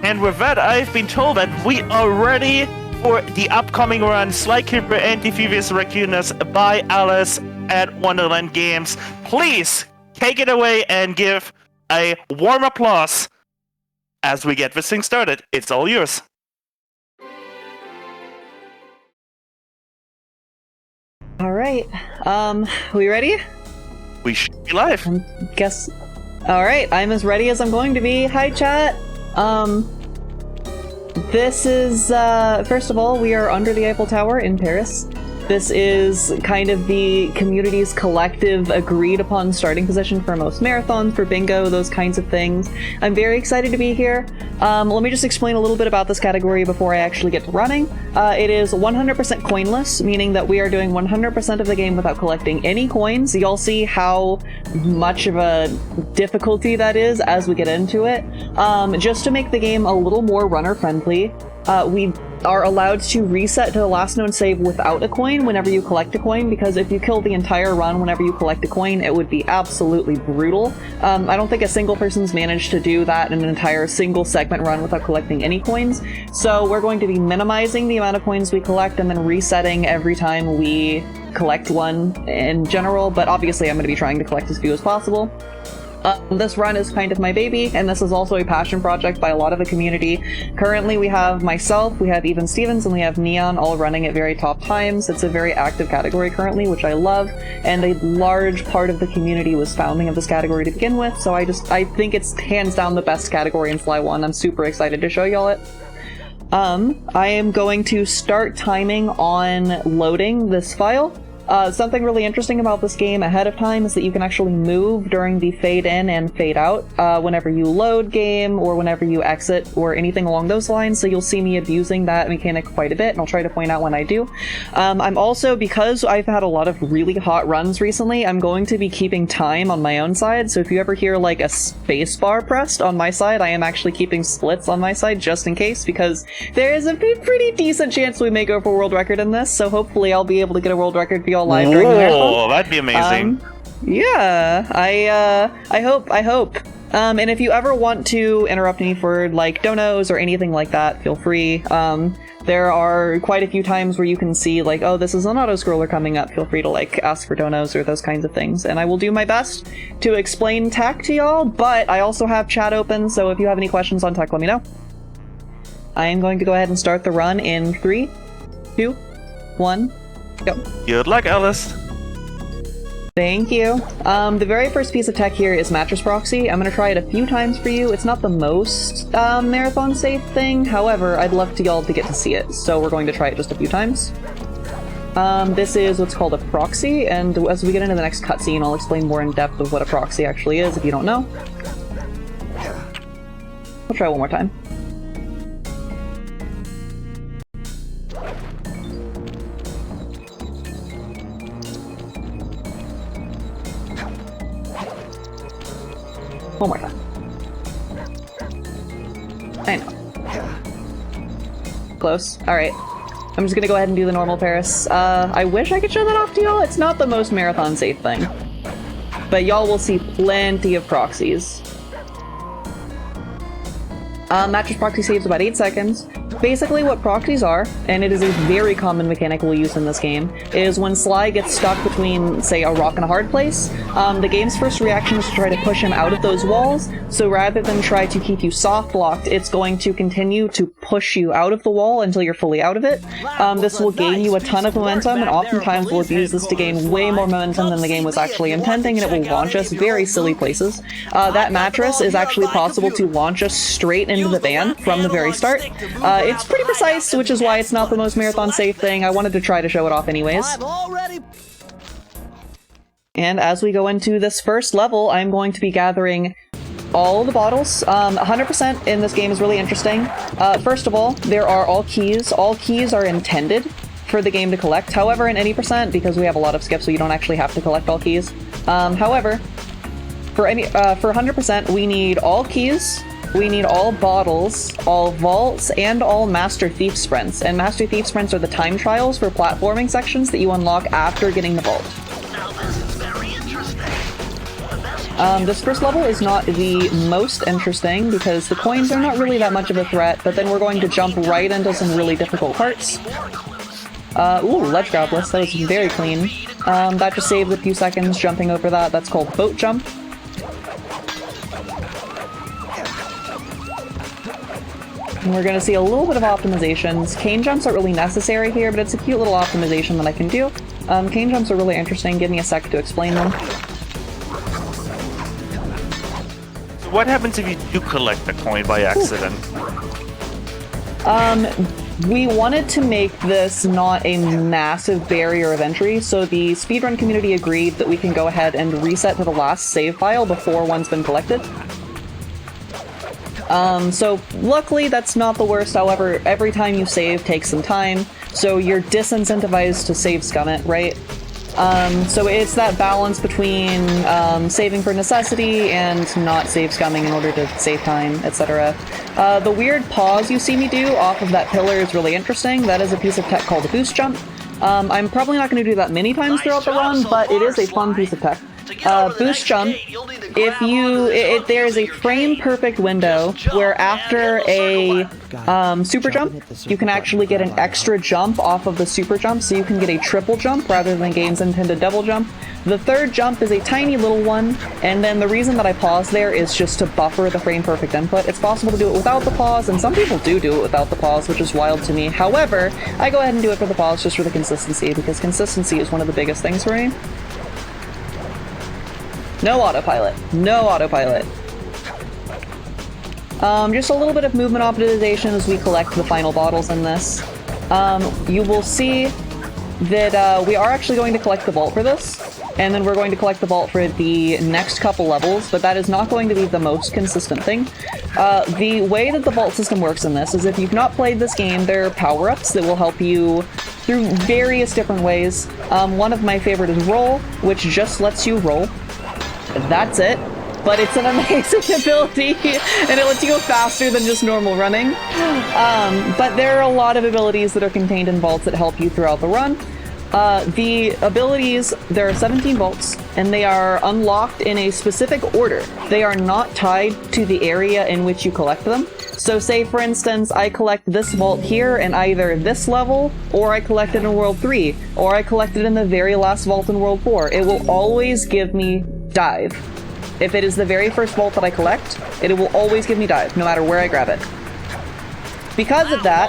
And with that, I've been told that we are ready for the upcoming run Sly Cooper and Thievius Raccoonus by Alice at Wonderland Games. Please take it away and give a warm applause as we get this thing started. It's all yours. All right. We ready? We should be live. Guess. All right. I'm as ready as I'm going to be. Hi, chat. This is, first of all, we are under the Eiffel Tower in Paris. This is kind of the community's collective agreed upon starting position for most marathons, for bingo, those kinds of things. I'm very excited to be here. Let me just explain a little bit about this category before I actually get to running. It is 100% coinless, meaning that we are doing 100% of the game without collecting any coins. You'll see how much of a difficulty that is as we get into it. Just to make the game a little more runner-friendly, we are allowed to reset to the last known save without a coin whenever you collect a coin, because if you kill the entire run whenever you collect a coin, it would be absolutely brutal. I don't think a single person's managed to do that in an entire single segment run without collecting any coins, so we're going to be minimizing the amount of coins we collect and then resetting every time we collect one in general, but obviously I'm going to be trying to collect as few as possible. This run is kind of my baby, and this is also a passion project by a lot of the community. Currently we have myself, we have Even Stevens, and we have Neon all running at very top times. It's a very active category currently, which I love, and a large part of the community was founding of this category to begin with, so I think it's hands down the best category in Sly 1. I'm super excited to show y'all it. I am going to start timing on loading this file. Something really interesting about this game ahead of time is that you can actually move during the fade in and fade out whenever you load game or whenever you exit or anything along those lines, so you'll see me abusing that mechanic quite a bit, and I'll try to point out when I do. I'm also, because I've had a lot of really hot runs recently, I'm going to be keeping time on my own side, so if you ever hear like a space bar pressed on my side, I am actually keeping splits on my side just in case, because there is a pretty decent chance we may go for world record in this, so hopefully I'll be able to get a world record for y'all live during the marathon. Oh, that'd be amazing. Yeah, I hope. And if you ever want to interrupt me for like donos or anything like that, feel free. There are quite a few times where you can see like, oh, this is an auto-scroller coming up. Feel free to like ask for donos or those kinds of things. And I will do my best to explain tech to y'all, but I also have chat open, so if you have any questions on tech, let me know. I am going to go ahead and start the run in 3, 2, 1, go. Good luck, Alice. Thank you. The very first piece of tech here is Mattress Proxy. I'm going to try it a few times for you. It's not the most marathon safe thing, however, I'd love to y'all to get to see it, so we're going to try it just a few times. This is what's called a proxy, and as we get into the next cutscene, I'll explain more in depth of what a proxy actually is if you don't know. I'll try one more time. One more time. I know. Close. Alright. I'm just gonna go ahead and do the normal Paris. I wish I could show that off to y'all. It's not the most marathon safe thing. But y'all will see plenty of proxies. Mattress Proxy saves about 8 seconds. Basically what proxies are, and it is a very common mechanic we'll use in this game, is when Sly gets stuck between, say, a rock and a hard place, the game's first reaction is to try to push him out of those walls, so rather than try to keep you soft-locked, it's going to continue to push you out of the wall until you're fully out of it. This will gain you a ton of momentum, and oftentimes we'll use this to gain way more momentum than the game was actually intending, and it will launch us very silly places. That mattress is actually possible to launch us straight into the van from the very start. It's pretty precise, which is why it's not the most marathon safe thing. I wanted to try to show it off anyways. And as we go into this first level, I'm going to be gathering all the bottles. 100% in this game is really interesting. First of all, there are all keys. All keys are intended for the game to collect. However, in any percent, because we have a lot of skips, so you don't actually have to collect all keys. However, for 100%, we need all keys, we need all bottles, all vaults, and all Master Thief Sprints. And Master Thief Sprints are the time trials for platforming sections that you unlock after getting the vault. Now this is very interesting. The best This first level is not the most interesting because the coins are not really that much of a threat, but then we're going to jump right into some really difficult parts. Ooh, ledge grabless. That was very clean. That just saved a few seconds jumping over that. That's called boat jump. And we're going to see a little bit of optimizations. Cane jumps aren't really necessary here, but it's a cute little optimization that I can do. Cane jumps are really interesting. Give me a sec to explain them. What happens if you do collect a coin by accident? We wanted to make this not a massive barrier of entry, so the speedrun community agreed that we can go ahead and reset to the last save file before one's been collected. So luckily that's not the worst. However, every time you save takes some time, so you're disincentivized to save scum it, right? So it's that balance between saving for necessity and not save scumming in order to save time, etc. The weird pause you see me do off of that pillar is really interesting. That is a piece of tech called a boost jump. I'm probably not going to do that many times throughout the run, but it is a fun piece of tech. Boost jump, there is a frame perfect window where after a super jump, you can actually get an extra jump off of the super jump, so you can get a triple jump rather than the game's intended double jump. The third jump is a tiny little one, and then the reason that I pause there is just to buffer the frame perfect input. It's possible to do it without the pause, and some people do it without the pause, which is wild to me. However, I go ahead and do it for the pause just for the consistency, because consistency is one of the biggest things for me. No autopilot. No autopilot. Just a little bit of movement optimization as we collect the final bottles in this. You will see that we are actually going to collect the vault for this, and then we're going to collect the vault for the next couple levels, but that is not going to be the most consistent thing. The way that the vault system works in this is if you've not played this game, there are power-ups that will help you through various different ways. One of my favorite is roll, which just lets you roll. That's it, but it's an amazing ability, and it lets you go faster than just normal running. But there are a lot of abilities that are contained in vaults that help you throughout the run. The abilities, there are 17 vaults, and they are unlocked in a specific order. They are not tied to the area in which you collect them. So say, for instance, I collect this vault here in either this level, or I collect it in World 3, or I collect it in the very last vault in World 4. It will always give me dive. If it is the very first vault that I collect, it will always give me dive, no matter where I grab it. Because of that,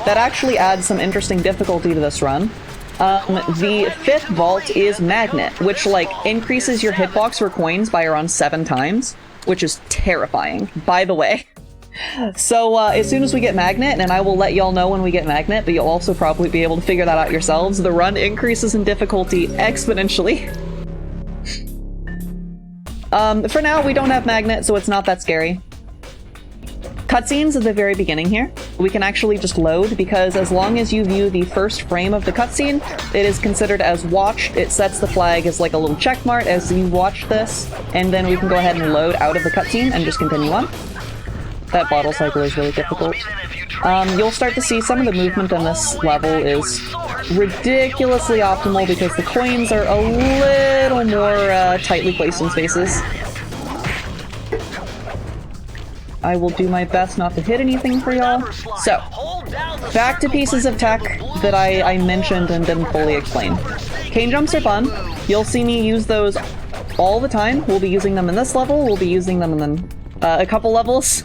that actually adds some interesting difficulty to this run. The fifth vault is magnet, which increases your hitbox for coins by around 7 times, which is terrifying, by the way. So as soon as we get magnet, and I will let y'all know when we get magnet, but you'll also probably be able to figure that out yourselves, the run increases in difficulty exponentially. For now, we don't have magnet, so it's not that scary. Cutscenes at the very beginning here, we can actually just load, because as long as you view the first frame of the cutscene, it is considered as watched. It sets the flag as like a little check mark as you watch this, and then we can go ahead and load out of the cutscene and just continue on. That bottle cycle is really difficult. You'll start to see some of the movement in this level is ridiculously optimal because the coins are a little more tightly placed in spaces. I will do my best not to hit anything for y'all. So, back to pieces of tech that I mentioned and didn't fully explain. Cane jumps are fun. You'll see me use those all the time. We'll be using them in this level. We'll be using them in a couple levels.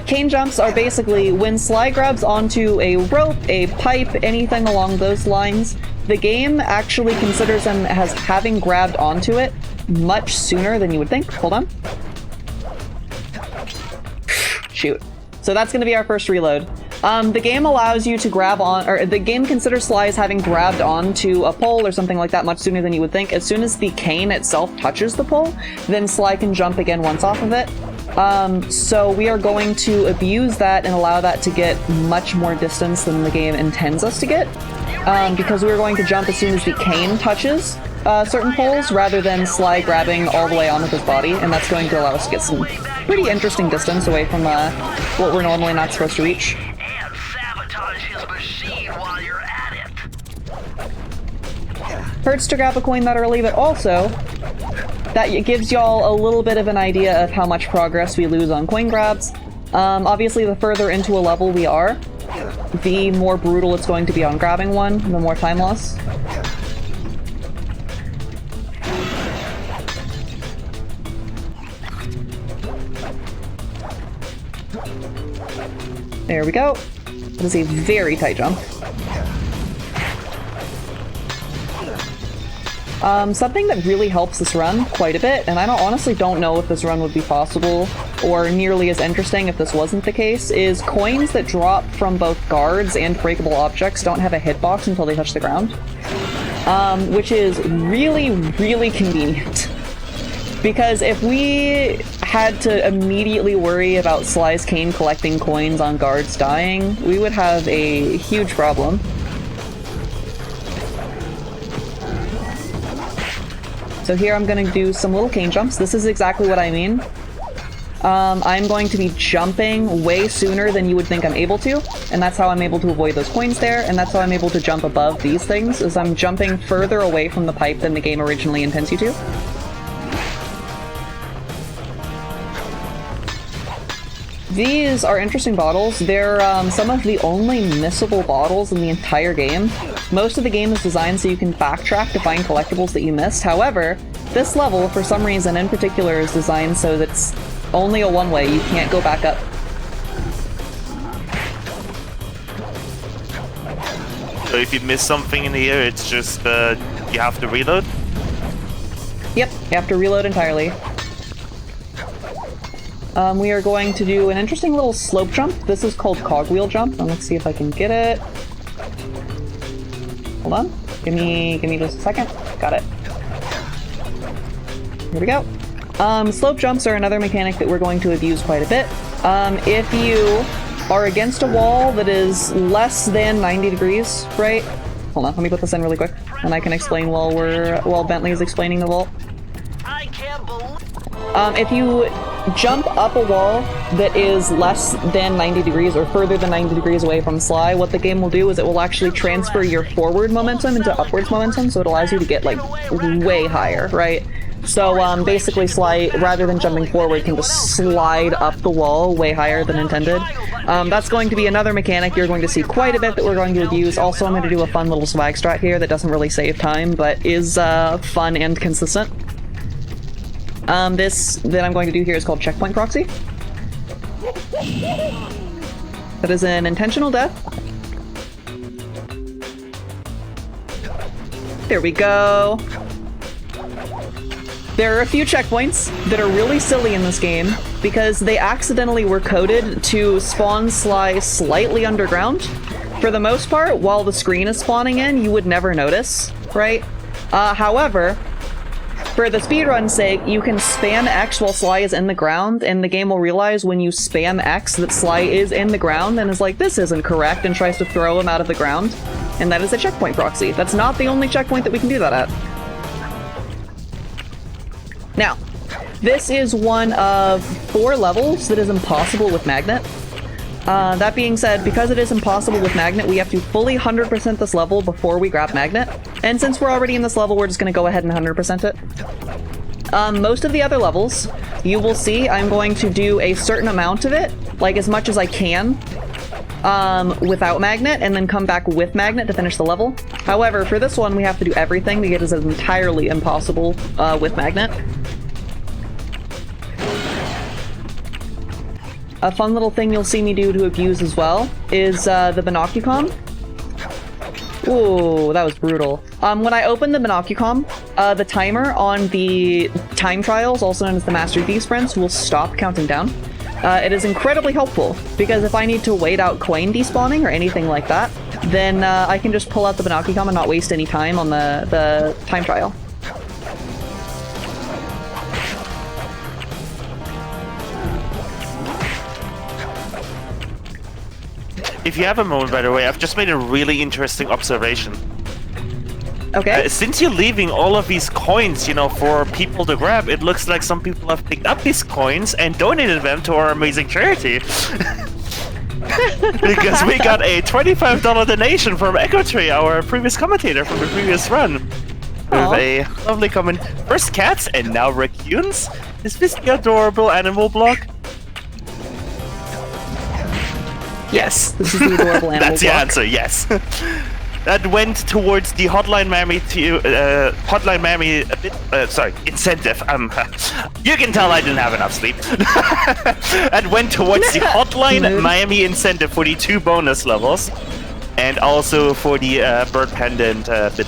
Cane jumps are basically when Sly grabs onto a rope, a pipe, anything along those lines, the game actually considers them as having grabbed onto it much sooner than you would think. Hold on. Shoot. So that's going to be our first reload. The game allows you to grab on, or the game considers Sly as having grabbed onto a pole or something like that much sooner than you would think. As soon as the cane itself touches the pole, then Sly can jump again once off of it. So we are going to abuse that and allow that to get much more distance than the game intends us to get. Because we're going to jump as soon as the cane touches certain poles, rather than Sly grabbing all the way on with his body, and that's going to allow us to get some pretty interesting distance away from what we're normally not supposed to reach. Hurts to grab a coin that early, but also that gives y'all a little bit of an idea of how much progress we lose on coin grabs. Obviously, the further into a level we are, the more brutal it's going to be on grabbing one, the more time loss. There we go. That is a very tight jump. Something that really helps this run quite a bit, and I honestly don't know if this run would be possible or nearly as interesting if this wasn't the case, is coins that drop from both guards and breakable objects don't have a hitbox until they touch the ground. Which is really, really convenient. Because if we had to immediately worry about Sly's Cane collecting coins on guards dying, we would have a huge problem. So here I'm going to do some little cane jumps. This is exactly what I mean. I'm going to be jumping way sooner than you would think I'm able to, and that's how I'm able to avoid those coins there, and that's how I'm able to jump above these things, is I'm jumping further away from the pipe than the game originally intends you to. These are interesting bottles. They're some of the only missable bottles in the entire game. Most of the game is designed so you can backtrack to find collectibles that you missed. However, this level, for some reason in particular, is designed so that it's only a one-way. You can't go back up. So if you miss something in here, it's just you have to reload? Yep, you have to reload entirely. We are going to do an interesting little slope jump. This is called cogwheel jump, and let's see if I can get it. Hold on. Give me just a second. Got it. Here we go. Slope jumps are another mechanic that we're going to abuse quite a bit. If you are against a wall that is less than 90 degrees, right? Hold on, let me put this in really quick, and I can explain while Bentley is explaining the vault. I can't believe. If you jump up a wall that is less than 90 degrees or further than 90 degrees away from Sly, what the game will do is it will actually transfer your forward momentum into upwards momentum, so it allows you to get, like, way higher, right? So, basically Sly, rather than jumping forward, can just slide up the wall way higher than intended. That's going to be another mechanic you're going to see quite a bit that we're going to abuse. Also, I'm going to do a fun little swag strat here that doesn't really save time, but is fun and consistent. This that I'm going to do here is called Checkpoint Proxy. That is an intentional death. There we go. There are a few checkpoints that are really silly in this game because they accidentally were coded to spawn Sly slightly underground. For the most part, while the screen is spawning in, you would never notice, right? However, for the speedrun's sake, you can spam X while Sly is in the ground, and the game will realize when you spam X that Sly is in the ground and is like, this isn't correct, and tries to throw him out of the ground. And that is a checkpoint proxy. That's not the only checkpoint that we can do that at. Now, this is one of 4 levels that is impossible with Magnet. That being said, because it is impossible with Magnet, we have to fully 100% this level before we grab Magnet. And since we're already in this level, we're just going to go ahead and 100% it. Most of the other levels, you will see I'm going to do a certain amount of it, like as much as I can, without Magnet, and then come back with Magnet to finish the level. However, for this one, we have to do everything because it is entirely impossible with Magnet. A fun little thing you'll see me do to abuse as well is the Binocucom. Ooh, that was brutal. When I open the Binocucom, the timer on the time trials, also known as the Master Thief sprints, will stop counting down. It is incredibly helpful, because if I need to wait out coin despawning or anything like that, then I can just pull out the Binocucom and not waste any time on the time trial. If you have a moment, by the way, I've just made a really interesting observation. Okay. Since you're leaving all of these coins, you know, for people to grab, it looks like some people have picked up these coins and donated them to our amazing charity. Because we got a $25 donation from Echo Tree, our previous commentator from the previous run. Aw. a lovely comment. First cats and now raccoons? Is this the adorable animal block? Yes. This is the adorable animal That's the block. answer, yes. That went towards the Hotline Mammy a bit, sorry, incentive. You can tell I didn't have enough sleep. That went towards the Hotline Miami incentive for the 2 bonus levels. And also for the bird pendant bit.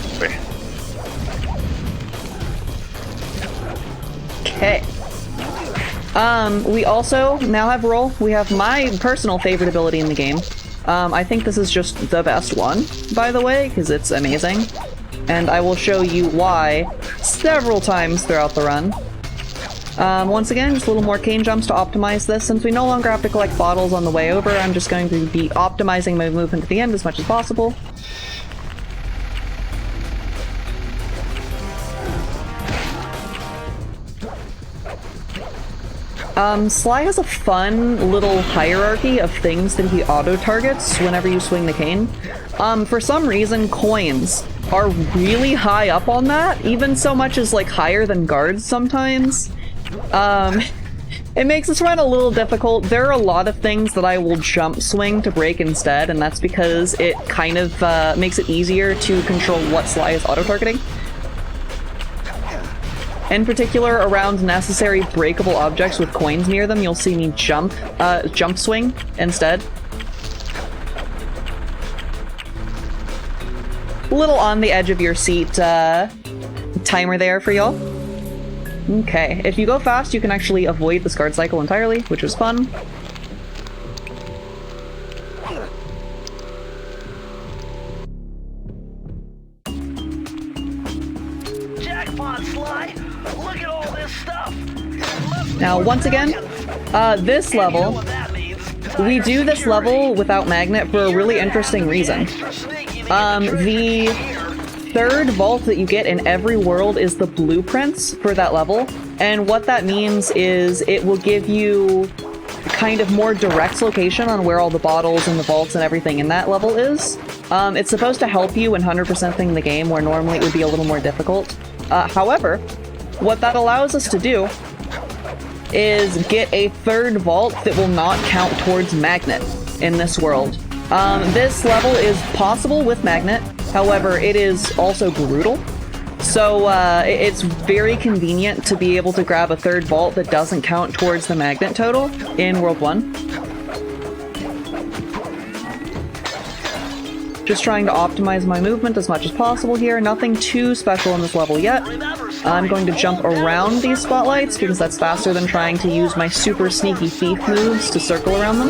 Okay. We also now have roll. We have my personal favorite ability in the game. I think this is just the best one, by the way, because it's amazing. And I will show you why several times throughout the run. Once again, just a little more cane jumps to optimize this. Since we no longer have to collect bottles on the way over, I'm just going to be optimizing my movement to the end as much as possible. Sly has a fun little hierarchy of things that he auto-targets whenever you swing the cane. For some reason, coins are really high up on that, even so much as, like, higher than guards sometimes. It makes this run a little difficult. There are a lot of things that I will jump swing to break instead, and that's because it kind of makes it easier to control what Sly is auto-targeting. In particular, around necessary breakable objects with coins near them, you'll see me jump swing instead. A little on the edge of your seat timer there for y'all. Okay, if you go fast, you can actually avoid this guard cycle entirely, which is fun. Jackpot, Sly! Look at all this stuff! Now, once again, this level, we do this level without Magnet for a really interesting reason. The third vault that you get in every world is the blueprints for that level, and what that means is it will give you kind of more direct location on where all the bottles and the vaults and everything in that level is. It's supposed to help you in 100%ing the game, where normally it would be a little more difficult. However, what that allows us to do is get a third vault that will not count towards Magnet in this world. This level is possible with Magnet, however, it is also brutal. So it's very convenient to be able to grab a third vault that doesn't count towards the Magnet total in World 1. Just trying to optimize my movement as much as possible here. Nothing too special in this level yet. I'm going to jump around these spotlights because that's faster than trying to use my super sneaky thief moves to circle around them.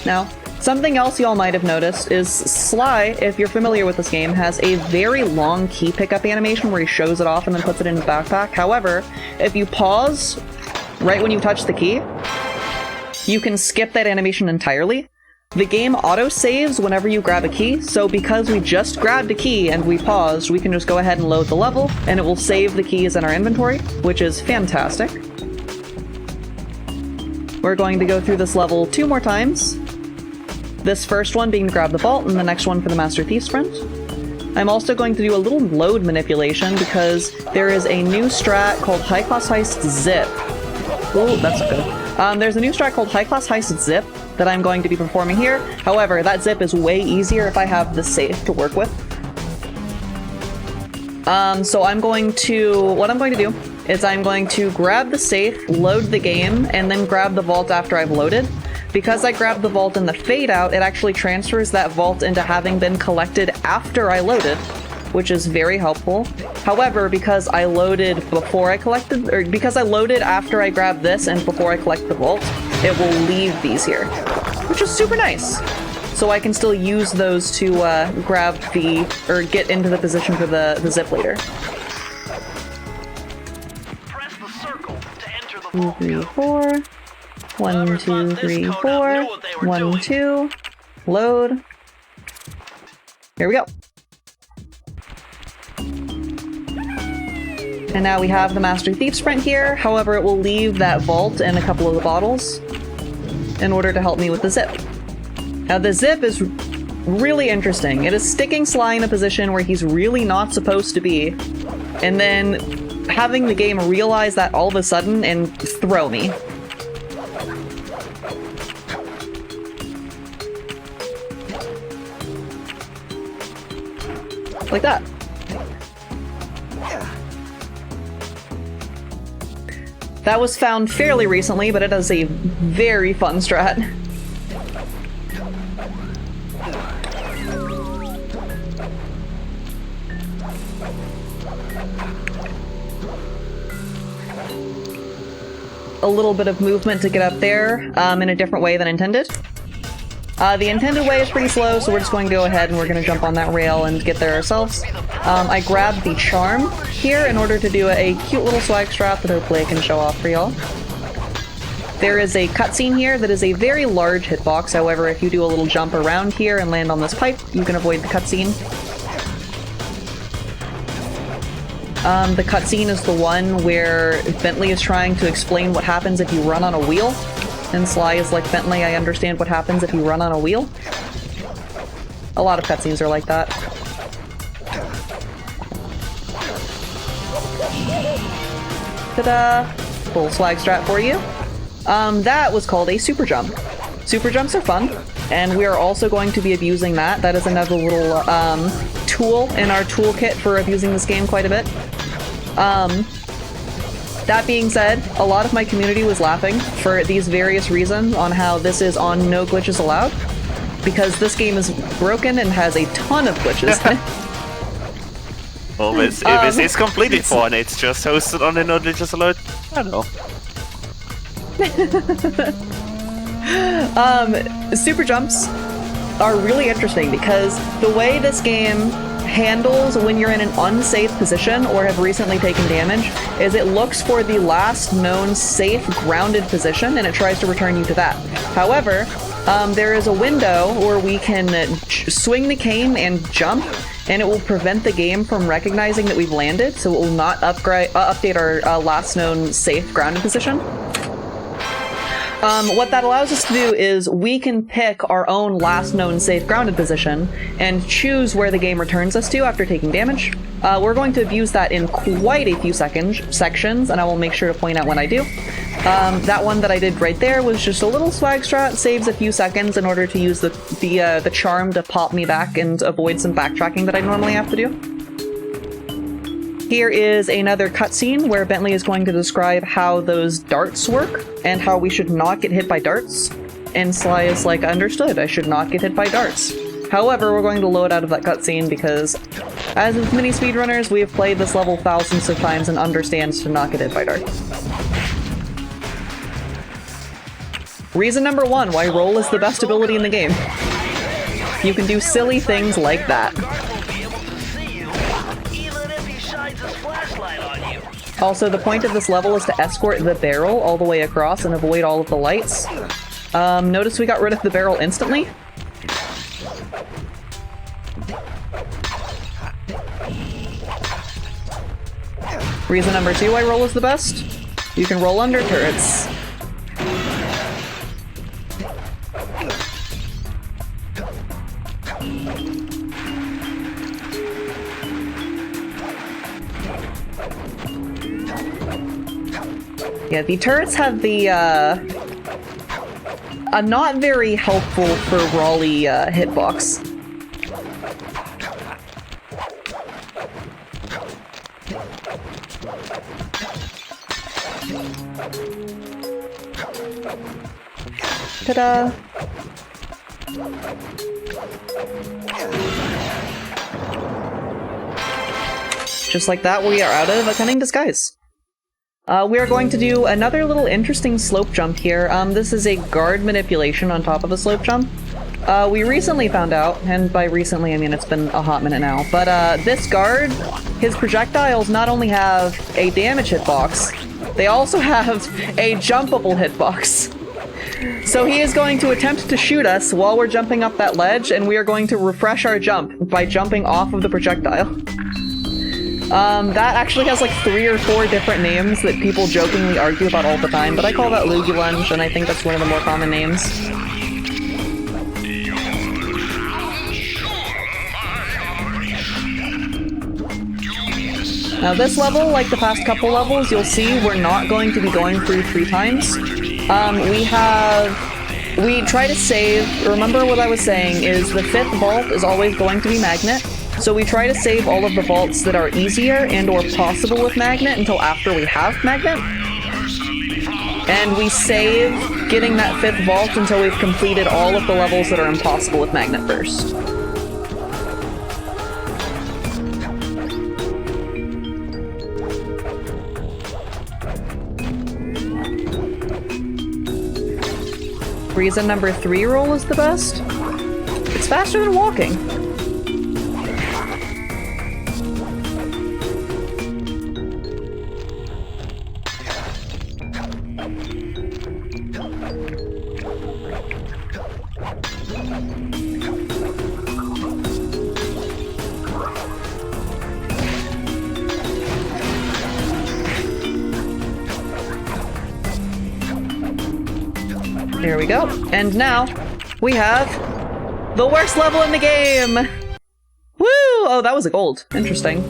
Now, something else y'all might have noticed is Sly, if you're familiar with this game, has a very long key pickup animation where he shows it off and then puts it in his backpack. However, if you pause right when you touch the key, you can skip that animation entirely. The game auto-saves whenever you grab a key, so because we just grabbed a key and we paused, we can just go ahead and load the level, and it will save the keys in our inventory, which is fantastic. We're going to go through this level 2 more times. This first one being to grab the vault, and the next one for the Master Thief's Friend. I'm also going to do a little load manipulation because there is a new strat called High Class Heist Zip. Oh, that's not good. There's a new strat called High Class Heist Zip that I'm going to be performing here. However, that zip is way easier if I have the safe to work with. So what I'm going to do is I'm going to grab the safe, load the game, and then grab the vault after I've loaded. Because I grabbed the vault in the fade out, it actually transfers that vault into having been collected after I loaded, which is very helpful. However, because I loaded before I collected, or because I loaded after I grabbed this and before I collect the vault, it will leave these here, which is super nice. So I can still use those to grab or get into the position for the zip later. Press the circle to enter the 2, vault. 3, 4. 1, 2, 3, 4. 1, 2. Load. Here we go. And now we have the Master Thief's Sprint here, however it will leave that vault and a couple of the bottles in order to help me with the zip. Now the zip is really interesting. It is sticking Sly in a position where he's really not supposed to be, and then having the game realize that all of a sudden and throw me. Like that. That was found fairly recently, but it is a very fun strat. A little bit of movement to get up there in a different way than intended. The intended way is pretty slow, so we're just going to go ahead and we're going to jump on that rail and get there ourselves. I grabbed the charm here in order to do a cute little swag strat that hopefully I can show off for y'all. There is a cutscene here that is a very large hitbox, however if you do a little jump around here and land on this pipe, you can avoid the cutscene. The cutscene is the one where Bentley is trying to explain what happens if you run on a wheel. And Sly is like, Bentley, I understand what happens if you run on a wheel. A lot of cutscenes are like that. Ta-da! Full swag strat for you. That was called a super jump. Super jumps are fun, and we are also going to be abusing that. That is another little tool in our toolkit for abusing this game quite a bit. That being said, a lot of my community was laughing for these various reasons on how this is on no glitches allowed, because this game is broken and has a ton of glitches. Well, it's Completithon, it's just hosted on a no glitches allowed channel. Super jumps are really interesting because the way this game handles when you're in an unsafe position or have recently taken damage is it looks for the last known safe grounded position and it tries to return you to that. However, there is a window where we can swing the cane and jump, and it will prevent the game from recognizing that we've landed, so it will not update our last known safe grounded position. What that allows us to do is we can pick our own last known safe grounded position and choose where the game returns us to after taking damage. We're going to abuse that in quite a few sections, and I will make sure to point out when I do. That one that I did right there was just a little swag strat, saves a few seconds in order to use the charm to pop me back and avoid some backtracking that I normally have to do. Here is another cutscene where Bentley is going to describe how those darts work and how we should not get hit by darts. And Sly is like, understood, I should not get hit by darts. However, we're going to load out of that cutscene because, as with many speedrunners, we have played this level thousands of times and understands to not get hit by darts. Reason number one why roll is the best ability in the game. You can do silly things like that. Also, the point of this level is to escort the barrel all the way across and avoid all of the lights. Notice we got rid of the barrel instantly. Reason number two why roll is the best. You can roll under turrets. Yeah, the turrets have the, a not very helpful for Raleigh, hitbox. Ta-da! Just like that, we are out of a cunning disguise. We are going to do another little interesting slope jump here. This is a guard manipulation on top of a slope jump. We recently found out, and by recently I mean it's been a hot minute now, but this guard, his projectiles not only have a damage hitbox, they also have a jumpable hitbox. So he is going to attempt to shoot us while we're jumping up that ledge, and we are going to refresh our jump by jumping off of the projectile. That actually has like 3 or 4 different names that people jokingly argue about all the time, but I call that Loogie Lunge, and I think that's one of the more common names. Now this level, like the past couple levels, you'll see we're not going to be going through 3 times. We try to save, remember what I was saying, is the 5th vault is always going to be magnet. So we try to save all of the vaults that are easier and or possible with magnet until after we have magnet. And we save getting that 5th vault until we've completed all of the levels that are impossible with magnet first. Reason number 3 roll is the best? It's faster than walking. There we go. And now, we have the worst level in the game! Woo! Oh, that was a gold. Interesting.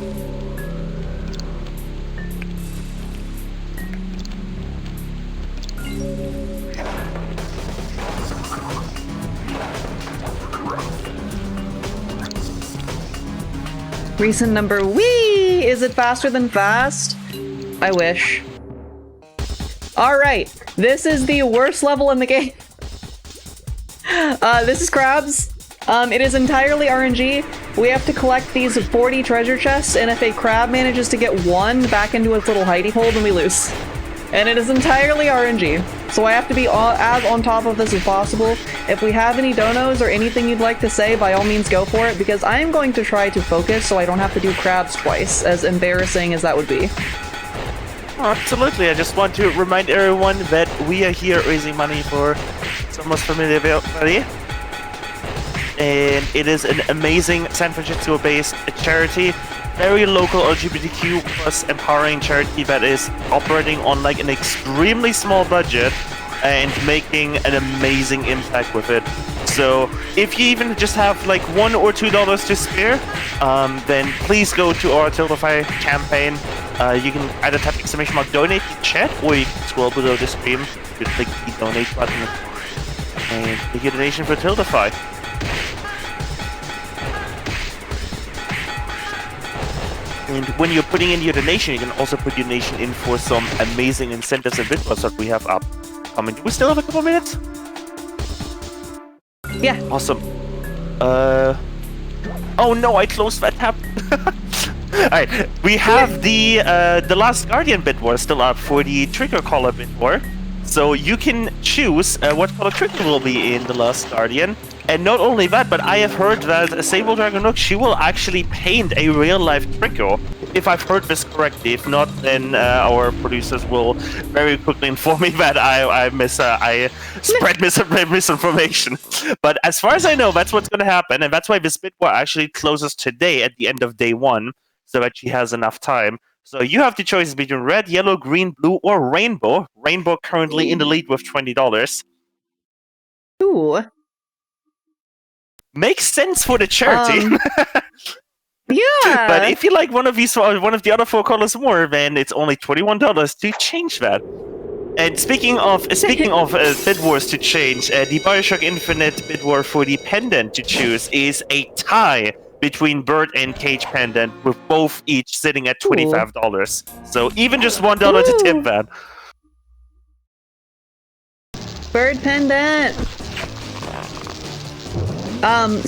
Reason number wee! Is it faster than fast? I wish. Alright, this is the worst level in the game. This is crabs. It is entirely RNG. We have to collect these 40 treasure chests, and if a crab manages to get one back into its little hidey hole, then we lose. And it is entirely RNG. So I have to be as on top of this as possible. If we have any donos or anything you'd like to say, by all means go for it, because I am going to try to focus so I don't have to do crabs twice, as embarrassing as that would be. Absolutely, I just want to remind everyone that we are here raising money for Somos Familia Buddy. And it is an amazing San Francisco-based charity, very local LGBTQ plus empowering charity that is operating on like an extremely small budget and making an amazing impact with it. So if you even just have like $1 or $2 to spare, then please go to our Tiltify campaign. You can either type !donate in chat, or you can scroll below the stream to click the donate button and make your donation for Tiltify. And when you're putting in your donation, you can also put your donation in for some amazing incentives and bitcoins that we have up. Do we still have a couple minutes? Yeah. Awesome. Oh no, I closed that tab. Alright, we have the Last Guardian bit war still up for the Trigger Collar bit war. So you can choose what color trigger will be in the Last Guardian. And not only that, but I have heard that Sable Dragon Nook, she will actually paint a real-life trigger. If I've heard this correctly. If not, then our producers will very quickly inform me that I spread misinformation. But as far as I know, that's what's going to happen, and that's why this bit war actually closes today at the end of day 1, so that she has enough time. So you have the choices between red, yellow, green, blue, or rainbow. Rainbow currently in the lead with $20. Ooh. Makes sense for the charity. Yeah. But if you like one of the other 4 colors more, then it's only $21 to change that. And speaking of bid wars to change, the Bioshock Infinite bid war for the pendant to choose is a tie between Bird and Cage pendant, with both each sitting at $25. So even just $1 to tip that. Bird pendant.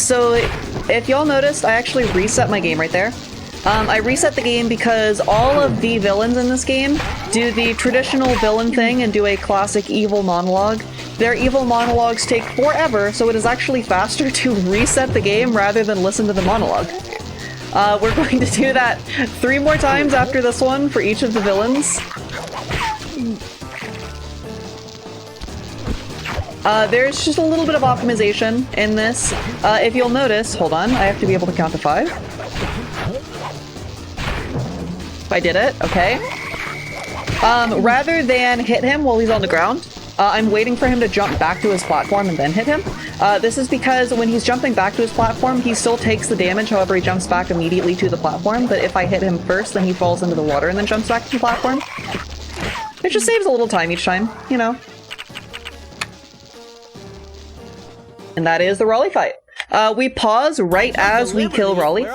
So if y'all noticed, I actually reset my game right there. I reset the game because all of the villains in this game do the traditional villain thing and do a classic evil monologue. Their evil monologues take forever, so it is actually faster to reset the game rather than listen to the monologue. We're going to do that 3 more times after this one for each of the villains. There's just a little bit of optimization in this. If you'll notice, hold on, I have to be able to count to 5. I did it, okay. Rather than hit him while he's on the ground, I'm waiting for him to jump back to his platform and then hit him. This is because when he's jumping back to his platform, he still takes the damage, however he jumps back immediately to the platform, but if I hit him first, then he falls into the water and then jumps back to the platform. It just saves a little time each time, you know. And that is the Raleigh fight. We pause right as we kill Raleigh.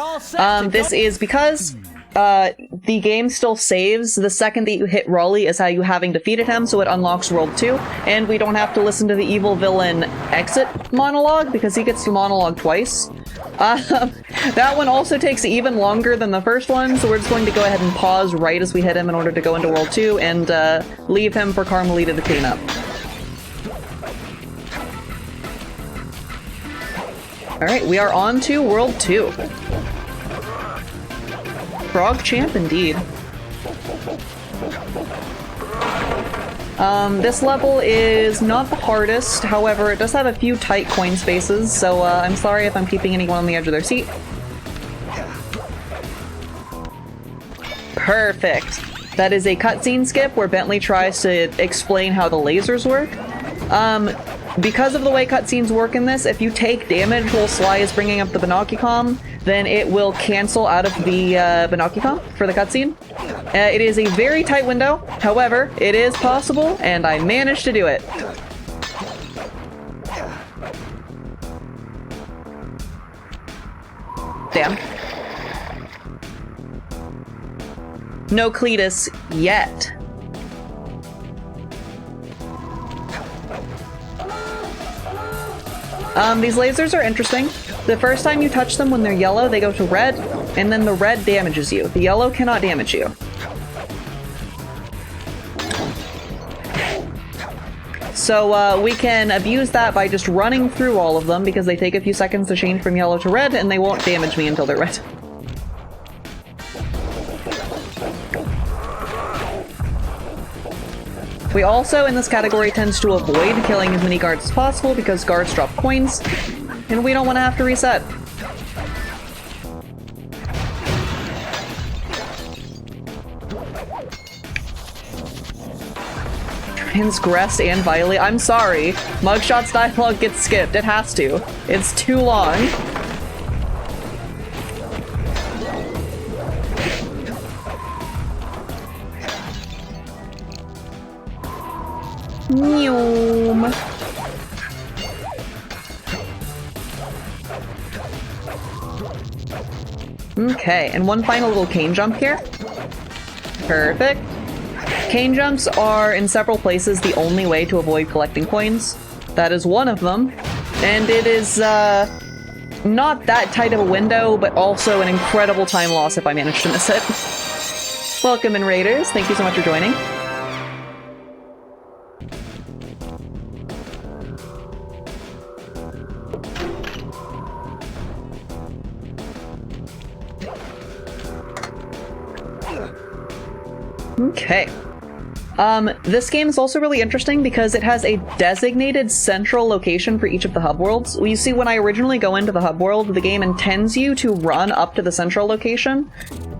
This is because the game still saves the second that you hit Raleigh as how you having defeated him, so it unlocks World 2, and we don't have to listen to the evil villain exit monologue, because he gets to monologue twice. That one also takes even longer than the first one, so we're just going to go ahead and pause right as we hit him in order to go into World 2 and leave him for Carmelita to clean up. Alright, we are on to World 2. Frog Champ, indeed. This level is not the hardest, however, it does have a few tight coin spaces, so I'm sorry if I'm keeping anyone on the edge of their seat. Perfect. That is a cutscene skip where Bentley tries to explain how the lasers work. Because of the way cutscenes work in this, if you take damage while Sly is bringing up the Binocucom, then it will cancel out of the Binocucom for the cutscene. It is a very tight window, however, it is possible, and I managed to do it. Damn. No Cletus yet. These lasers are interesting. The first time you touch them when they're yellow, they go to red, and then the red damages you. The yellow cannot damage you. So we can abuse that by just running through all of them, because they take a few seconds to change from yellow to red, and they won't damage me until they're red. We also, in this category, tends to avoid killing as many guards as possible because guards drop coins, and we don't want to have to reset. Transgress and violate. I'm sorry. Mugshot's dialogue gets skipped. It has to. It's too long. Noom. Okay, and one final little cane jump here. Perfect. Cane jumps are, in several places, the only way to avoid collecting coins. That is one of them. And it is, not that tight of a window, but also an incredible time loss if I manage to miss it. Welcome in, Raiders. Thank you so much for joining. Okay. This game is also really interesting because it has a designated central location for each of the hub worlds. You see, when I originally go into the hub world, the game intends you to run up to the central location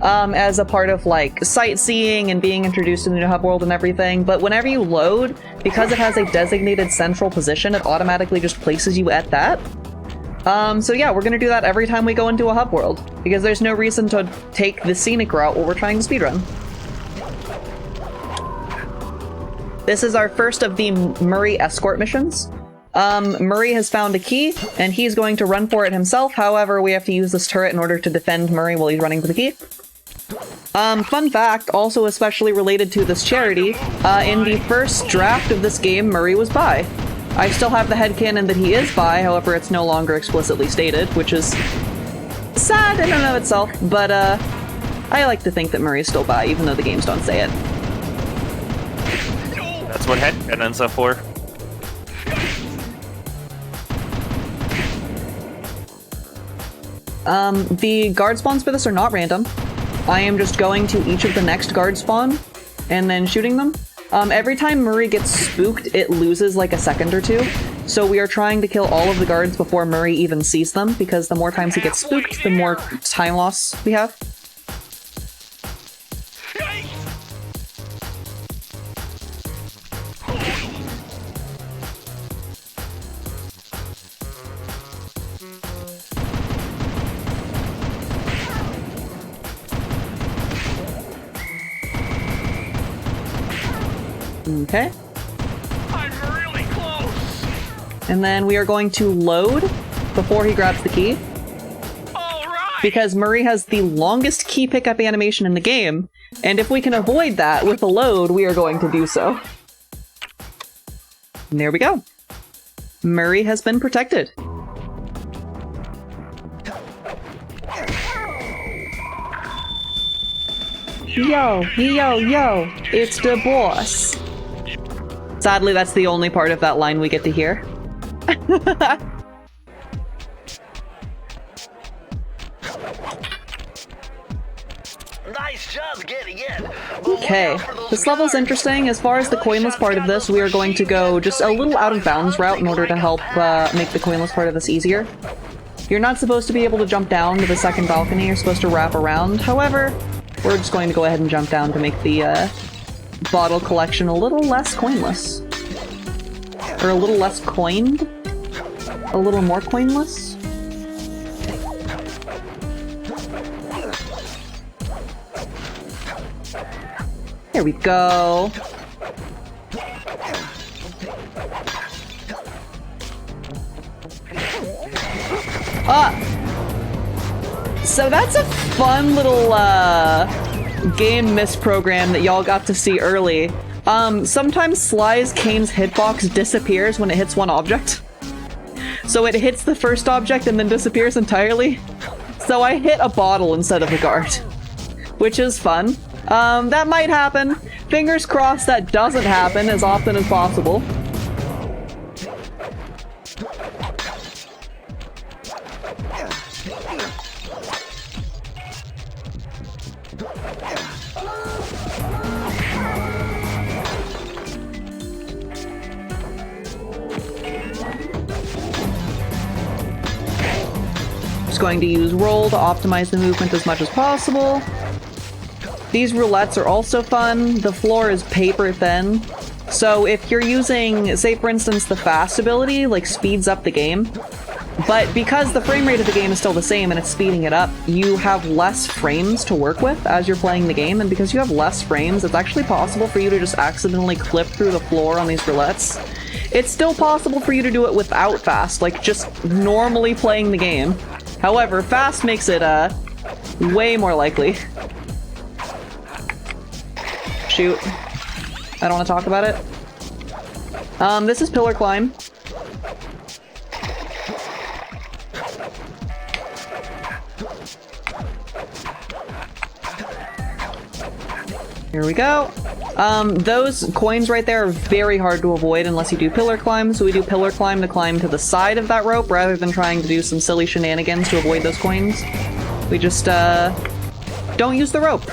as a part of, like, sightseeing and being introduced to the new hub world and everything, but whenever you load, because it has a designated central position, it automatically just places you at that. So yeah, we're gonna do that every time we go into a hub world, because there's no reason to take the scenic route while we're trying to speedrun. This is our first of the Murray escort missions. Murray has found a key, and he's going to run for it himself. However, we have to use this turret in order to defend Murray while he's running for the key. Fun fact, also especially related to this charity, in the first draft of this game, Murray was bi. I still have the headcanon that he is bi, however it's no longer explicitly stated, which is sad in and of itself, but I like to think that Murray's still bi, even though the games don't say it. That's what headcanons are for. The guard spawns for this are not random. I am just going to each of the next guard spawn and then shooting them. Every time Murray gets spooked, it loses like a second or two. So we are trying to kill all of the guards before Murray even sees them, because the more times he gets spooked, the more time loss we have. Okay. I'm really close. And then we are going to load before he grabs the key. All right. Because Murray has the longest key pickup animation in the game, and if we can avoid that with a load, we are going to do so. And there we go. Murray has been protected. Yo, yo, it's the boss. Sadly, that's the only part of that line we get to hear. Nice job getting in. Okay, this level's interesting. As far as the coinless part of this, we are going to go just a little out of bounds route in order to help make the coinless part of this easier. You're not supposed to be able to jump down to the second balcony, you're supposed to wrap around. However, we're just going to go ahead and jump down to make the bottle collection a little less coinless. Or a little less coined? A little more coinless? There we go. So that's a fun little game misprogram that y'all got to see early. Sometimes Sly's Kane's hitbox disappears when it hits one object. So it hits the first object and then disappears entirely. So I hit a bottle instead of a guard, which is fun. That might happen. Fingers crossed that doesn't happen as often as possible. Just going to use roll to optimize the movement as much as possible. These roulettes are also fun. The floor is paper thin. So if you're using, say for instance, the fast ability, like speeds up the game, but because the frame rate of the game is still the same and it's speeding it up, you have less frames to work with as you're playing the game, and because you have less frames, it's actually possible for you to just accidentally clip through the floor on these roulettes. It's still possible for you to do it without fast, like just normally playing the game. However, fast makes it way more likely. Shoot. I don't want to talk about it. This is pillar climb. Here we go. Those coins right there are very hard to avoid unless you do pillar climb, so we do pillar climb to climb to the side of that rope rather than trying to do some silly shenanigans to avoid those coins. We just, don't use the rope.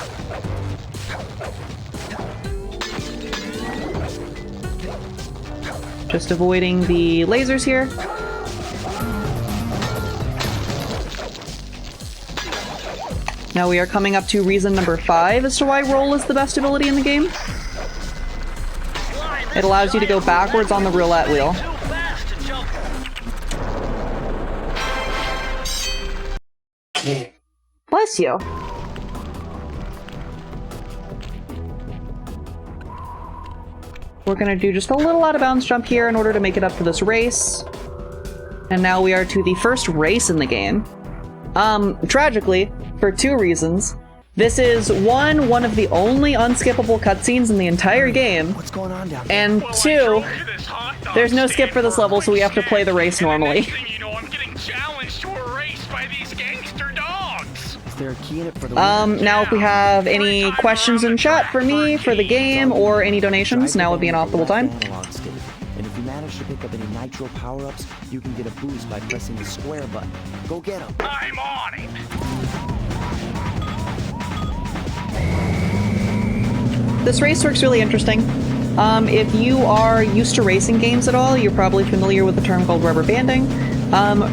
Just avoiding the lasers here. Now we are coming up to reason number 5 as to why roll is the best ability in the game. It allows you to go backwards on the roulette wheel. Bless you. We're gonna do just a little out of bounds jump here in order to make it up to this race. And now we are to the first race in the game. Tragically, for 2 reasons. This is one of the only unskippable cutscenes in the entire game. What's going on down there? And 2, there's no skip for this level, so we have to play the race normally. Now if we have any questions in chat for me, for the game, or any donations, now would be an optimal time. And if you manage to pick up any nitro power-ups, you can get a boost by pressing the square button. Go get them. I'm on it. This race works really interesting. If you are used to racing games at all, you're probably familiar with the term called rubber banding.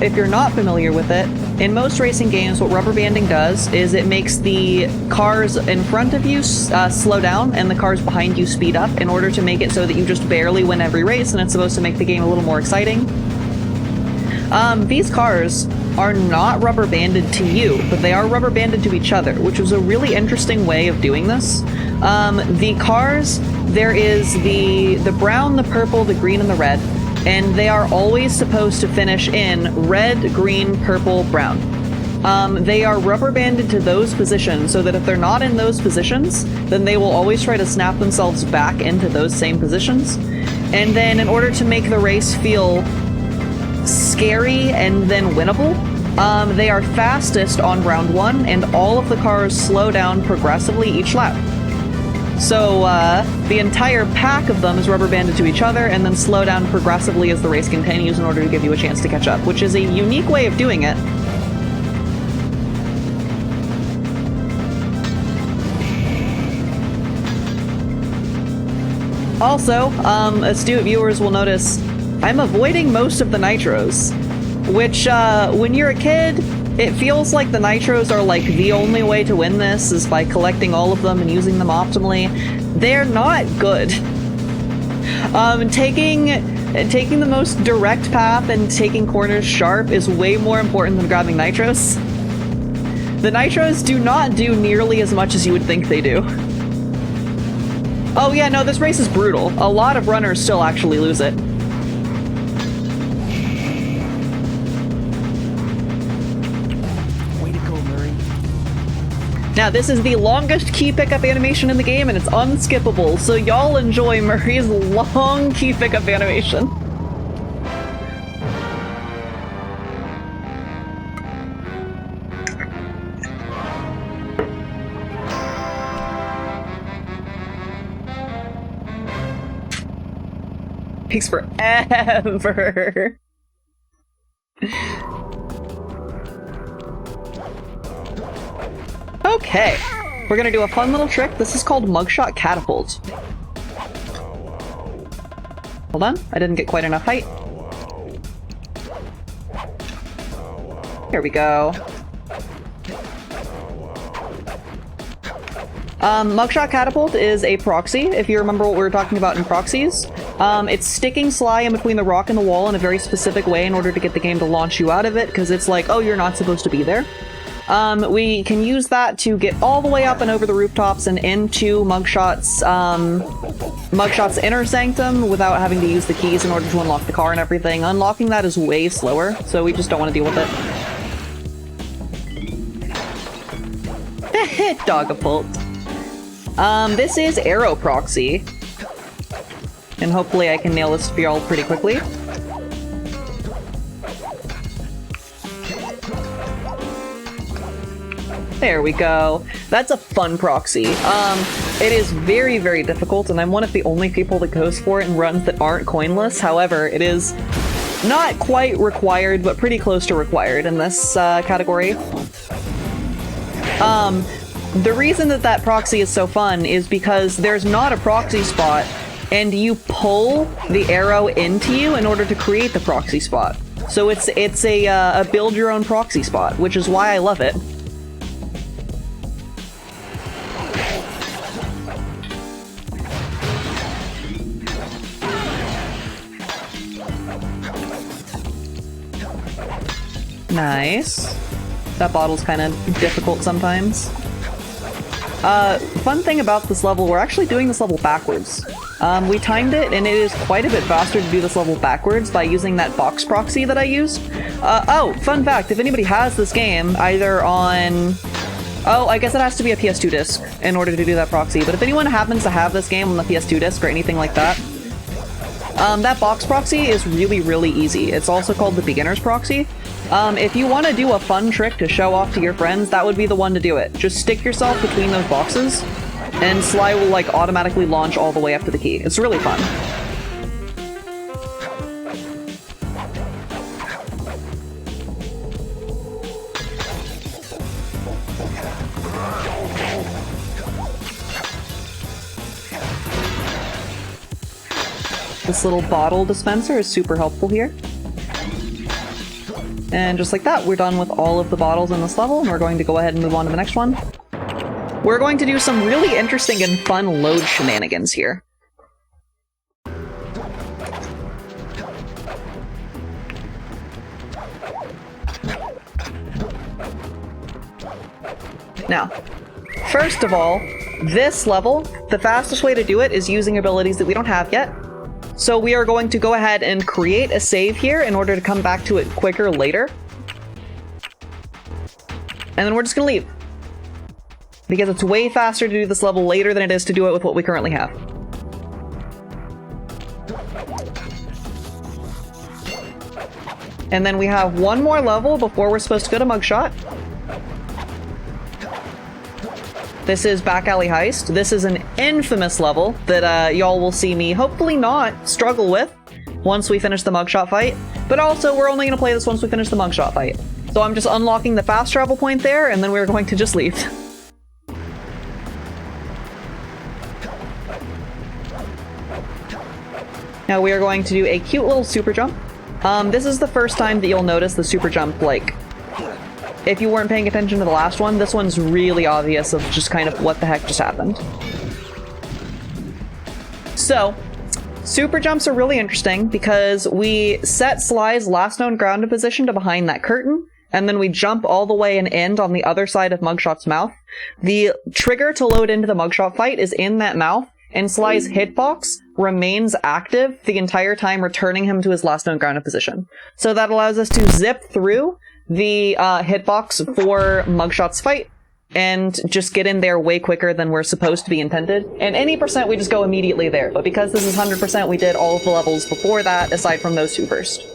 If you're not familiar with it, in most racing games what rubber banding does is it makes the cars in front of you slow down and the cars behind you speed up in order to make it so that you just barely win every race, and it's supposed to make the game a little more exciting. These cars are not rubber banded to you, but they are rubber banded to each other, which was a really interesting way of doing this. The cars, there is the brown, the purple, the green, and the red, and they are always supposed to finish in red, green, purple, brown. They are rubber banded to those positions so that if they're not in those positions, then they will always try to snap themselves back into those same positions. And then in order to make the race feel scary and then winnable, they are fastest on round 1, and all of the cars slow down progressively each lap. So the entire pack of them is rubber banded to each other and then slow down progressively as the race continues in order to give you a chance to catch up, which is a unique way of doing it. Also, astute viewers will notice I'm avoiding most of the nitros, which, when you're a kid, it feels like the nitros are like the only way to win this is by collecting all of them and using them optimally. They're not good. Taking the most direct path and taking corners sharp is way more important than grabbing nitros. The nitros do not do nearly as much as you would think they do. Oh yeah, no, this race is brutal. A lot of runners still actually lose it. Now, this is the longest key pickup animation in the game, and it's unskippable, so y'all enjoy Murray's long key pickup animation. Takes forever. Okay, we're gonna do a fun little trick. This is called Mugshot Catapult. Hold on, I didn't get quite enough height. Here we go. Mugshot Catapult is a proxy, if you remember what we were talking about in proxies. It's sticking Sly in between the rock and the wall in a very specific way in order to get the game to launch you out of it, because it's like, oh, you're not supposed to be there. We can use that to get all the way up and over the rooftops and into Mugshot's inner sanctum without having to use the keys in order to unlock the car and everything. Unlocking that is way slower, so we just don't want to deal with it. Dogapult. This is Arrow Proxy. And hopefully I can nail this for y'all pretty quickly. There we go. That's a fun proxy. It is very, very difficult, and I'm one of the only people that goes for it in runs that aren't coinless. However, it is not quite required, but pretty close to required in this category. The reason that proxy is so fun is because there's not a proxy spot, and you pull the arrow into you in order to create the proxy spot. So it's a build your own proxy spot, which is why I love it. Nice. That bottle's kind of difficult sometimes. Fun thing about this level, we're actually doing this level backwards. We timed it, and it is quite a bit faster to do this level backwards by using that box proxy that I used. Oh, fun fact, if anybody has this game, either on... Oh, I guess it has to be a PS2 disc in order to do that proxy, but if anyone happens to have this game on the PS2 disc or anything like that, that box proxy is really, really easy. It's also called the beginner's proxy. If you want to do a fun trick to show off to your friends, that would be the one to do it. Just stick yourself between those boxes, and Sly will, like, automatically launch all the way up to the key. It's really fun. This little bottle dispenser is super helpful here. And just like that, we're done with all of the bottles in this level, and we're going to go ahead and move on to the next one. We're going to do some really interesting and fun load shenanigans here. Now, first of all, this level, the fastest way to do it is using abilities that we don't have yet. So we are going to go ahead and create a save here in order to come back to it quicker later. And then we're just gonna leave. Because it's way faster to do this level later than it is to do it with what we currently have. And then we have one more level before we're supposed to go to Mugshot. This is Back Alley Heist. This is an infamous level that y'all will see me hopefully not struggle with once we finish the Mugshot fight. But also, we're only going to play this once we finish the Mugshot fight. So I'm just unlocking the fast travel point there, and then we're going to just leave. Now we are going to do a cute little super jump. This is the first time that you'll notice the super jump, like, if you weren't paying attention to the last one, this one's really obvious of just kind of what the heck just happened. So, super jumps are really interesting because we set Sly's last known grounded position to behind that curtain, and then we jump all the way and end on the other side of Mugshot's mouth. The trigger to load into the Mugshot fight is in that mouth, and Sly's hitbox remains active the entire time, returning him to his last known grounded position. So that allows us to zip through the hitbox for Mugshot's fight and just get in there way quicker than we're supposed to be intended. And any percent, we just go immediately there. But because this is 100%, we did all of the levels before that, aside from those two first.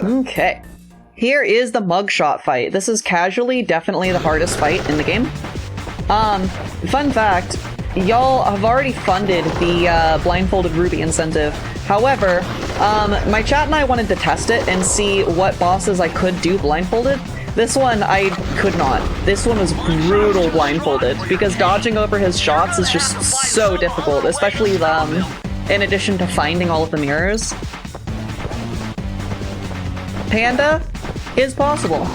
Okay. Here is the Mugshot fight. This is casually definitely the hardest fight in the game. Fun fact, y'all have already funded the Blindfolded Ruby incentive. However, my chat and I wanted to test it and see what bosses I could do blindfolded. This one, I could not. This one was brutal blindfolded, because dodging over his shots is just so difficult, especially in addition to finding all of the mirrors. Panda is possible.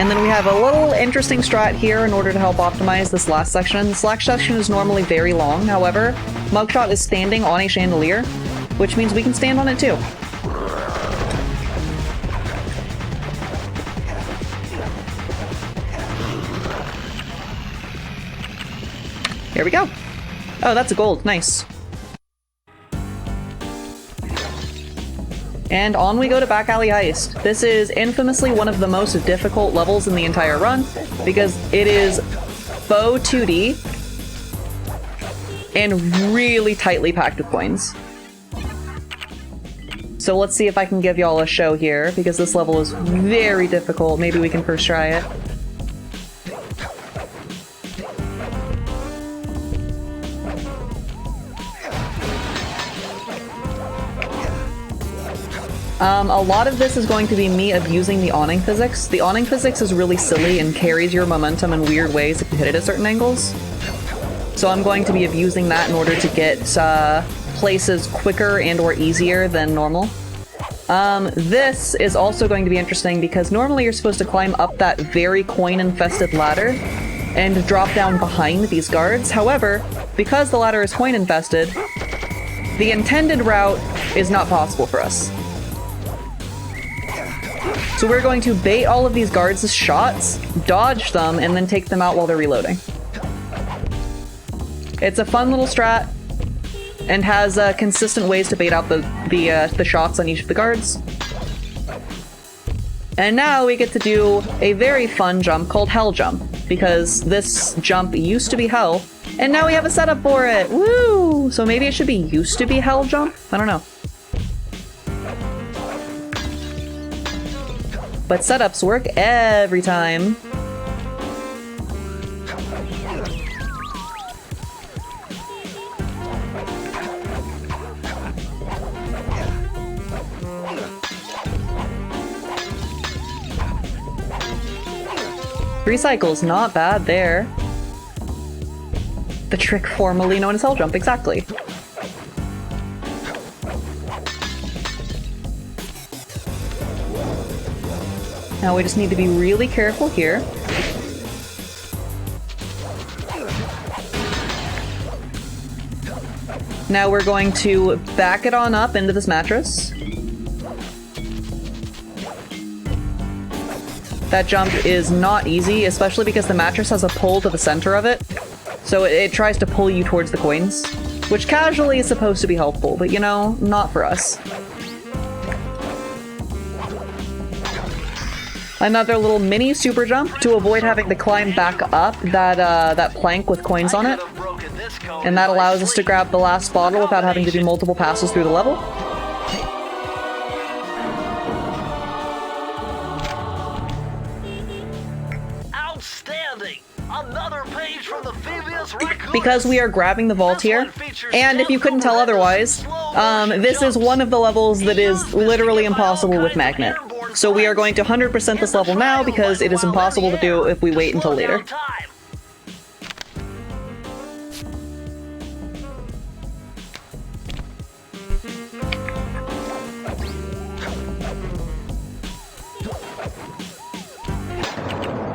And then we have a little interesting strat here in order to help optimize this last section. This last section is normally very long, however, Mugshot is standing on a chandelier, which means we can stand on it too. Here we go. Oh, that's a gold. Nice. And on we go to Back Alley Heist. This is infamously one of the most difficult levels in the entire run, because it is faux 2D and really tightly packed with coins. So let's see if I can give y'all a show here, because this level is very difficult. Maybe we can first try it. A lot of this is going to be me abusing the awning physics. The awning physics is really silly and carries your momentum in weird ways if you hit it at certain angles. So I'm going to be abusing that in order to get places quicker and or easier than normal. This is also going to be interesting because normally you're supposed to climb up that very coin-infested ladder and drop down behind these guards. However, because the ladder is coin-infested, the intended route is not possible for us. So we're going to bait all of these guards' shots, dodge them, and then take them out while they're reloading. It's a fun little strat, and has consistent ways to bait out the shots on each of the guards. And now we get to do a very fun jump called Hell Jump, because this jump used to be Hell, and now we have a setup for it! Woo! So maybe it should be used to be Hell Jump? I don't know. But setups work every time. Three cycles, not bad there. The trick formerly known as Hell Jump, exactly. Now we just need to be really careful here. Now we're going to back it on up into this mattress. That jump is not easy, especially because the mattress has a pull to the center of it. So it tries to pull you towards the coins, which casually is supposed to be helpful, but you know, not for us. Another little mini super jump to avoid having to climb back up that plank with coins on it. And that allows us to grab the last bottle without having to do multiple passes through the level. Outstanding! Another page from the Thievius Raccoonus. Because we are grabbing the vault here, and if you couldn't tell otherwise, this is one of the levels that is literally impossible with Magnet. So we are going to 100% this level now because it is impossible to do if we wait until later.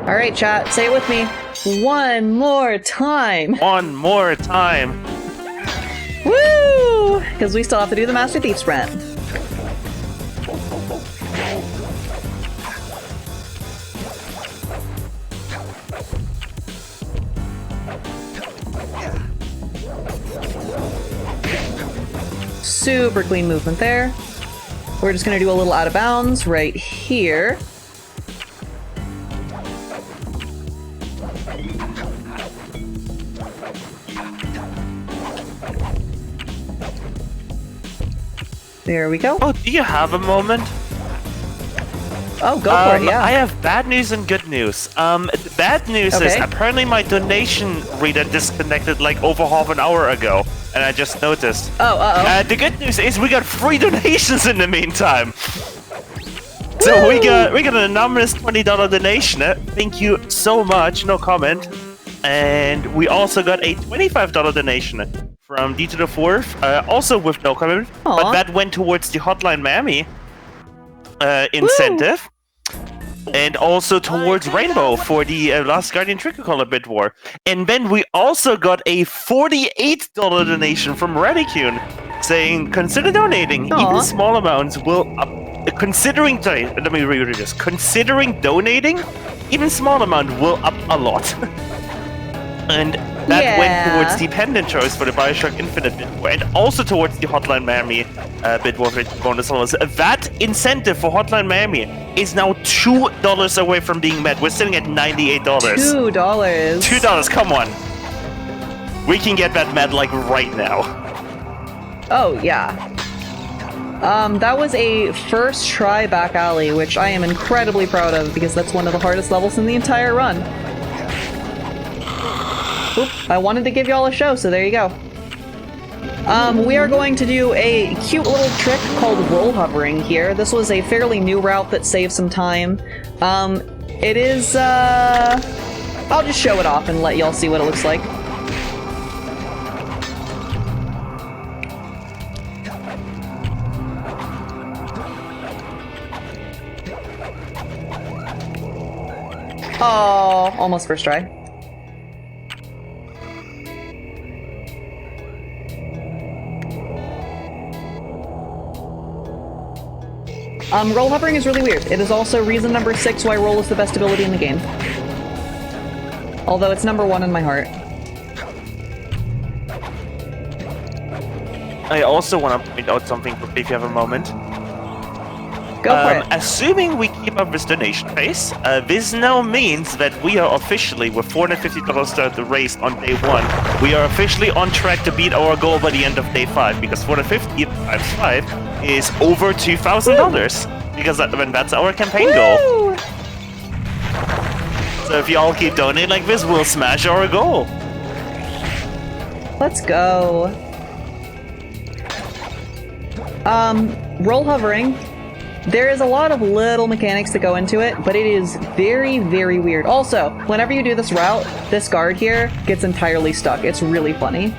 Alright, chat, say it with me. One more time! One more time! Woo! Because we still have to do the Master Thief sprint. Super clean movement there. We're just gonna do a little out of bounds right here. There we go. Oh, do you have a moment? Oh, go for it, yeah. I have bad news and good news. The bad news is apparently my donation reader disconnected like over half an hour ago, and I just noticed. Oh, uh-oh. The good news is we got 3 donations in the meantime. So we got an anonymous $20 donation. Thank you so much. No comment. And we also got a $25 donation from D to the 4th, also with no comment, but that went towards the Hotline Mammy incentive, and also towards Rainbow for the Last Guardian Tricolor Bit War. And then we also got a $48 donation from Raccoonus saying, consider donating. Even small amounts will considering let me reread this. Considering donating, even small amount will up a lot. And that went towards the pendant choice for the Bioshock Infinite bit war, and also towards the Hotline Miami bit war bonus levels. That incentive for Hotline Miami is now $2 away from being met. We're sitting at $98. $2. $2, come on. We can get that met like right now. Oh, yeah. That was a first try back alley, which I am incredibly proud of because that's one of the hardest levels in the entire run. Oop, I wanted to give y'all a show, so there you go. We are going to do a cute little trick called roll hovering here. This was a fairly new route that saved some time. It is, I'll just show it off and let y'all see what it looks like. Oh, almost first try. Roll hovering is really weird. It is also reason number 6 why roll is the best ability in the game. Although it's number 1 in my heart. I also want to point out something quickly if you have a moment. Go for it. Assuming we keep up this donation pace, this now means that we are officially, with $450 start the race on day 1, we are officially on track to beat our goal by the end of day 5, because $450 times 5 is over $2,000, because that's our campaign goal. So if y'all keep donating like this, we'll smash our goal. Let's go. Roll hovering. There is a lot of little mechanics that go into it, but it is very, very weird. Also, whenever you do this route, this guard here gets entirely stuck. It's really funny.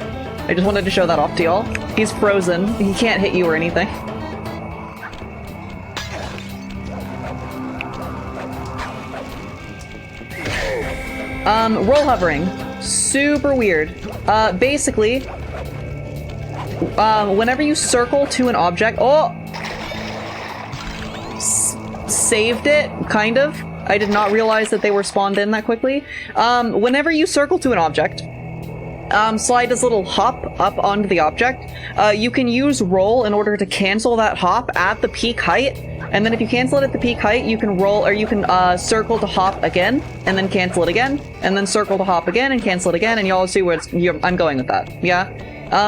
I just wanted to show that off to y'all. He's frozen. He can't hit you or anything. Roll hovering. Super weird. Basically, whenever you circle to an object... Oh! Saved it, kind of. I did not realize that they were spawned in that quickly. Whenever you circle to an object, slide this little hop up onto the object. You can use roll in order to cancel that hop at the peak height, and then if you cancel it at the peak height, you can roll, or you can circle to hop again, and then cancel it again, and then circle to hop again, and cancel it again, and y'all see where I'm going with that, yeah?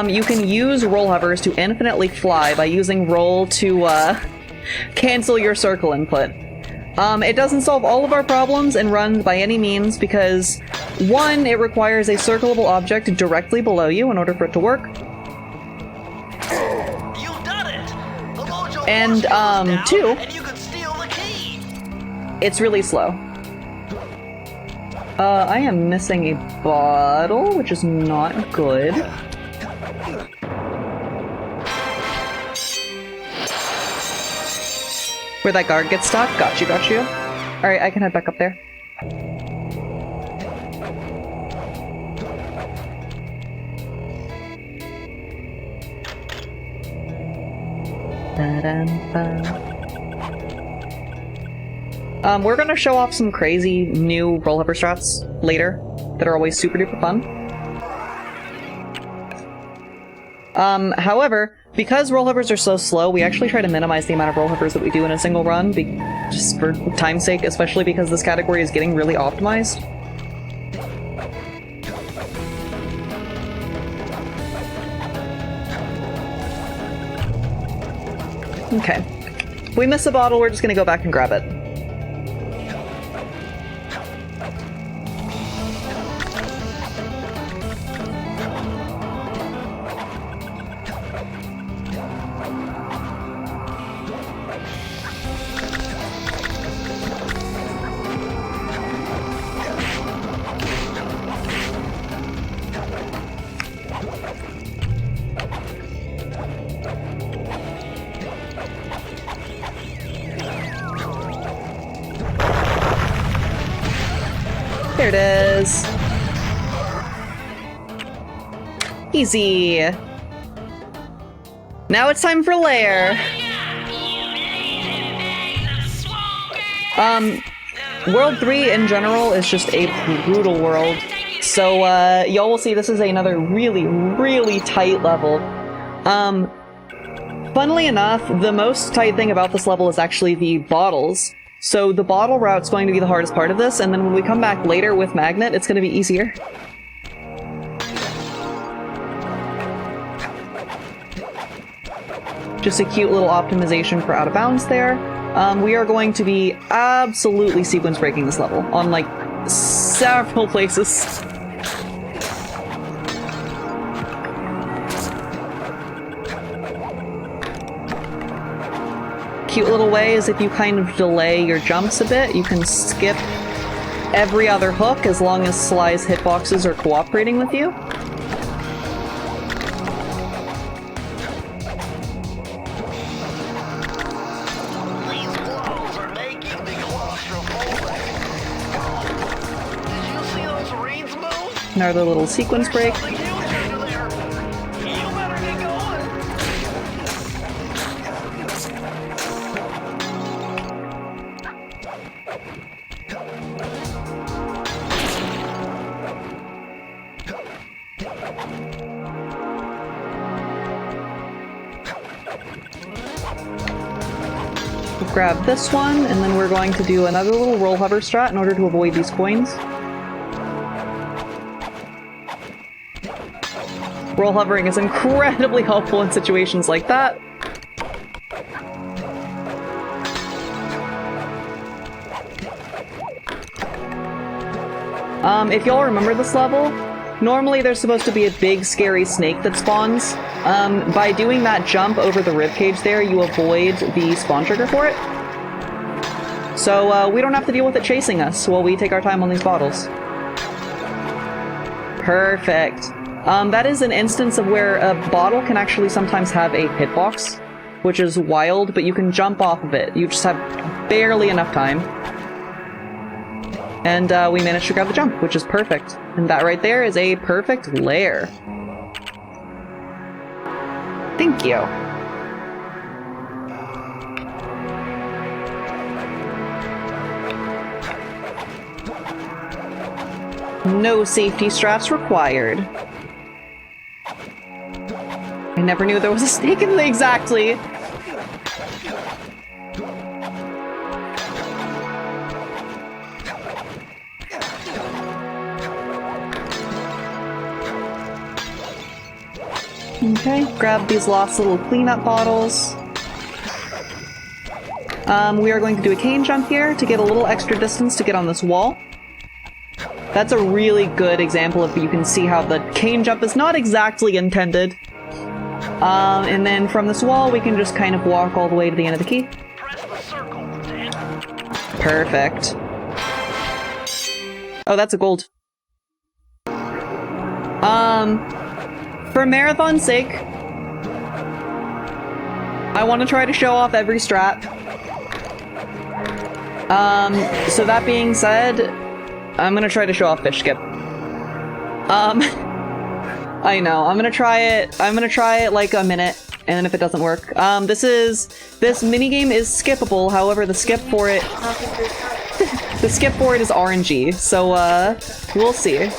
You can use roll hovers to infinitely fly by using roll to cancel your circle input. It doesn't solve all of our problems in runs by any means because, one, it requires a circleable object directly below you in order for it to work. You've done it. The mojo And, force goes down, two, and you can steal the key. it's really slow. I am missing a bottle, which is not good. Where that guard gets stuck? Got you, got you. Alright, I can head back up there. We're gonna show off some crazy new roll hover strats later that are always super duper fun. However, because roll hovers are so slow, we actually try to minimize the amount of roll hovers that we do in a single run, just for time's sake, especially because this category is getting really optimized. Okay. If we miss a bottle, we're just gonna go back and grab it. There it is. Easy. Now it's time for lair. World 3 in general is just a brutal world. So, y'all will see this is another really, really tight level. Funnily enough, the most tight thing about this level is actually the bottles. So the bottle route's going to be the hardest part of this, and then when we come back later with Magnet, it's going to be easier. Just a cute little optimization for out of bounds there. We are going to be absolutely sequence breaking this level on, like, several places. Cute little way is if you kind of delay your jumps a bit, you can skip every other hook as long as Sly's hitboxes are cooperating with you. These walls are making me claustrophobic. Did you see those reeds move? Another little sequence break. Something huge under there. You better get going. We'll grab this one, and then we're going to do another little roll hover strat in order to avoid these coins. Roll hovering is incredibly helpful in situations like that. If y'all remember this level, normally there's supposed to be a big scary snake that spawns. By doing that jump over the ribcage there, you avoid the spawn trigger for it. So we don't have to deal with it chasing us while we take our time on these bottles. Perfect. That is an instance of where a bottle can actually sometimes have a hitbox, which is wild, but you can jump off of it. You just have barely enough time. And we managed to grab the jump, which is perfect. And that right there is a perfect lair. Thank you. No safety straps required. I never knew there was a snake in the exactly. Okay, grab these last little cleanup bottles. We are going to do a cane jump here to get a little extra distance to get on this wall. That's a really good example of you can see how the cane jump is not exactly intended. And then from this wall, we can just kind of walk all the way to the end of the key. Press the circle to enter. Perfect. Oh, that's a gold. For marathon's sake, I want to try to show off every strat. So that being said, I'm gonna try to show off fish skip. I know, I'm gonna try it like a minute, and then if it doesn't work. This minigame is skippable, however the skip for it is RNG, so we'll see.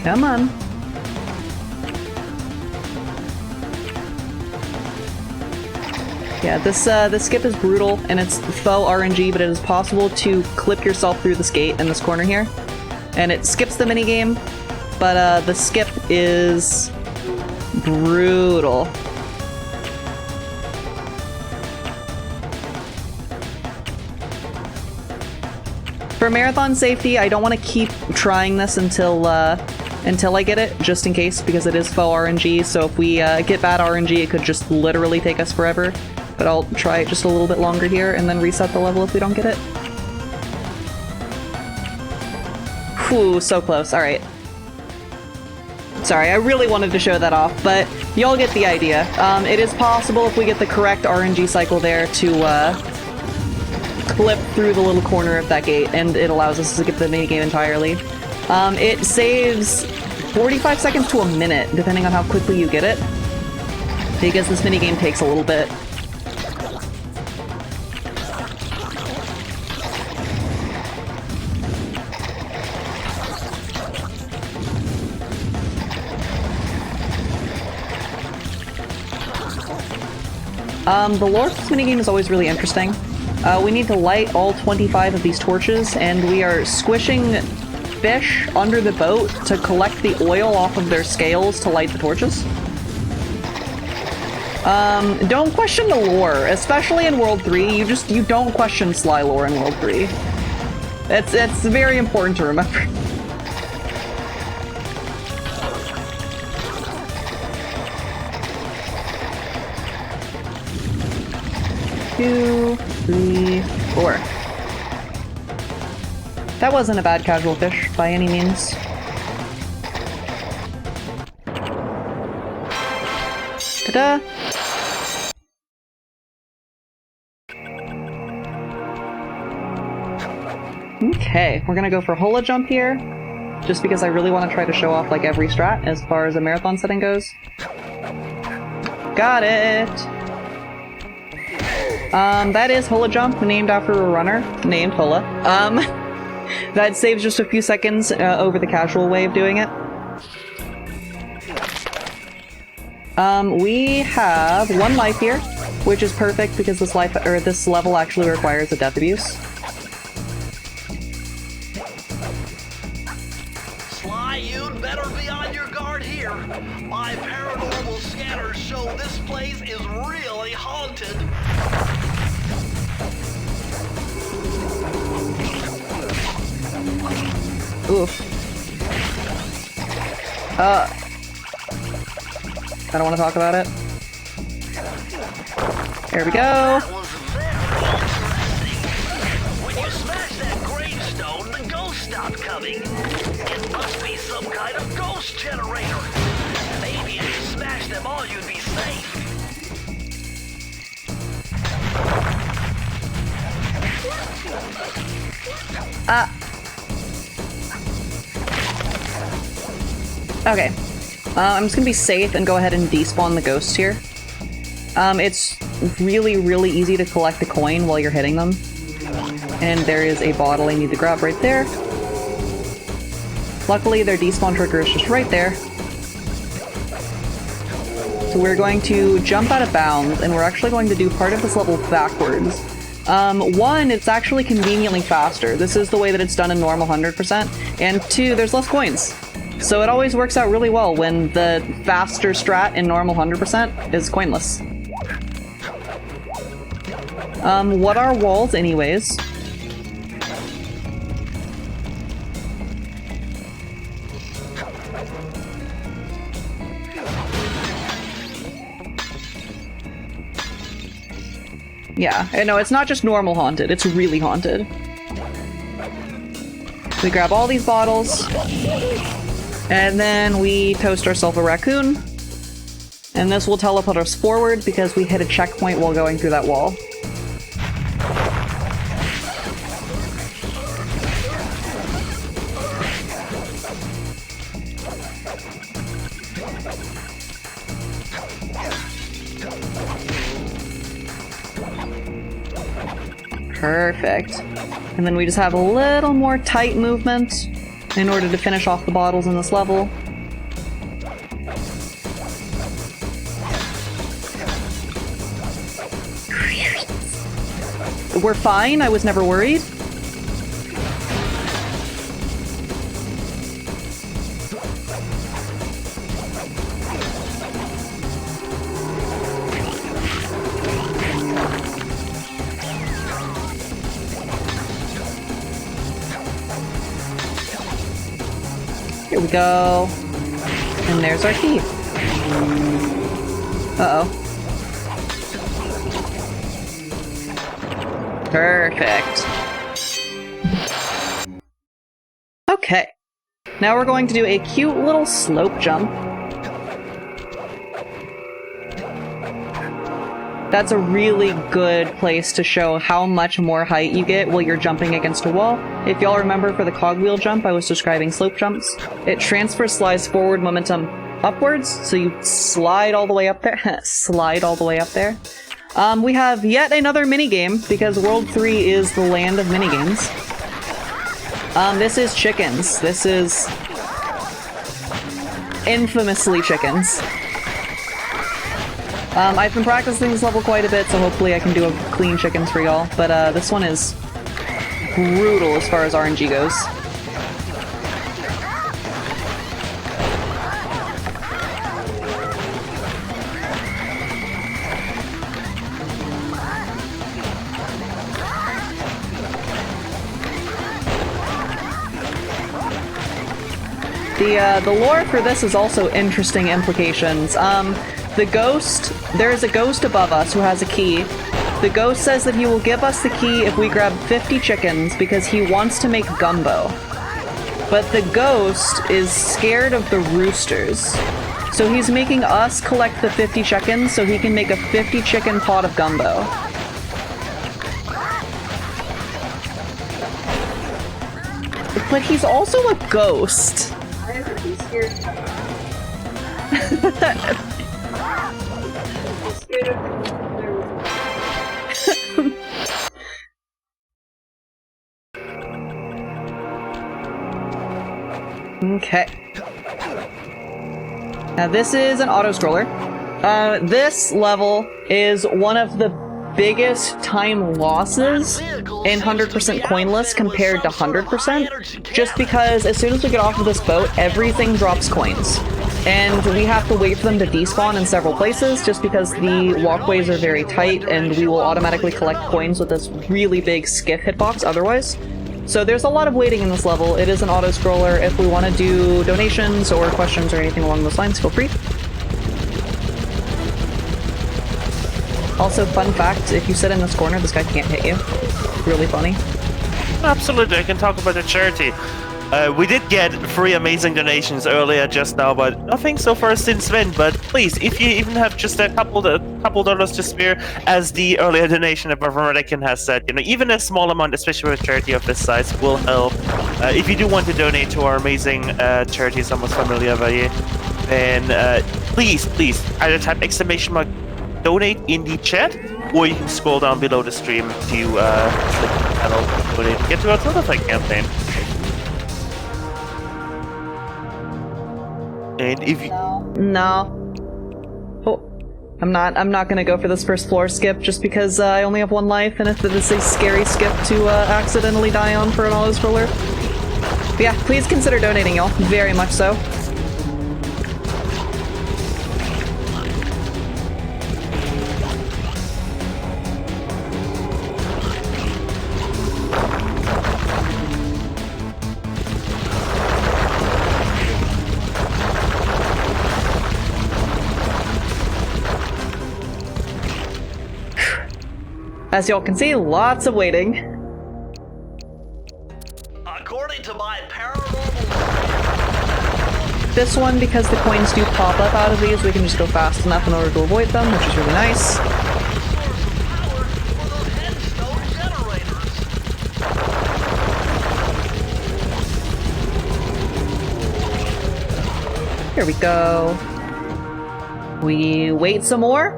Come on. Yeah, this skip is brutal, and it's faux RNG, but it is possible to clip yourself through this gate in this corner here. And it skips the minigame, but the skip is brutal. For marathon safety, I don't want to keep trying this until I get it, just in case, because it is faux RNG, so if we get bad RNG, it could just literally take us forever. But I'll try it just a little bit longer here, and then reset the level if we don't get it. Whew, so close. Alright. Sorry, I really wanted to show that off, but y'all get the idea. It is possible if we get the correct RNG cycle there to, clip through the little corner of that gate, and it allows us to skip the minigame entirely. It saves 45 seconds to a minute, depending on how quickly you get it, because this minigame takes a little bit. The lore of this minigame is always really interesting. We need to light all 25 of these torches, and we are squishing fish under the boat to collect the oil off of their scales to light the torches. Don't question the lore, especially in World 3. You don't question Sly lore in World 3. It's very important to remember. Two, 3, 4. That wasn't a bad casual fish, by any means. Ta-da! Okay, we're gonna go for hula jump here, just because I really want to try to show off like every strat as far as a marathon setting goes. Got it! That is hula jump, named after a runner named Hula. That saves just a few seconds over the casual way of doing it. We have 1 life here, which is perfect because this level actually requires a death abuse. Sly, you'd better be on your guard here. My paranormal scanners show this place is really haunted. Oof. I don't want to talk about it. There we go. That was very interesting. When you smash that gravestone, the ghosts stop coming. It must be some kind of ghost generator. Maybe if you smash them all, you'd be safe. Okay. I'm just gonna be safe and go ahead and despawn the ghosts here. It's really, really easy to collect the coin while you're hitting them. And there is a bottle I need to grab right there. Luckily, their despawn trigger is just right there. So we're going to jump out of bounds, and we're actually going to do part of this level backwards. One, it's actually conveniently faster. This is the way that it's done in normal 100%. And two, there's less coins. So it always works out really well when the faster strat in normal 100% is coinless. What are walls anyways? Yeah, I know, it's not just normal haunted, it's really haunted. We grab all these bottles, and then we toast ourselves a raccoon. And this will teleport us forward because we hit a checkpoint while going through that wall. Perfect. And then we just have a little more tight movement in order to finish off the bottles in this level. We're fine, I was never worried. Here we go. And there's our key. Uh-oh. Perfect. Okay. Now we're going to do a cute little slope jump. That's a really good place to show how much more height you get while you're jumping against a wall. If y'all remember for the cogwheel jump, I was describing slope jumps. It transfers slides forward momentum upwards, so you slide all the way up there. Slide all the way up there. We have yet another minigame, because World 3 is the land of minigames. This is chickens. This is infamously chickens. I've been practicing this level quite a bit, so hopefully I can do a clean chickens for y'all. But this one is brutal as far as RNG goes. The lore for this is also interesting implications. The ghost, there is a ghost above us who has a key. The ghost says that he will give us the key if we grab 50 chickens because he wants to make gumbo. But the ghost is scared of the roosters. So he's making us collect the 50 chickens so he can make a 50 chicken pot of gumbo. But he's also a ghost. Why isn't he scared? Okay. Now this is an auto-scroller. This level is one of the biggest time losses in 100% coinless compared to 100%, just because as soon as we get off of this boat, everything drops coins. And we have to wait for them to despawn in several places, just because the walkways are very tight, and we will automatically collect coins with this really big skiff hitbox otherwise. So there's a lot of waiting in this level. It is an auto-scroller. If we want to do donations or questions or anything along those lines, feel free. Also, fun fact, if you sit in this corner, this guy can't hit you. Really funny. Absolutely, I can talk about the charity. We did get 3 amazing donations earlier just now, but nothing so far since then. But please, if you even have just a couple dollars to spare, as the earlier donation of American has said, you know, even a small amount, especially with a charity of this size, will help. If you do want to donate to our amazing charity, someone's familiar with you, then please, either type !donate in the chat, or you can scroll down below the stream to click the panel donate and get to our Tiltify campaign. And if you... No. Oh, I'm not gonna go for this first floor skip just because I only have 1 life, and if it is a scary skip to accidentally die on for an auto-scroller. But yeah, please consider donating, y'all. Very much so. As y'all can see, lots of waiting. According to my paranormal... This one, because the coins do pop up out of these, we can just go fast enough in order to avoid them, which is really nice. source of power for those headstone generators. Here we go. We wait some more.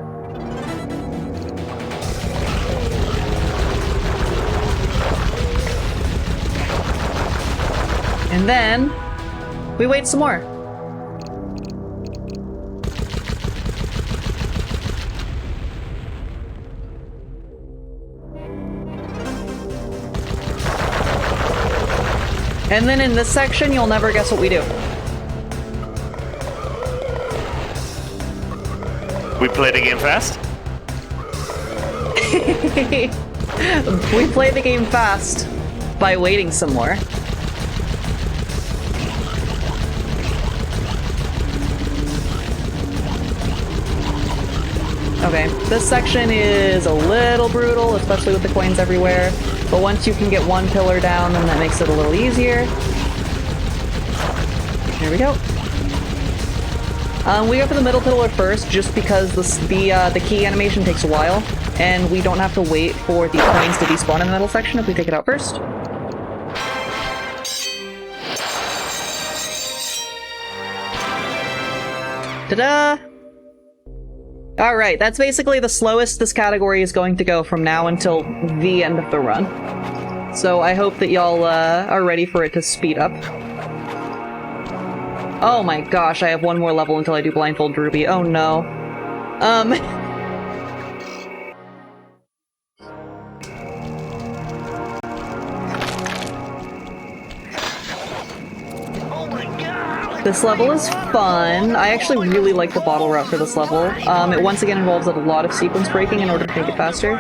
And then, we wait some more. And then in this section, you'll never guess what we do. We play the game fast? We play the game fast by waiting some more. Okay, this section is a little brutal, especially with the coins everywhere, but once you can get 1 pillar down, then that makes it a little easier. Here we go. We go for the middle pillar first, just because the key animation takes a while, and we don't have to wait for the coins to despawn in the middle section if we take it out first. Ta-da! Alright, that's basically the slowest this category is going to go from now until the end of the run. So I hope that y'all are ready for it to speed up. Oh my gosh, I have 1 more level until I do Blindfold Ruby. Oh no. This level is fun. I actually really like the bottle route for this level. It once again involves a lot of sequence breaking in order to make it faster.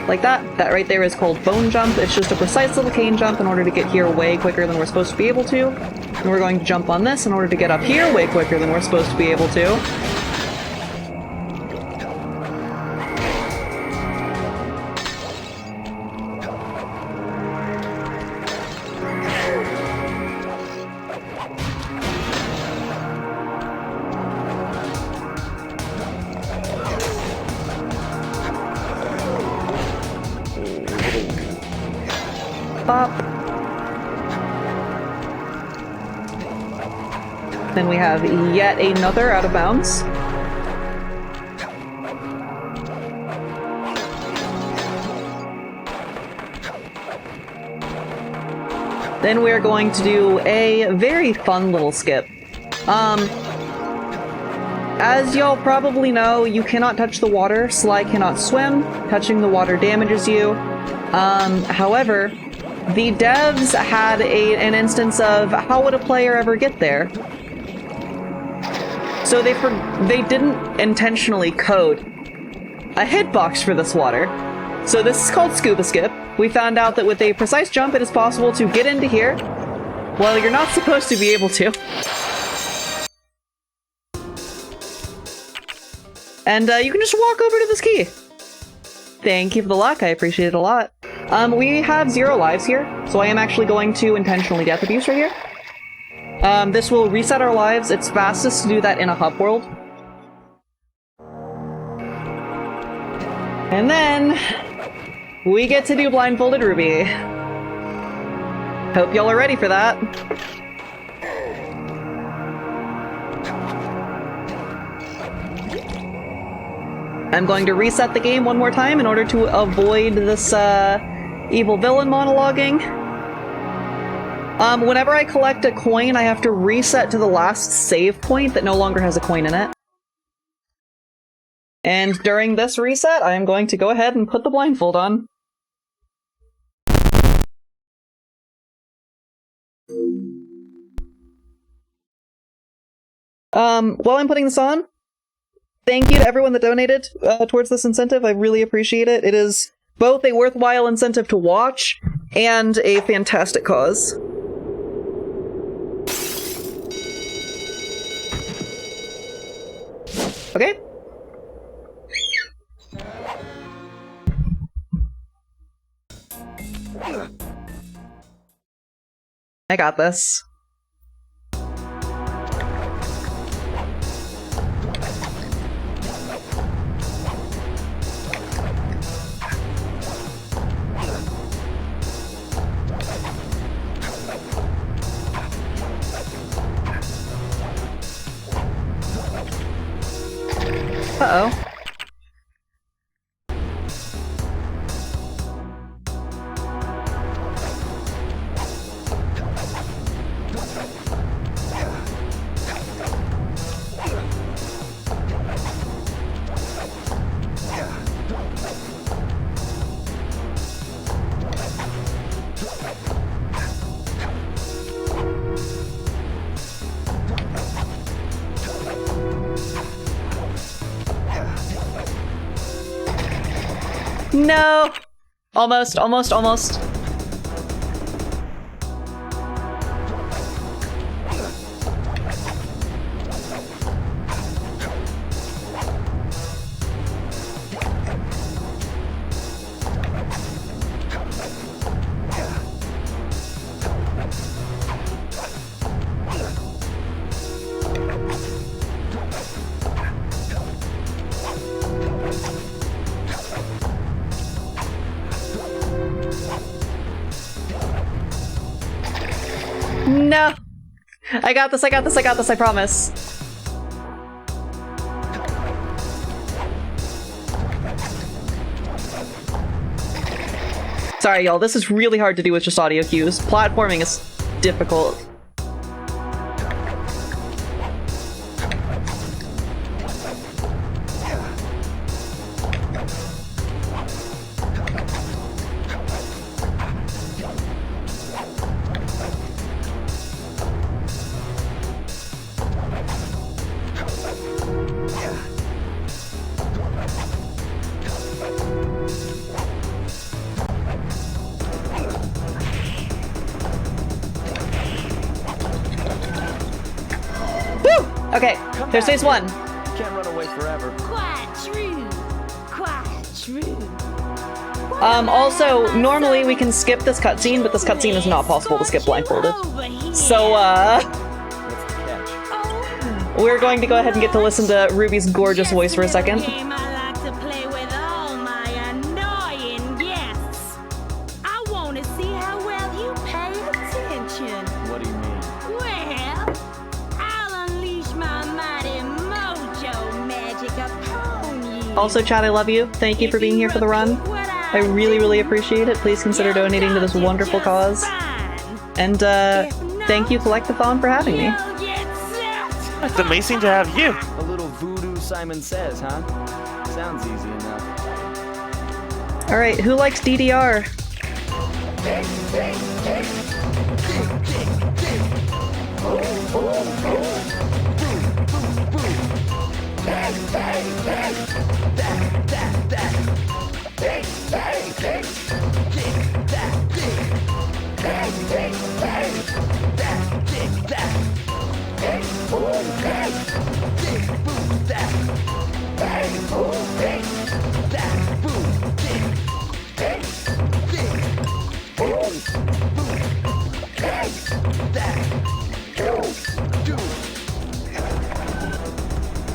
Like that. That right there is called Bone Jump. It's just a precise little cane jump in order to get here way quicker than we're supposed to be able to. And we're going to jump on this in order to get up here way quicker than we're supposed to be able to. Bop. Then we have yet another out of bounds. Then we're going to do a very fun little skip. As y'all probably know, you cannot touch the water. Sly cannot swim. Touching the water damages you. However, the devs had an instance of how would a player ever get there? So they didn't intentionally code a hitbox for this water. So this is called Scuba Skip. We found out that with a precise jump, it is possible to get into here. Well, you're not supposed to be able to. And you can just walk over to this key. Thank you for the luck, I appreciate it a lot. We have 0 lives here, so I am actually going to intentionally death abuse right here. This will reset our lives. It's fastest to do that in a hub world. And then we get to do Blindfolded Ruby. Hope y'all are ready for that. I'm going to reset the game one more time in order to avoid this evil villain monologuing. Whenever I collect a coin, I have to reset to the last save point that no longer has a coin in it. And during this reset, I am going to go ahead and put the blindfold on. While I'm putting this on, thank you to everyone that donated towards this incentive. I really appreciate it. It is both a worthwhile incentive to watch and a fantastic cause. Okay. I got this. Uh-oh. No! Almost, almost, almost. No! I got this, I got this, I got this, I promise. Sorry, y'all, this is really hard to do with just audio cues. Platforming is difficult. Okay, there's phase 1. Can't run away forever. Quite true. Quite true. Also, normally we can skip this cutscene, but this cutscene is not possible to skip blindfolded. So, What's the catch? we're going to go ahead and get to listen to Ruby's gorgeous voice for a second. Game I like to play with all my annoying guests. I want to see how well you pay attention. What do you mean? Well, I'll unleash my mighty mojo magic upon you. Also, Chad, I love you. Thank you for being here for the run. I really, really appreciate it. Please consider donating to this wonderful cause. And, thank you, Completithon, for having me. It's amazing to have you. A little voodoo Simon Says, huh? Sounds easy enough. Alright, who likes DDR?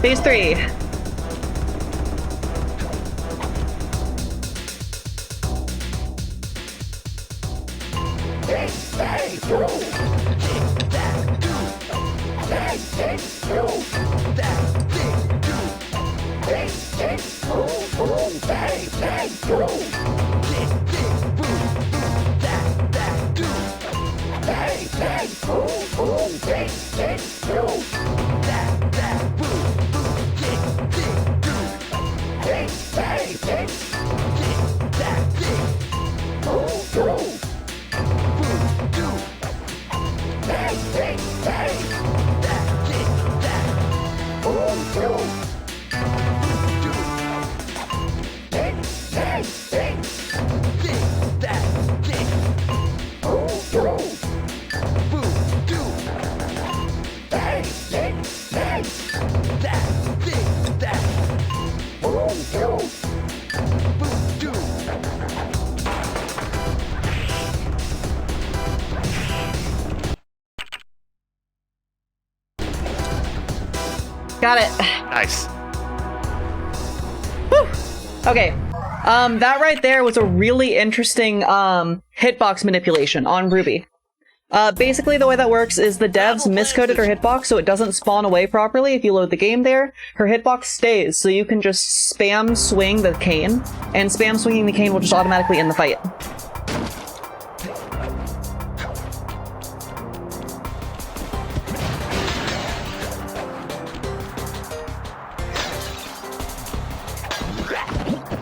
phase 3. Got it. Nice. Whew. Okay. That right there was a really interesting hitbox manipulation on Ruby. Basically, the way that works is the devs miscoded her hitbox so it doesn't spawn away properly if you load the game there. Her hitbox stays, so you can just spam swing the cane, and spam swinging the cane will just automatically end the fight.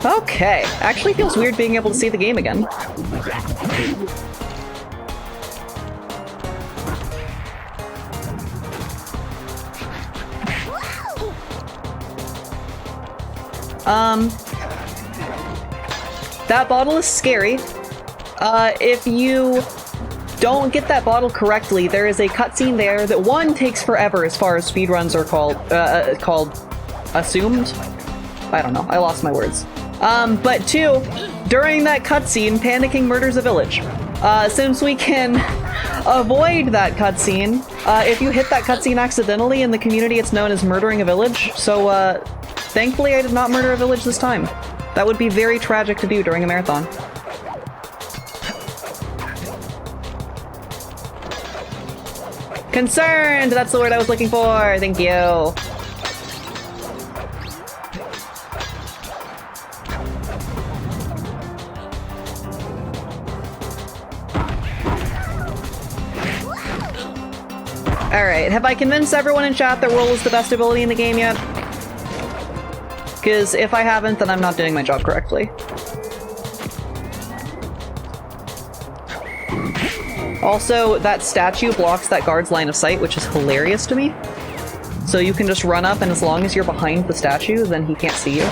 Okay, actually feels weird being able to see the game again. That bottle is scary. If you don't get that bottle correctly, there is a cutscene there that one takes forever as far as speedruns are called assumed? I don't know, I lost my words. But two, during that cutscene, panicking murders a village. Since we can avoid that cutscene, if you hit that cutscene accidentally in the community, it's known as murdering a village. So, thankfully I did not murder a village this time. That would be very tragic to do during a marathon. Concerned! That's the word I was looking for! Thank you! Alright, have I convinced everyone in chat that Roll is the best ability in the game yet? Because if I haven't, then I'm not doing my job correctly. Also, that statue blocks that guard's line of sight, which is hilarious to me. So you can just run up, and as long as you're behind the statue, then he can't see you.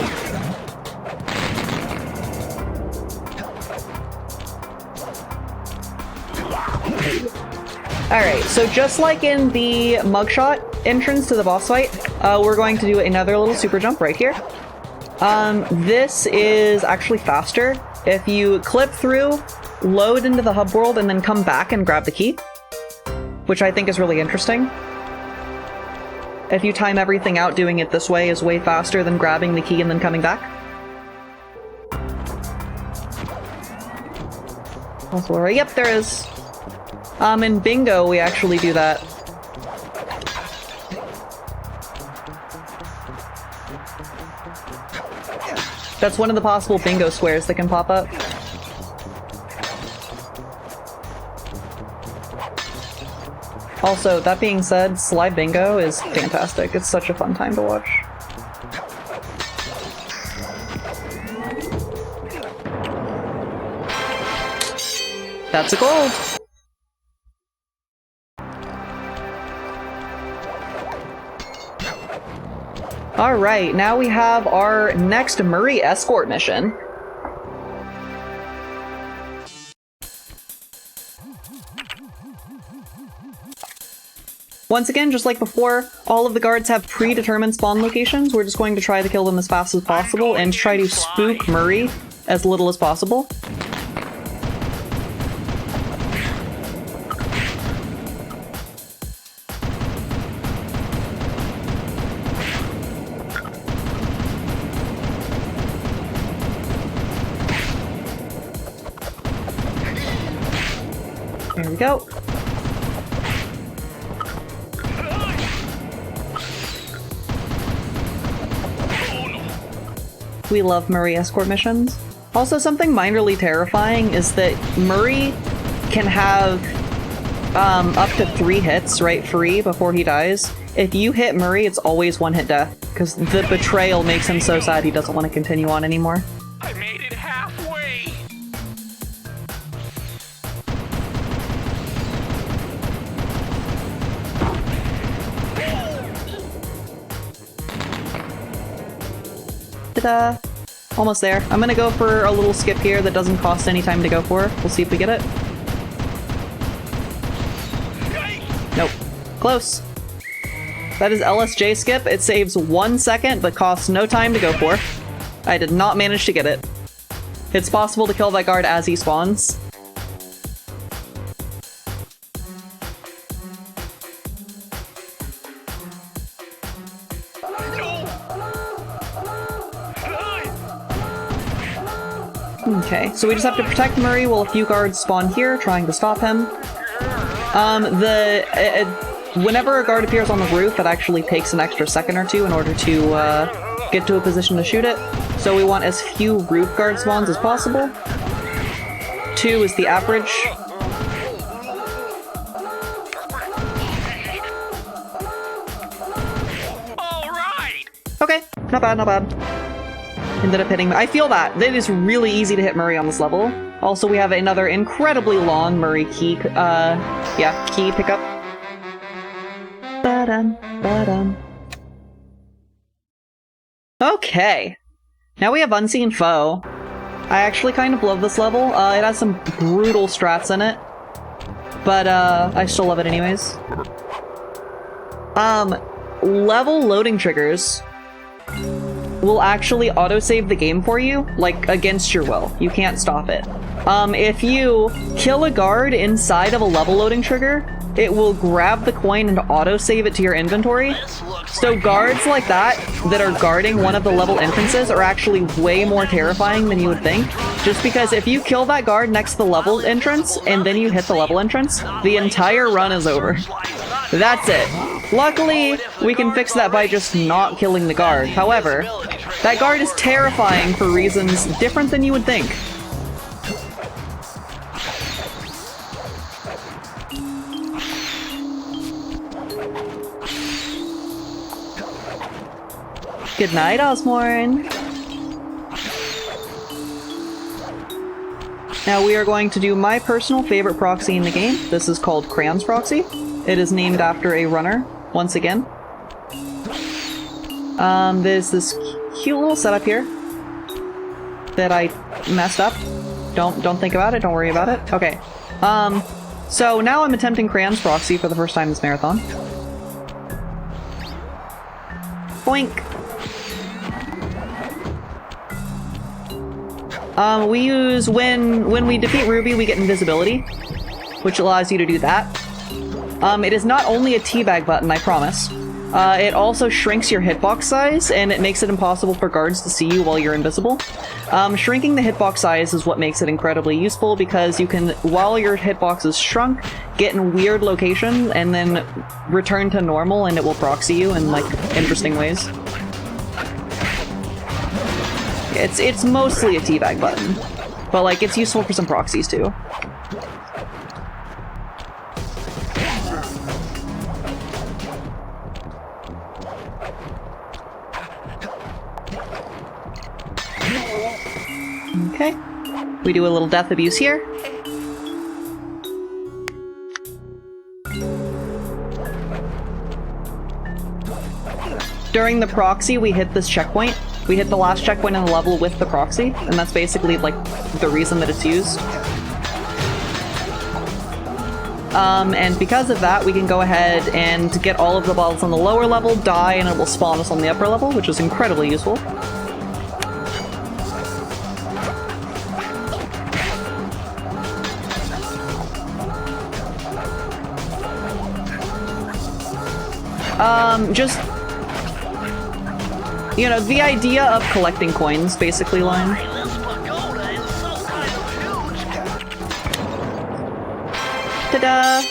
Alright, so just like in the mugshot entrance to the boss fight, we're going to do another little super jump right here. This is actually faster. If you clip through, load into the hub world, and then come back and grab the key, which I think is really interesting. If you time everything out, doing it this way is way faster than grabbing the key and then coming back. Also, yep, there is. In Bingo, we actually do that. That's one of the possible bingo squares that can pop up. Also, that being said, Slide Bingo is fantastic. It's such a fun time to watch. That's a gold! Alright, now we have our next Murray escort mission. Once again, just like before, all of the guards have predetermined spawn locations. We're just going to try to kill them as fast as possible and try to spook Murray as little as possible. There we go. We love Murray escort missions. Also, something minorly terrifying is that Murray can have up to 3 hits, right, free before he dies. If you hit Murray, it's always 1-hit death, because the betrayal makes him so sad he doesn't want to continue on anymore. I made it halfway. Ta-da! Almost there. I'm gonna go for a little skip here that doesn't cost any time to go for. We'll see if we get it. Nope. Close. That is LSJ skip. It saves 1 second, but costs no time to go for. I did not manage to get it. It's possible to kill that guard as he spawns. Okay, so we just have to protect Murray while a few guards spawn here, trying to stop him. Whenever a guard appears on the roof, it actually takes an extra second or two in order to get to a position to shoot it. So we want as few roof guard spawns as possible. 2 is the average. All right. Okay, not bad, not bad. Ended up hitting. I feel that. It is really easy to hit Murray on this level. Also, we have another incredibly long Murray key, key pickup. Ba-dum, ba-dum. Okay. Now we have Unseen Foe. I actually kind of love this level. It has some brutal strats in it. But, I still love it anyways. Level loading triggers will actually autosave the game for you, like, against your will. You can't stop it. If you kill a guard inside of a level loading trigger, it will grab the coin and autosave it to your inventory. So guards like that are guarding one of the level entrances are actually way more terrifying than you would think. Just because if you kill that guard next to the level entrance, and then you hit the level entrance, the entire run is over. That's it. Luckily, we can fix that by just not killing the guard. However, that guard is terrifying for reasons different than you would think. Good night, Osborne. Now we are going to do my personal favorite proxy in the game. This is called Crayon's Proxy. It is named after a runner, once again. There's this cute little setup here that I messed up. Don't think about it, don't worry about it. Okay. So now I'm attempting Crayon's Proxy for the first time this marathon. Boink! We use, when we defeat Ruby, we get invisibility, which allows you to do that. It is not only a teabag button, I promise. It also shrinks your hitbox size, and it makes it impossible for guards to see you while you're invisible. Shrinking the hitbox size is what makes it incredibly useful, because you can, while your hitbox is shrunk, get in weird locations, and then return to normal, and it will proxy you in, like, interesting ways. It's mostly a teabag button, but, like, it's useful for some proxies, too. Okay. We do a little death abuse here. During the proxy, we hit this checkpoint. We hit the last checkpoint in the level with the proxy, and that's basically, like, the reason that it's used. And because of that, we can go ahead and get all of the bottles on the lower level, die, and it will spawn us on the upper level, which is incredibly useful. Just, you know, the idea of collecting coins, basically, line. Ta-da!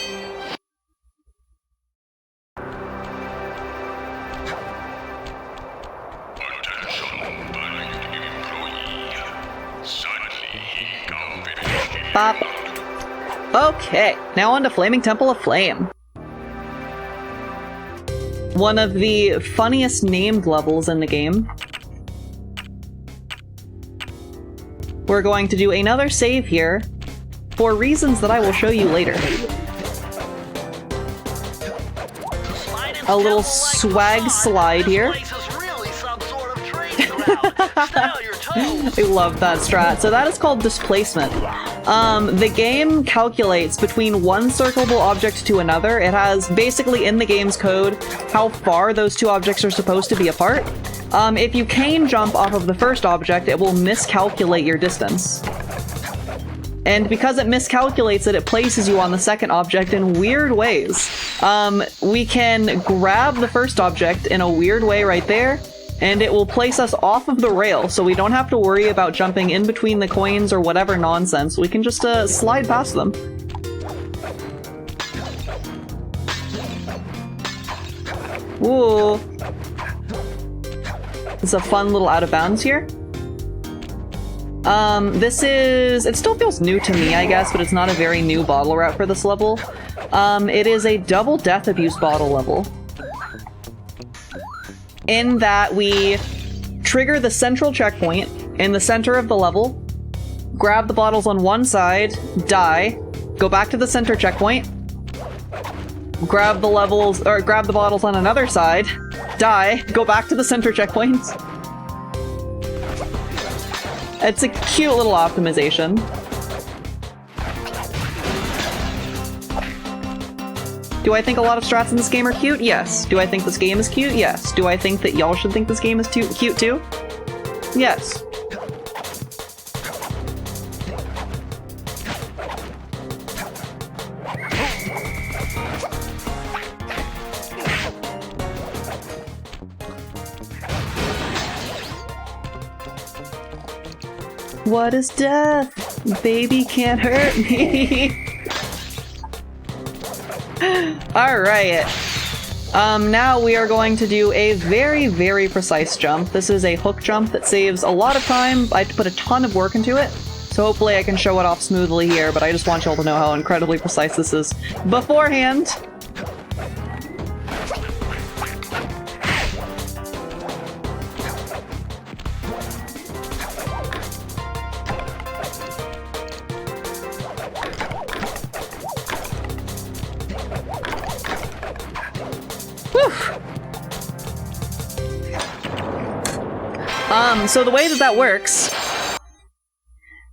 Bop. Okay, now on to Flaming Temple of Flame. One of the funniest named levels in the game. We're going to do another save here, for reasons that I will show you later. A little swag slide here. I love that strat. So that is called displacement. The game calculates between one circleable object to another. It has basically in the game's code how far those two objects are supposed to be apart. If you cane jump off of the first object, it will miscalculate your distance. And because it miscalculates it, it places you on the second object in weird ways. We can grab the first object in a weird way right there, and it will place us off of the rail, so we don't have to worry about jumping in between the coins or whatever nonsense. We can just slide past them. Ooh. It's a fun little out of bounds here. It still feels new to me, I guess, but it's not a very new bottle route for this level. It is a double death abuse bottle level. In that we trigger the central checkpoint in the center of the level, grab the bottles on one side, die, go back to the center checkpoint, grab the bottles on another side, die, go back to the center checkpoint. It's a cute little optimization. Do I think a lot of strats in this game are cute? Yes. Do I think this game is cute? Yes. Do I think that y'all should think this game is cute too? Yes. What is death? Baby can't hurt me. Alright. Now we are going to do a very, very precise jump. This is a hook jump that saves a lot of time. I had to put a ton of work into it, so hopefully I can show it off smoothly here, but I just want y'all to know how incredibly precise this is beforehand. So the way that works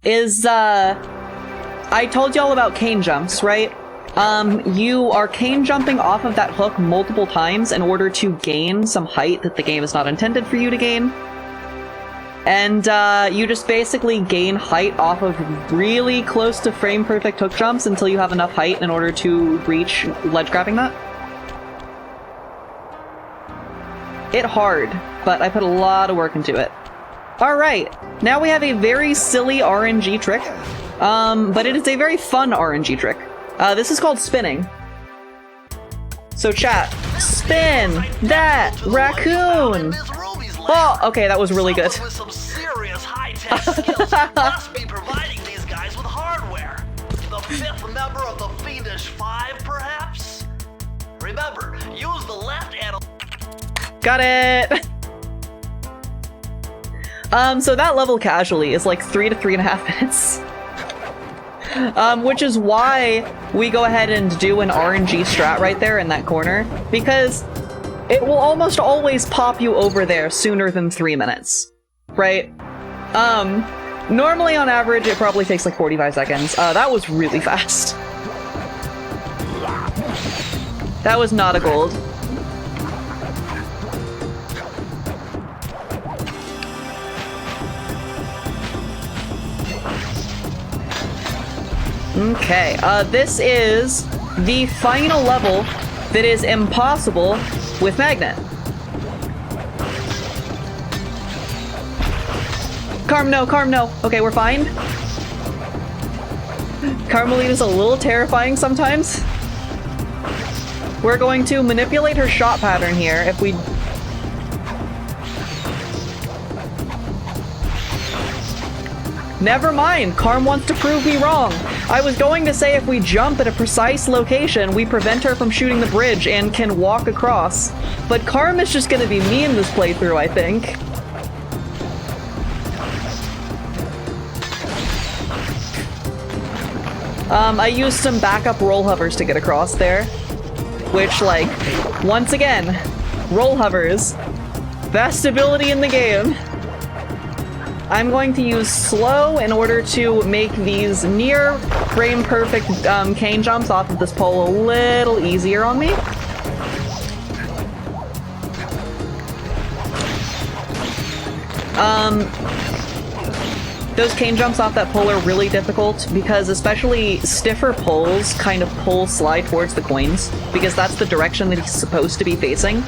is, I told y'all about cane jumps, right? You are cane jumping off of that hook multiple times in order to gain some height that the game is not intended for you to gain. And, you just basically gain height off of really close to frame-perfect hook jumps until you have enough height in order to reach ledge grabbing that. It hard, but I put a lot of work into it. Alright, now we have a very silly RNG trick, but it is a very fun RNG trick. This is called spinning. So chat, spin that raccoon! Oh, okay, that was really good. With some serious high-tech skills must be providing these guys with hardware. The fifth member of the Fiendish Five, perhaps? Remember, use the left and... Got it! So that level casually is like 3 to 3.5 minutes. Which is why we go ahead and do an RNG strat right there in that corner, because it will almost always pop you over there sooner than 3 minutes, right? Normally on average it probably takes like 45 seconds. That was really fast. That was not a gold. Okay, this is the final level that is impossible with Magnet. Carm, no. Okay, we're fine. Carmelita's a little terrifying sometimes. We're going to manipulate her shot pattern here if we... Never mind! Carm wants to prove me wrong! I was going to say if we jump at a precise location, we prevent her from shooting the bridge and can walk across. But Carm is just gonna be me in this playthrough, I think. I used some backup roll hovers to get across there. Which, like, once again, roll hovers. Best ability in the game. I'm going to use slow in order to make these near frame perfect cane jumps off of this pole a little easier on me. Those cane jumps off that pole are really difficult because especially stiffer poles kind of pull slide towards the coins because that's the direction that he's supposed to be facing.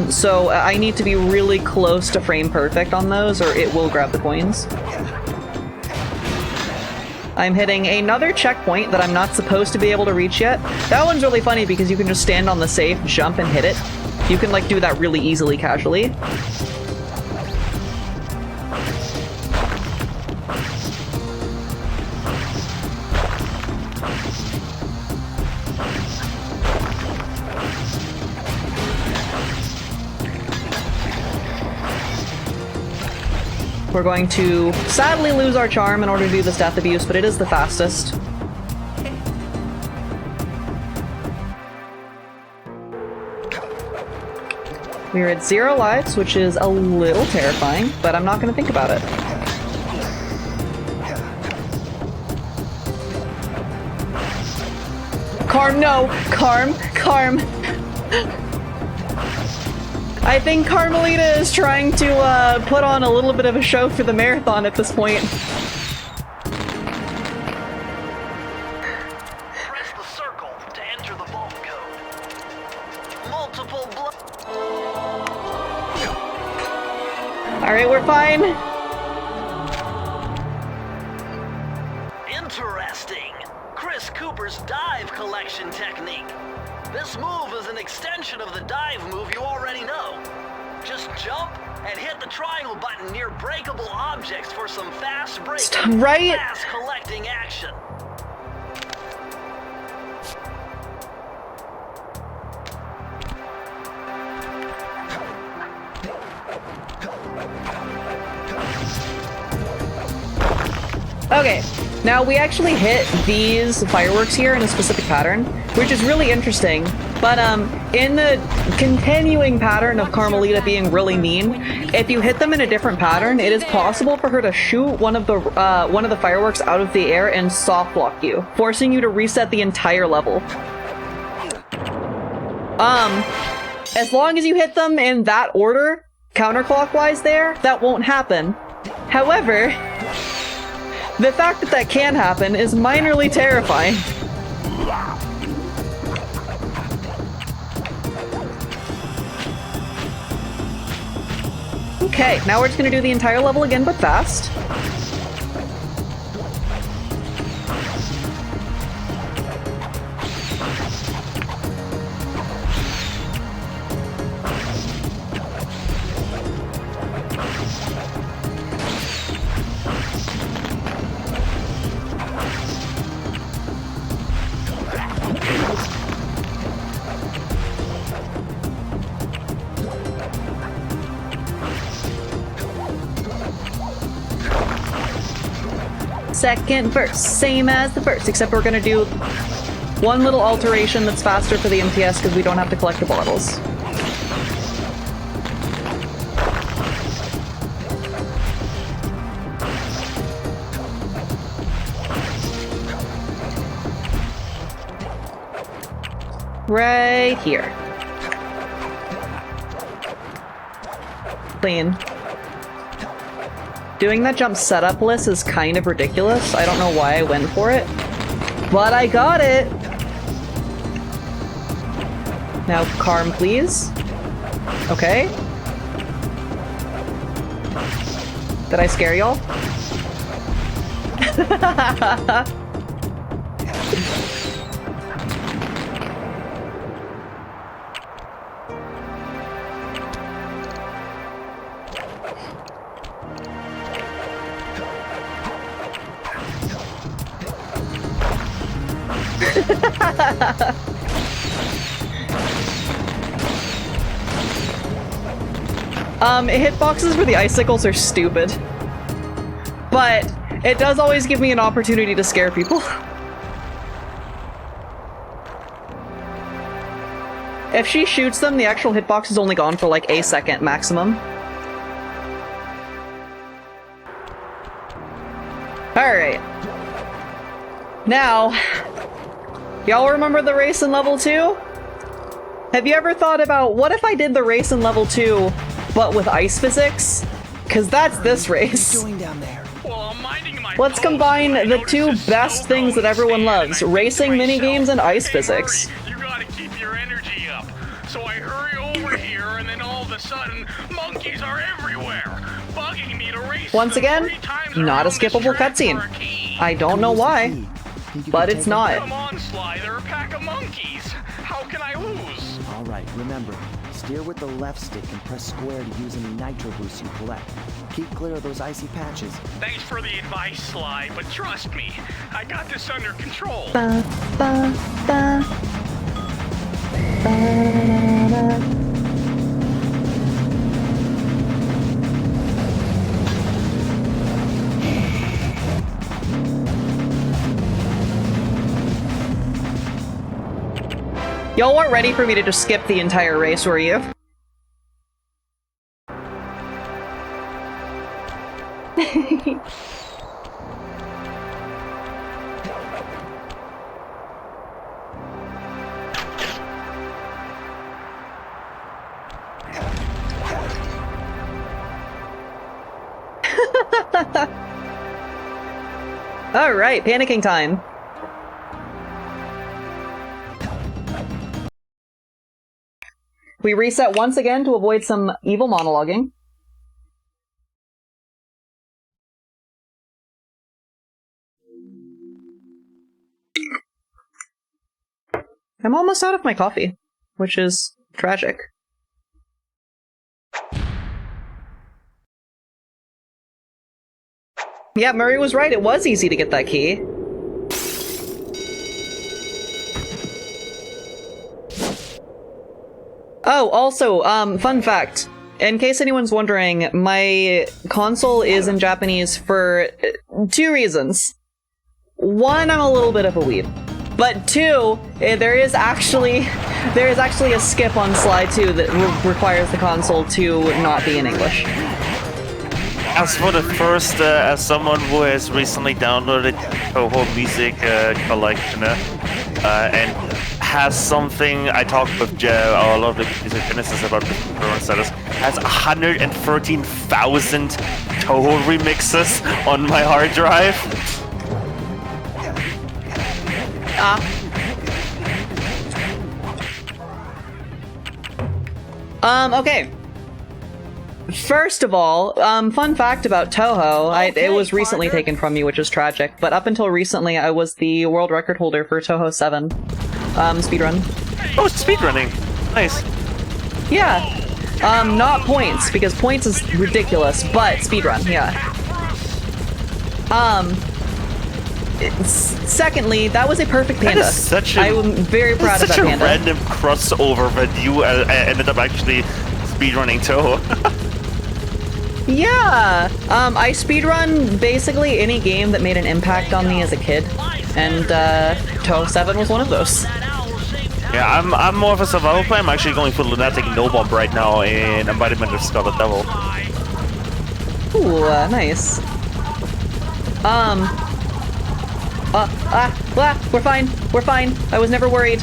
So I need to be really close to frame perfect on those or it will grab the coins. I'm hitting another checkpoint that I'm not supposed to be able to reach yet. That one's really funny because you can just stand on the safe, jump, and hit it. You can like do that really easily, casually. We're going to sadly lose our charm in order to do this death abuse, but it is the fastest. We're at 0 lives, which is a little terrifying, but I'm not going to think about it. Carm, no! Carm! Carm! I think Carmelita is trying to put on a little bit of a show for the marathon at this point. Press the circle to enter the vault code. Multiple Alright, we're fine. Interesting. Chris Cooper's dive collection technique. This move is an extension of the dive move you already know. Just jump and hit the triangle button near breakable objects for some fast breaking, fast collecting action. Okay, now we actually hit these fireworks here in a specific pattern, which is really interesting, but in the continuing pattern of Carmelita being really mean, if you hit them in a different pattern, it is possible for her to shoot one of the fireworks out of the air and soft lock you, forcing you to reset the entire level. As long as you hit them in that order, counterclockwise there, that won't happen. However, the fact that that can happen is minorly terrifying. Okay, now we're just gonna do the entire level again, but fast. Second verse, same as the first, except we're gonna do one little alteration that's faster for the MTS because we don't have to collect the bottles. Right here. Clean. Doing that jump setup list is kind of ridiculous. I don't know why I went for it, but I got it! Now, Carm, please. Okay. Did I scare y'all? Hitboxes for the icicles are stupid. But it does always give me an opportunity to scare people. If she shoots them, the actual hitbox is only gone for like a second maximum. Alright. Now, y'all remember the race in level 2? Have you ever thought about, what if I did the race in level 2, but with ice physics? Cause that's this race. What are you doing down there? Let's combine the two best things that everyone loves, racing minigames and ice physics. You gotta keep your energy up. So I hurry over here, and then all of a sudden, monkeys are everywhere, bugging me to race. Once again, 3 times not a around this skippable track cutscene. for a key. I don't know why, Think you but can it's take not. Come on, Sly, they're a pack of monkeys. How can I lose? All right, remember, steer with the left stick and press square to use any nitro boosts you collect. Keep clear of those icy patches. Thanks for the advice, Sly, but trust me, I got this under control. Ba, ba, ba. Ba, ba. Y'all weren't ready for me to just skip the entire race, were you? Alright, panicking time. We reset once again to avoid some evil monologuing. I'm almost out of my coffee, which is tragic. Yeah, Murray was right, it was easy to get that key. Oh, also, fun fact. In case anyone's wondering, my console is in Japanese for 2 reasons. 1, I'm a little bit of a weeb. But 2, there is actually a skip on Sly 2 that requires the console to not be in English. As for the first, as someone who has recently downloaded Toho Music Collection and has something, I talked with Joe, our lovely music genesis about the current status, has 113,000 Toho remixes on my hard drive. Okay. First of all, fun fact about Toho, it was recently taken from me, which is tragic, but up until recently I was the world record holder for Toho 7 speedrun. Oh, speedrunning. Nice. Yeah. Not points, because points is ridiculous, but speedrun, yeah. Secondly, that was a perfect panda. That is such a, I'm very proud of that panda. Such a random crossover that you ended up actually speedrunning Toho. Yeah! I speedrun basically any game that made an impact on me as a kid, and Toho 7 was one of those. Yeah, I'm more of a survival player. I'm actually going for Lunatic No Bomb right now in Embodiment of Scarlet Devil. Ooh, nice. We're fine. I was never worried.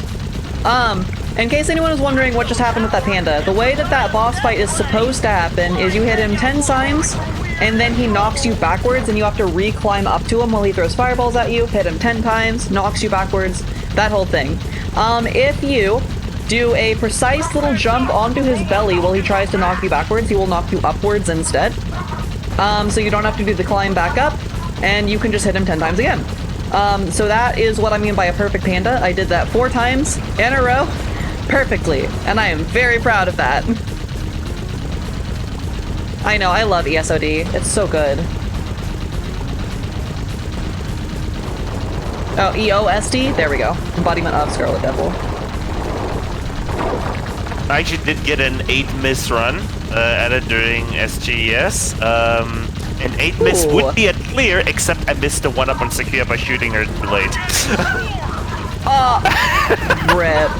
In case anyone was wondering what just happened with that panda, the way that boss fight is supposed to happen is you hit him 10 times, and then he knocks you backwards, and you have to re-climb up to him while he throws fireballs at you, hit him 10 times, knocks you backwards, that whole thing. If you do a precise little jump onto his belly while he tries to knock you backwards, he will knock you upwards instead. So you don't have to do the climb back up, and you can just hit him 10 times again. So that is what I mean by a perfect panda. I did that 4 times in a row, perfectly, and I am very proud of that. I know, I love ESOD. It's so good. Oh, EOSD? There we go. Embodiment of Scarlet Devil. I actually did get an 8 miss run added during SGES. An 8 miss Ooh. would be a clear, except I missed the one up on Sakia by shooting her too late. Rip.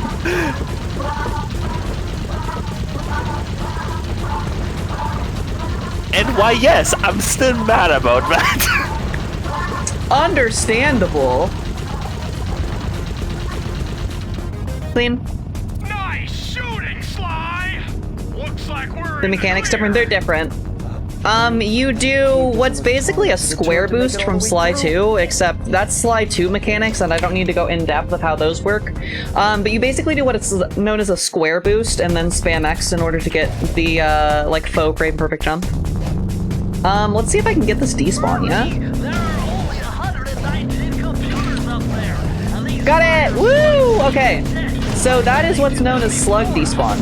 And why, yes, I'm still mad about that. Understandable. Clean. Nice shooting, Sly! Looks like we're The in mechanics clear. different, they're different. You do what's basically a square boost from Sly 2, except that's Sly 2 mechanics, and I don't need to go in depth of how those work. But you basically do what is known as a square boost, and then spam X in order to get the, like, faux frame perfect jump. Let's see if I can get this despawn, yeah? There are only 119 computers up there. And these Got it! Woo! Okay. So that is what's known as slug despawn.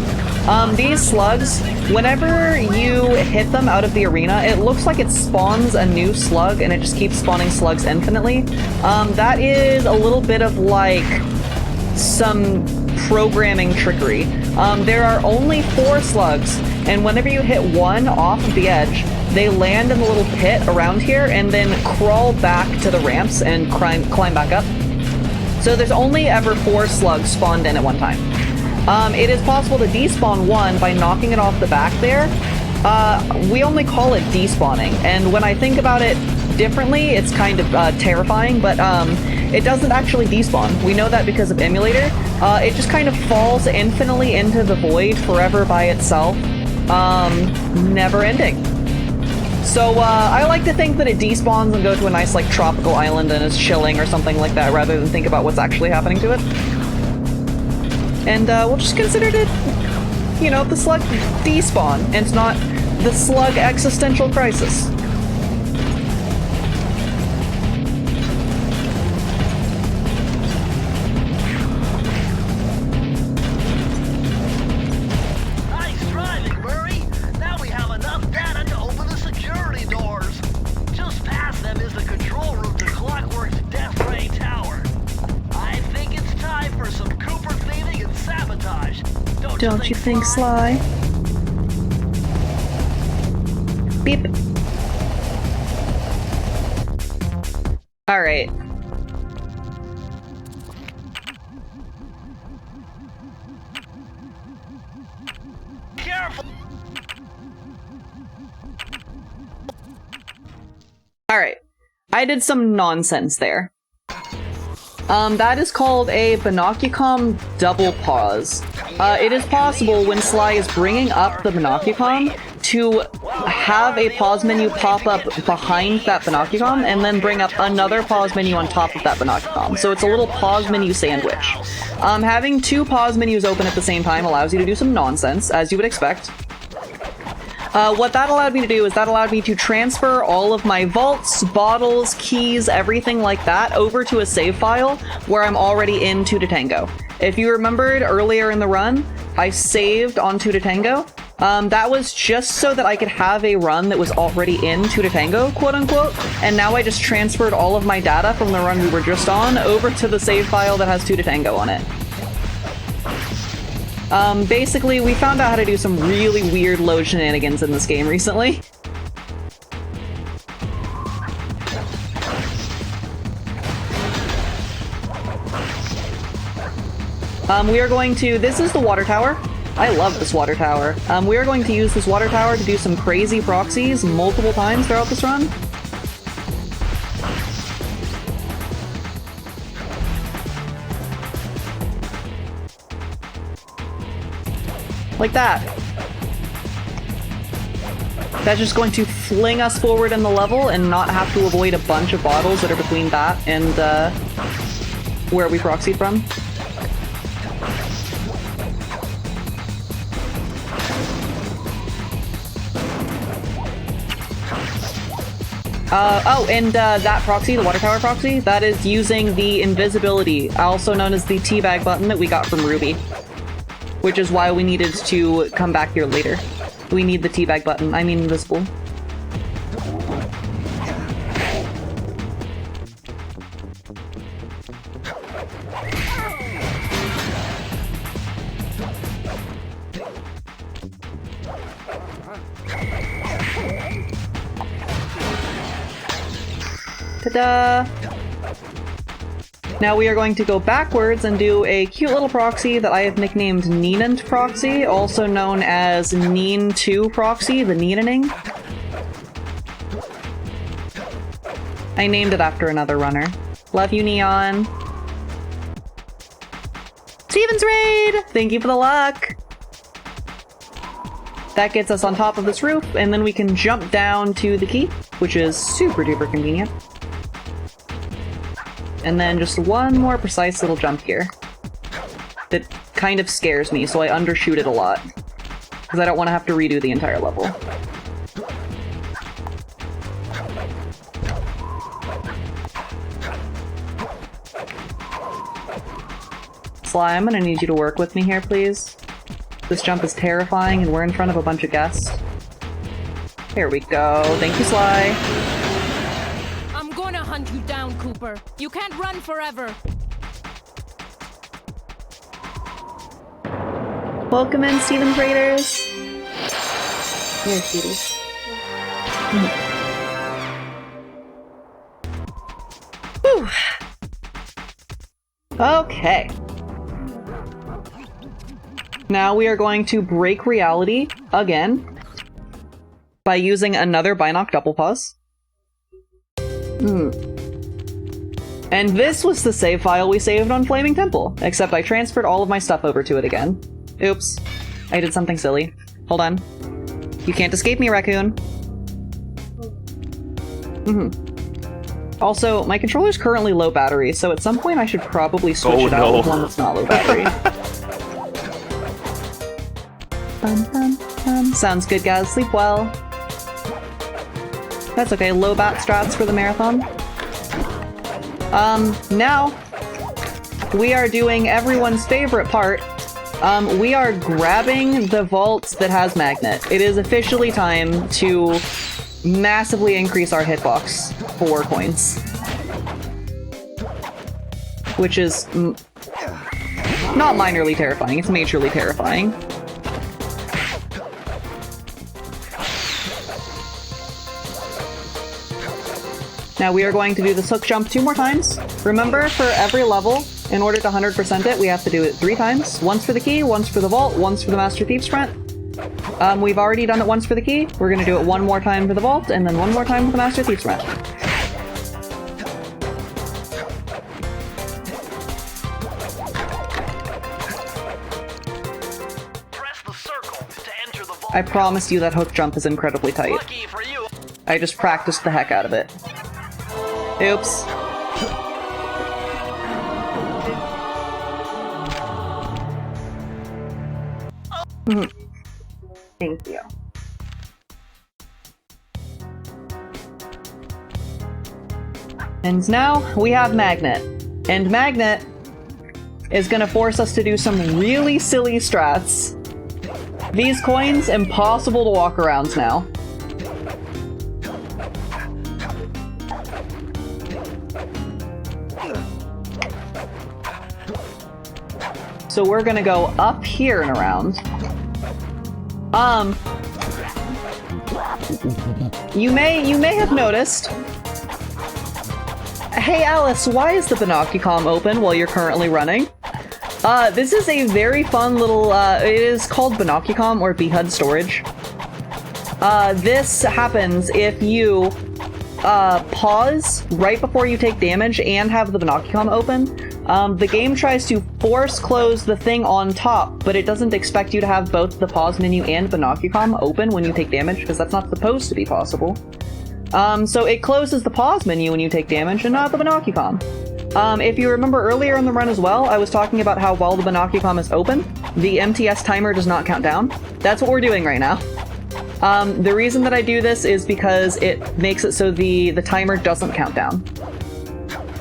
These slugs, whenever you hit them out of the arena, it looks like it spawns a new slug and it just keeps spawning slugs infinitely. That is a little bit of like some programming trickery. There are only 4 slugs, and whenever you hit one off of the edge, they land in the little pit around here and then crawl back to the ramps and climb back up. So there's only ever 4 slugs spawned in at one time. It is possible to despawn one by knocking it off the back there. We only call it despawning, and when I think about it differently, it's kind of terrifying, but it doesn't actually despawn. We know that because of Emulator. It just kind of falls infinitely into the void forever by itself, never ending. So I like to think that it despawns and go to a nice like tropical island and is chilling or something like that, rather than think about what's actually happening to it. And we'll just consider it, you know, the slug despawn, and not the slug existential crisis. Nice driving, Murray. Now we have enough data to open the security doors. Just past them is the control room to Clockwork's Death Ray Tower. I think it's time for some Cooper thieving and sabotage. Don't you think, Sly? Beep. Alright. Careful. Alright. I did some nonsense there. That is called a Binocucom double pause. It is possible when Sly is bringing up the Binocucom to have a pause menu pop up behind that Binocucom and then bring up another pause menu on top of that Binocucom. So it's a little pause menu sandwich. Having 2 pause menus open at the same time allows you to do some nonsense, as you would expect. What that allowed me to do is that allowed me to transfer all of my vaults, bottles, keys, everything like that over to a save file where I'm already in 2 to Tango. If you remembered earlier in the run, I saved on 2 to Tango. That was just so that I could have a run that was already in 2 to Tango, quote unquote, and now I just transferred all of my data from the run we were just on over to the save file that has 2 to Tango on it. Basically, we found out how to do some really weird load shenanigans in this game recently. We are going to... This is the water tower. I love this water tower. We are going to use this water tower to do some crazy proxies multiple times throughout this run. Like that. That's just going to fling us forward in the level and not have to avoid a bunch of bottles that are between that and where we proxied from. That proxy, the water tower proxy, that is using the invisibility, also known as the teabag button that we got from Ruby. Which is why we needed to come back here later. We need the teabag button. I mean invisible. Ta-da! Now we are going to go backwards and do a cute little proxy that I have nicknamed Neenant Proxy, also known as Neen2 Proxy, the Neenaning. I named it after another runner. Love you, Neon. Steven's Raid! Thank you for the luck! That gets us on top of this roof, and then we can jump down to the key, which is super duper convenient. And then just one more precise little jump here. That kind of scares me, so I undershoot it a lot. Because I don't want to have to redo the entire level. Sly, I'm gonna need you to work with me here, please. This jump is terrifying, and we're in front of a bunch of guests. Here we go. Thank you, Sly. I'm gonna hunt you down, Cooper. You can't run forever. Welcome in, Steven's Raiders. Here, cutie. Whew. Okay. Now we are going to break reality again by using another Binoc double pause. And this was the save file we saved on Flaming Temple, except I transferred all of my stuff over to it again. Oops. I did something silly. Hold on. You can't escape me, Raccoon. Also, my controller's currently low battery, so at some point I should probably switch it out with one that's not low battery. Sounds good, guys. Sleep well. That's okay. Low bat strats for the marathon. Now we are doing everyone's favorite part. We are grabbing the vault that has magnet. It is officially time to massively increase our hitbox 4 coins. Which is not minorly terrifying, it's majorly terrifying. Now we are going to do this hook jump 2 more times. Remember, for every level, in order to 100% it, we have to do it 3 times. Once for the key, once for the vault, once for the Master Thief Sprint. We've already done it once for the key. We're gonna do it 1 more time for the vault, and then 1 more time for the Master Thief Sprint. Press the circle to enter the vault. I promise you that hook jump is incredibly tight. Lucky for you. I just practiced the heck out of it. Oops. Thank you. And now we have Magnet. And Magnet is gonna force us to do some really silly strats. These coins, impossible to walk around now. So we're gonna go up here and around. You may have noticed. Hey Alice, why is the Binocucom open while you're currently running? This is a very fun little, it is called Binocucom or BHUD storage. This happens if you pause right before you take damage and have the Binocucom open. The game tries to force close the thing on top, but it doesn't expect you to have both the pause menu and Binocucom open when you take damage, because that's not supposed to be possible. So it closes the pause menu when you take damage and not the Binocucom. If you remember earlier in the run as well, I was talking about how while the Binocucom is open, the MTS timer does not count down. That's what we're doing right now. The reason that I do this is because it makes it so the timer doesn't count down.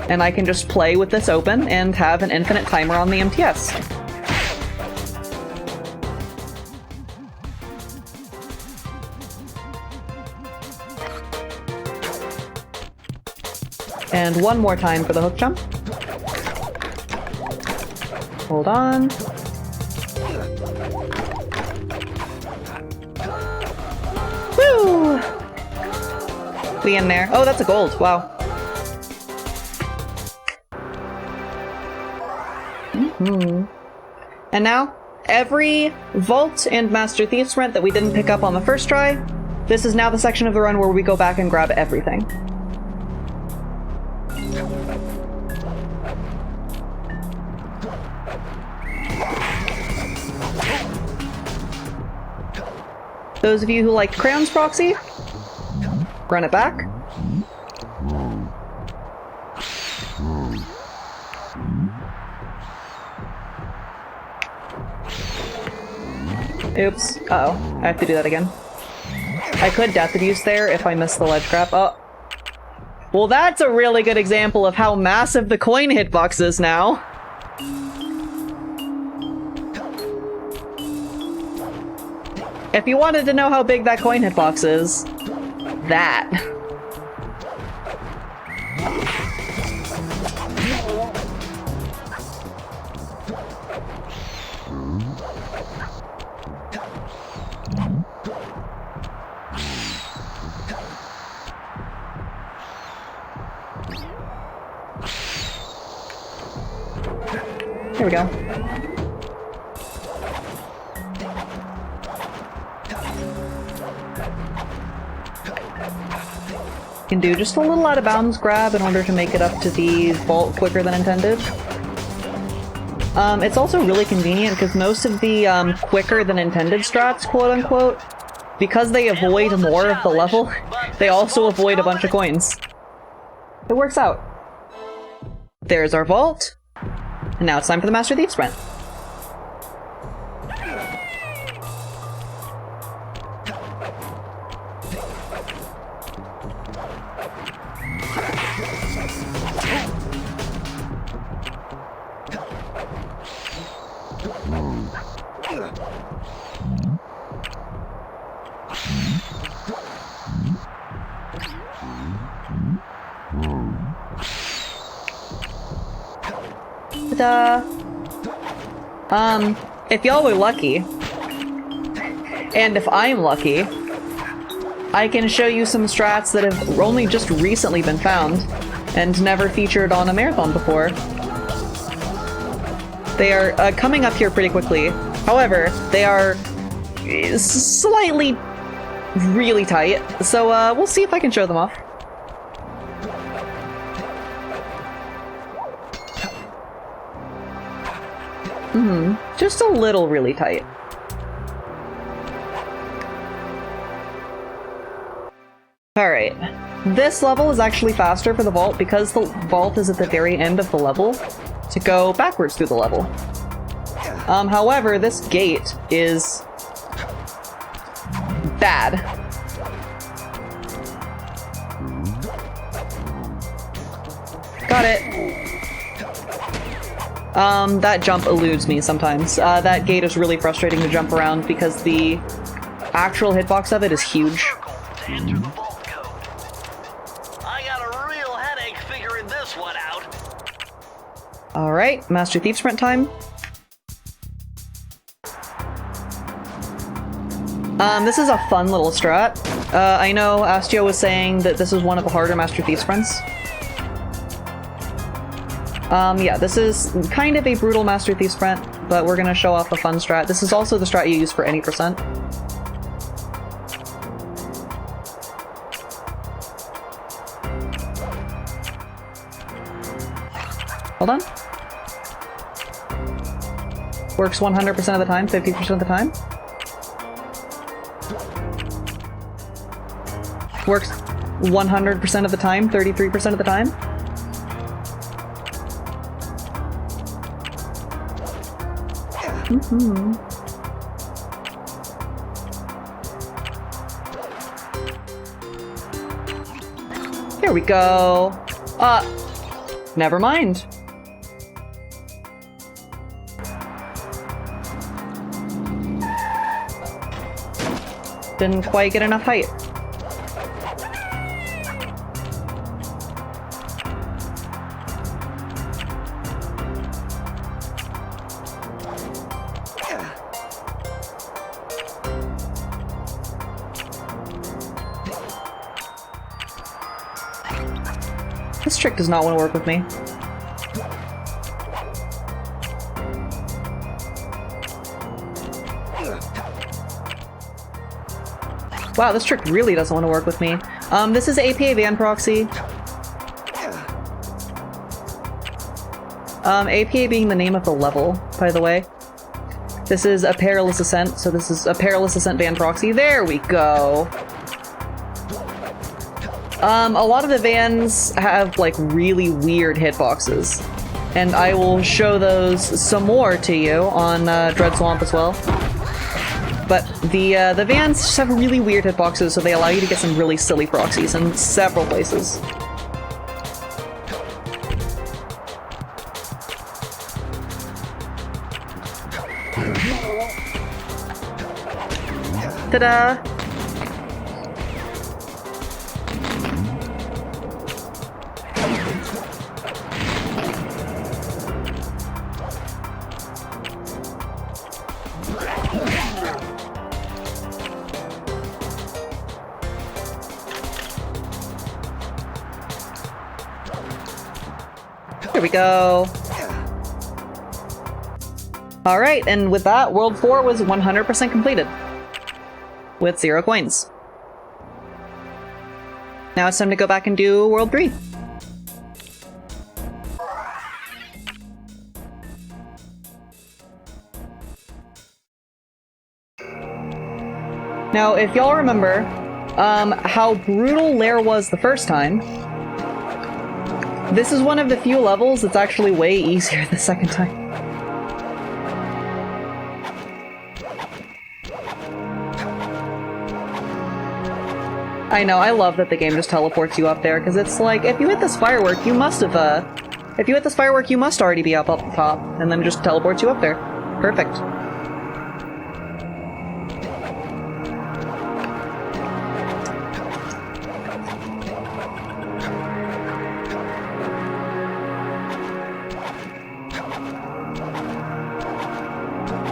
And I can just play with this open and have an infinite timer on the MTS. And one more time for the hook jump. Hold on. Woo! We in there. Oh, that's a gold. Wow. And now, every Vault and Master Thief's Rent that we didn't pick up on the first try, this is now the section of the run where we go back and grab everything. Those of you who like Crayon's proxy, run it back. Oops. Uh-oh. I have to do that again. I could Death Abuse there if I miss the ledge grab. Oh. Well, that's a really good example of how massive the coin hitbox is now. If you wanted to know how big that coin hitbox is, that. Here we go. Can do just a little out of bounds grab in order to make it up to the vault quicker than intended. It's also really convenient because most of the quicker than intended strats, quote unquote, because they avoid more of the level, they also avoid a bunch of coins. It works out. There's our vault, and now it's time for the Master Thief's Rent. If y'all were lucky, and if I'm lucky, I can show you some strats that have only just recently been found and never featured on a marathon before. They are coming up here pretty quickly. However, they are slightly really tight, so we'll see if I can show them off. Just a little really tight. Alright. This level is actually faster for the vault because the vault is at the very end of the level to go backwards through the level. However, this gate is bad. Got it. That jump eludes me sometimes. That gate is really frustrating to jump around because the actual hitbox of it is huge. To enter the vault code. I got a real headache figuring this one out. Alright, Master Thief's Rent time. This is a fun little strat. I know Astio was saying that this is one of the harder Master Thief's Rents. Yeah, this is kind of a brutal Master Thief's Rent, but we're gonna show off a fun strat. This is also the strat you use for any percent. Hold on. Works 100% of the time, 50% of the time. Works 100% of the time, 33% of the time. Here we go. Never mind. Didn't quite get enough height. This trick does not want to work with me. Wow, this trick really doesn't want to work with me. This is APA Van Proxy. APA being the name of the level, by the way. This is a Perilous Ascent, so this is a Perilous Ascent Van Proxy. There we go! A lot of the vans have, like, really weird hitboxes. And I will show those some more to you on Dread Swamp as well. But the vans just have really weird hitboxes, so they allow you to get some really silly proxies in several places. Ta-da! There we go. Alright, and with that, World 4 was 100% completed. With 0 coins. Now it's time to go back and do World 3. Now, if y'all remember how brutal Lair was the first time, this is one of the few levels that's actually way easier the second time. I know, I love that the game just teleports you up there, because it's like, if you hit this firework, you must have, if you hit this firework, you must already be up the top, and then it just teleports you up there. Perfect.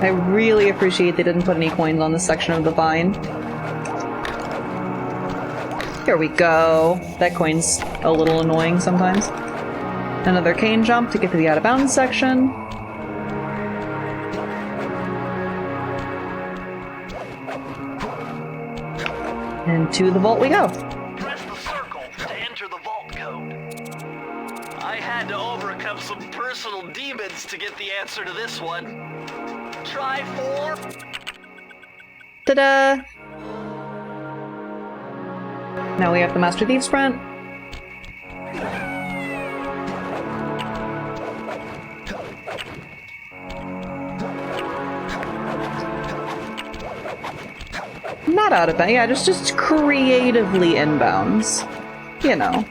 I really appreciate they didn't put any coins on this section of the vine. Here we go. That coin's a little annoying sometimes. Another cane jump to get to the out of bounds section. And to the vault we go. Press the circle to enter the vault code. I had to overcome some personal demons to get the answer to this one. Try 4. Ta-da! Now we have the Master Thief Sprint. Not out of bounds, yeah, just creatively inbounds. You know.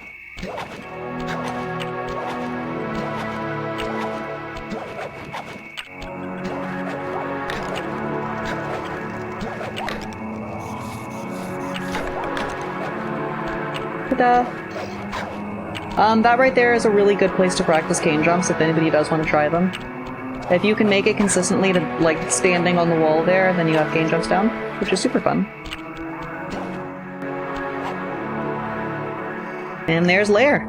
That right there is a really good place to practice cane jumps if anybody does want to try them. If you can make it consistently to, like, standing on the wall there, then you have cane jumps down, which is super fun. And there's Lair.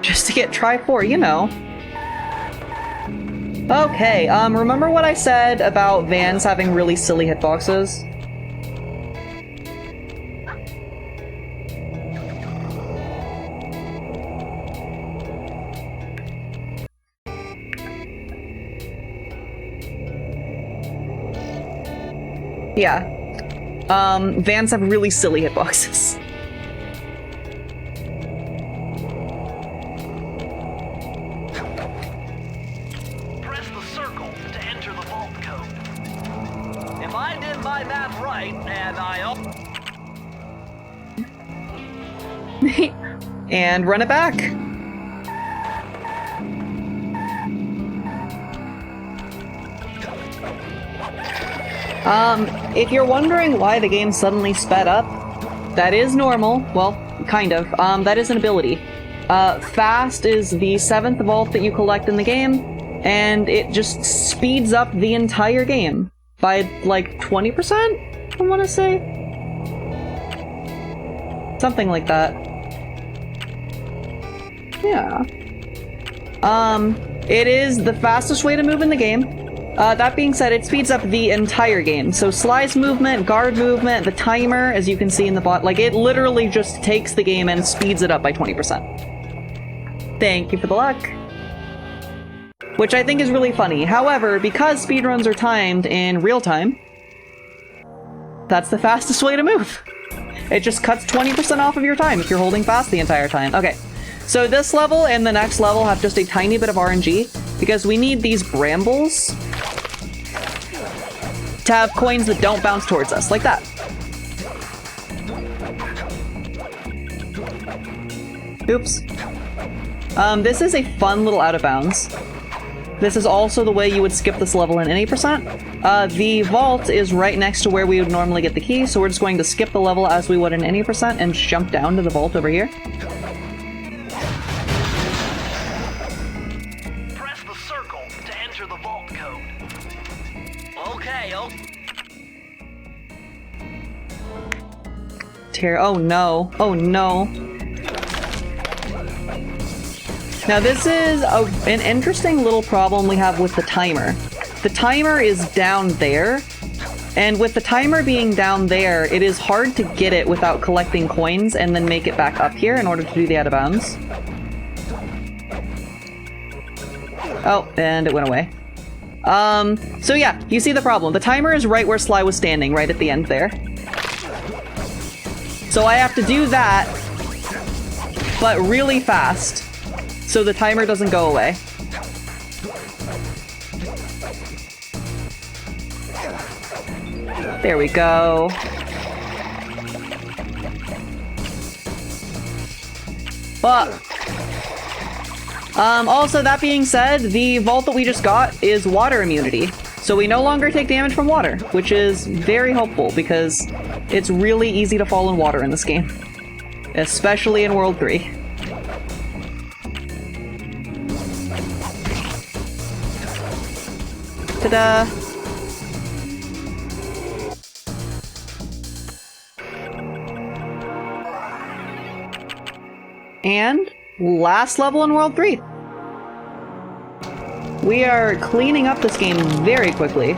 Just to get try 4, you know. Okay, remember what I said about vans having really silly hitboxes? Yeah. Vans have really silly hitboxes. And run it back. If you're wondering why the game suddenly sped up, that is normal. Well, kind of. That is an ability. Fast is the 7th vault that you collect in the game, and it just speeds up the entire game by, like, 20%, I want to say? Something like that. Yeah. It is the fastest way to move in the game. That being said, it speeds up the entire game. So Sly's movement, guard movement, the timer, as you can see in the bot, like it literally just takes the game and speeds it up by 20%. Thank you for the luck. Which I think is really funny. However, because speedruns are timed in real time, that's the fastest way to move. It just cuts 20% off of your time if you're holding fast the entire time. Okay, so this level and the next level have just a tiny bit of RNG because we need these brambles to have coins that don't bounce towards us, like that. Oops. This is a fun little out of bounds. This is also the way you would skip this level in any percent. The vault is right next to where we would normally get the key, so we're just going to skip the level as we would in any percent and jump down to the vault over here. Press the circle to enter the vault code. Okay, Oh no. Oh no. Now this is an interesting little problem we have with the timer. The timer is down there, and with the timer being down there, it is hard to get it without collecting coins and then make it back up here in order to do the out of bounds. Oh, and it went away. So yeah, you see the problem. The timer is right where Sly was standing, right at the end there. So I have to do that, but really fast, so the timer doesn't go away. There we go. But also, that being said, the vault that we just got is water immunity. So we no longer take damage from water, which is very helpful because it's really easy to fall in water in this game. Especially in World 3. Ta-da! And last level in World 3. We are cleaning up this game very quickly.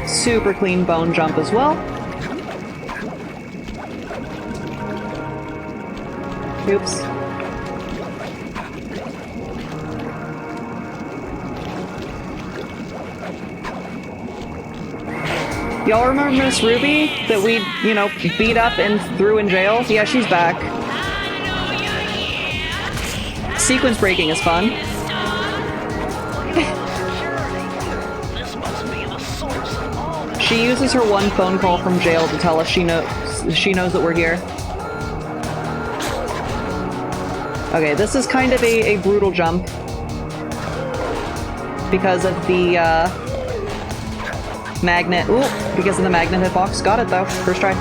Super clean bone jump as well. Oops. Y'all remember Miss Ruby that we, you know, beat up and threw in jail? Yeah, she's back. Sequence breaking is fun. She uses her one phone call from jail to tell us she knows that we're here. Okay, this is kind of a brutal jump because of the magnet. Ooh, because of the magnet hitbox. Got it though. First try.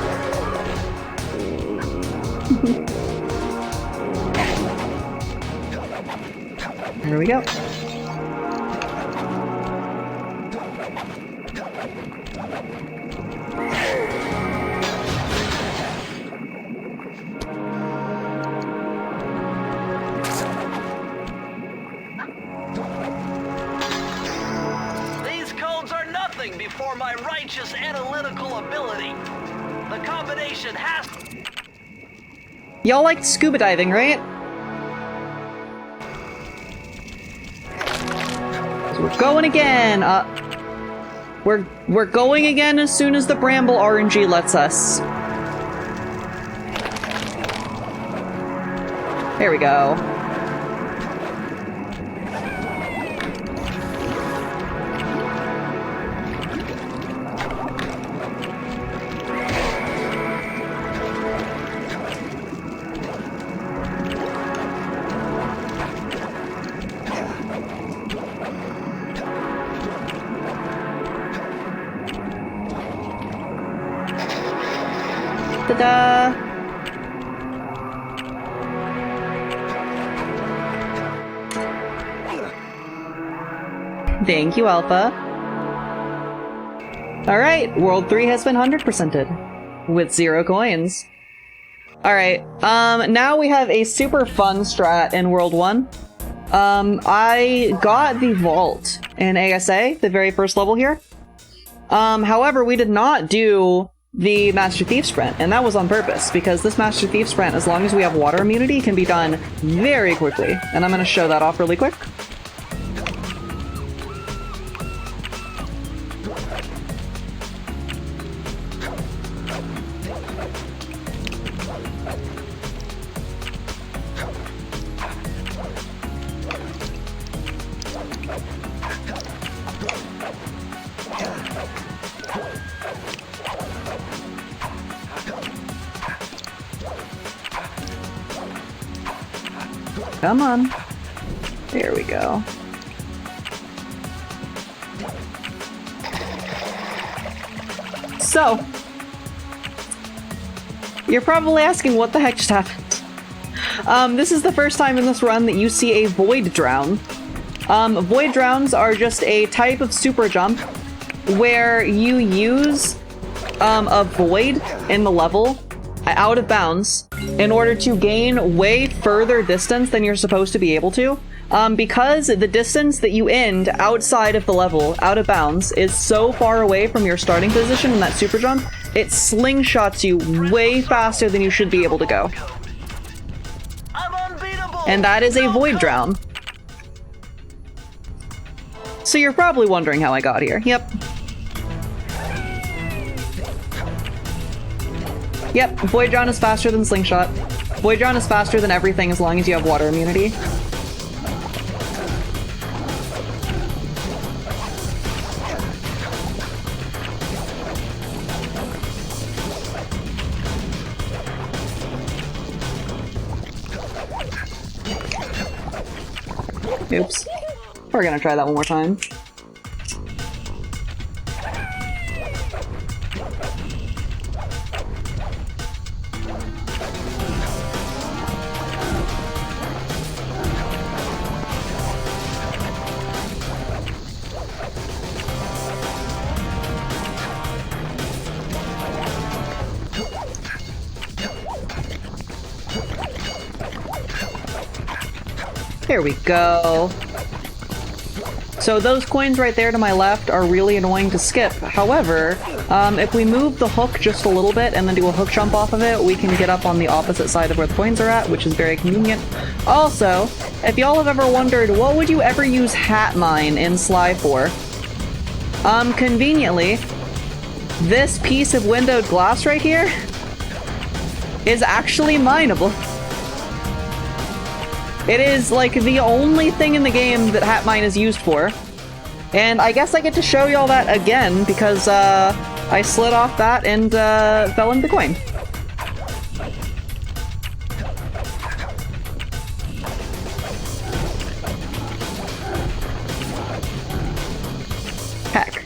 There we go. Before my righteous analytical ability. The combination has... Y'all liked scuba diving, right? So we're going again. We're going again as soon as the Bramble RNG lets us. There we go. Ta-da! Thank you, Alpha. Alright, World 3 has been 100%ed. with 0 coins. Alright, now we have a super fun strat in World 1. I got the vault in ASA, the very first level here. However, we did not do the Master Thief Sprint, and that was on purpose, because this Master Thief Sprint, as long as we have water immunity, can be done very quickly. And I'm going to show that off really quick. Come on. There we go. So, you're probably asking what the heck just happened. This is the first time in this run that you see a Void Drown. Void Drowns are just a type of super jump where you use a void in the level out of bounds in order to gain way further distance than you're supposed to be able to. Because the distance that you end outside of the level, out of bounds, is so far away from your starting position in that super jump, it slingshots you way faster than you should be able to go. I'm unbeatable. And that is a Void Drown. So you're probably wondering how I got here. Yep, Void Drown is faster than Slingshot. Void Drown is faster than everything as long as you have water immunity. Oops. We're gonna try that one more time. There we go. So those coins right there to my left are really annoying to skip. However, if we move the hook just a little bit and then do a hook jump off of it, we can get up on the opposite side of where the coins are at, which is very convenient. Also, if y'all have ever wondered, what would you ever use Hat Mine in Sly for? Conveniently, this piece of windowed glass right here is actually mineable. It is, like, the only thing in the game that Hat Mine is used for. And I guess I get to show y'all that again, because, I slid off that and, fell into the coin. Heck.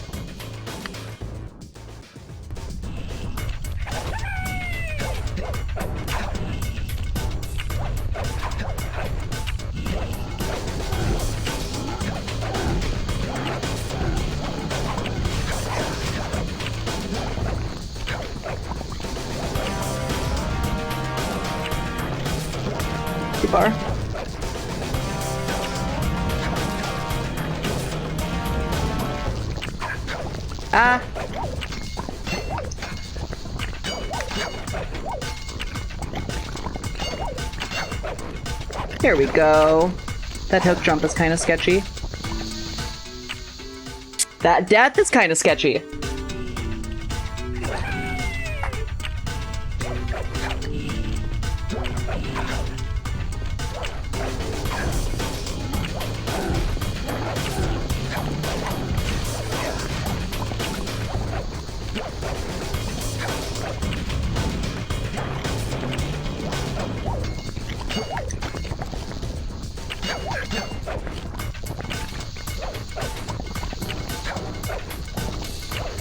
Too far. Ah. There we go. That hook jump is kind of sketchy. That death is kind of sketchy.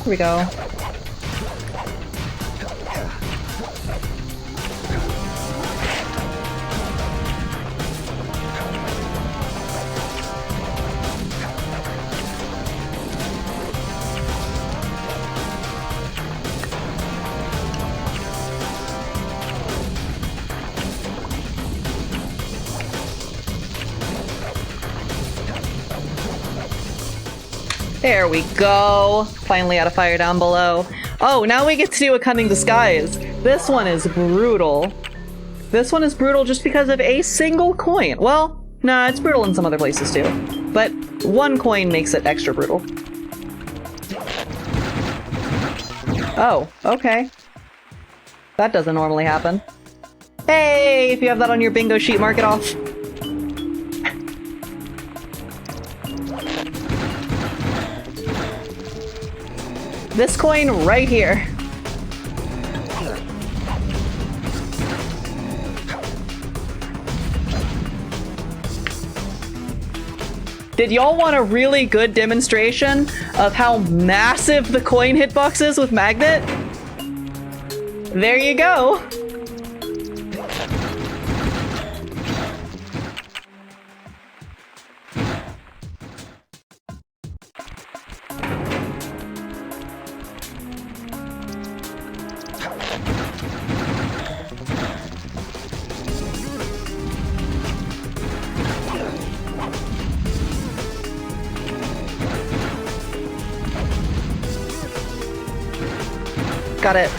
Here we go. There we go. Finally out of fire down below. Oh, now we get to do a cunning disguise. This one is brutal. This one is brutal just because of a single coin. Well, nah, it's brutal in some other places too. But one coin makes it extra brutal. Oh, okay. That doesn't normally happen. Hey, if you have that on your bingo sheet, mark it off. This coin right here. Did y'all want a really good demonstration of how massive the coin hitbox is with Magnet? There you go. Got it.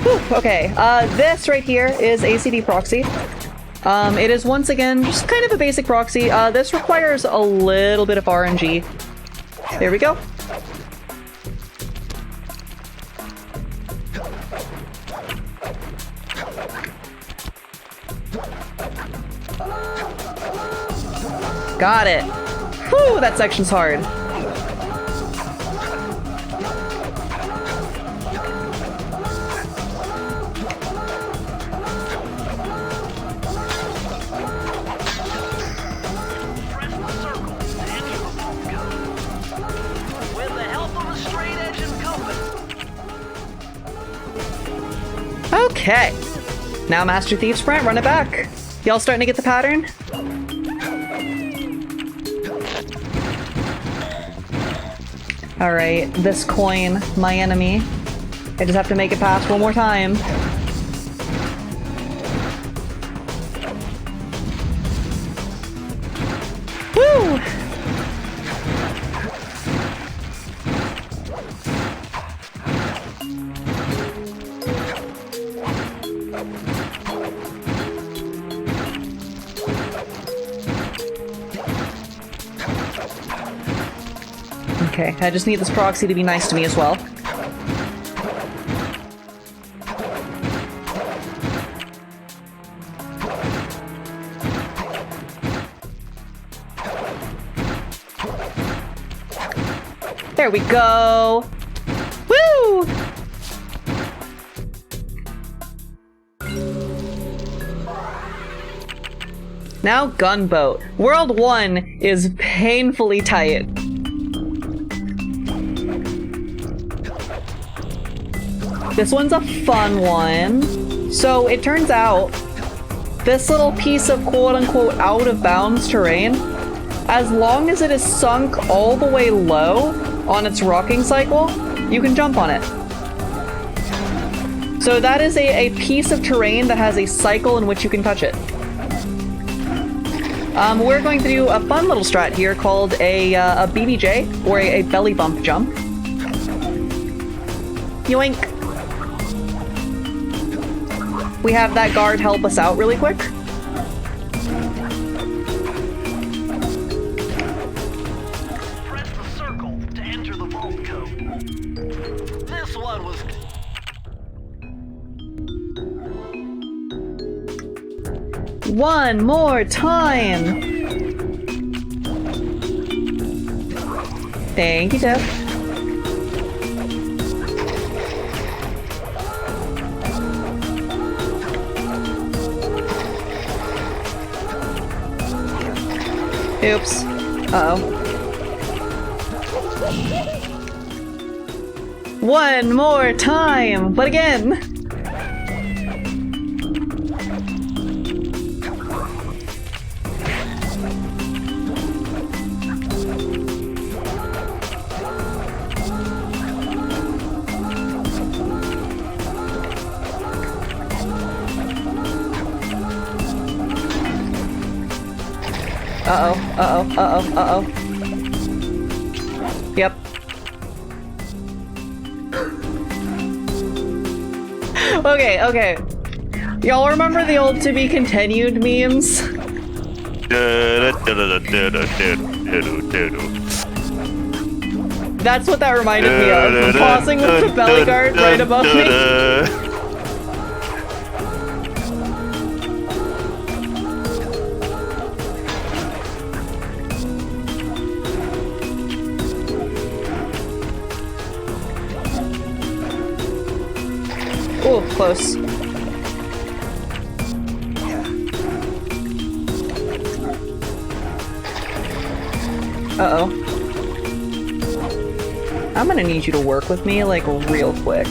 Whew, okay, this right here is ACD proxy. It is once again just kind of a basic proxy. This requires a little bit of RNG. There we go. Got it. Whew, that section's hard. Okay. Now Master Thief Sprint, run it back. Y'all starting to get the pattern? Alright, this coin, my enemy. I just have to make it past one more time. Woo! Okay, I just need this proxy to be nice to me as well. There we go! Woo! Now Gunboat. World 1 is painfully tight. This one's a fun one. So it turns out this little piece of quote-unquote out-of-bounds terrain, as long as it is sunk all the way low on its rocking cycle, you can jump on it. So that is a piece of terrain that has a cycle in which you can touch it. We're going to do a fun little strat here called a BBJ, or a belly bump jump. Yoink! We have that guard help us out really quick. Press the circle to enter the vault code. This one was... One more time! Thank you, Tiff. Oops. Uh-oh. One more time! But again! Uh-oh, uh-oh, uh-oh, uh-oh. Yep. Okay. Y'all remember the old to be continued memes? That's what that reminded me of. Pausing with the belly guard right above me. Oh, close. Uh-oh. I'm gonna need you to work with me, like, real quick.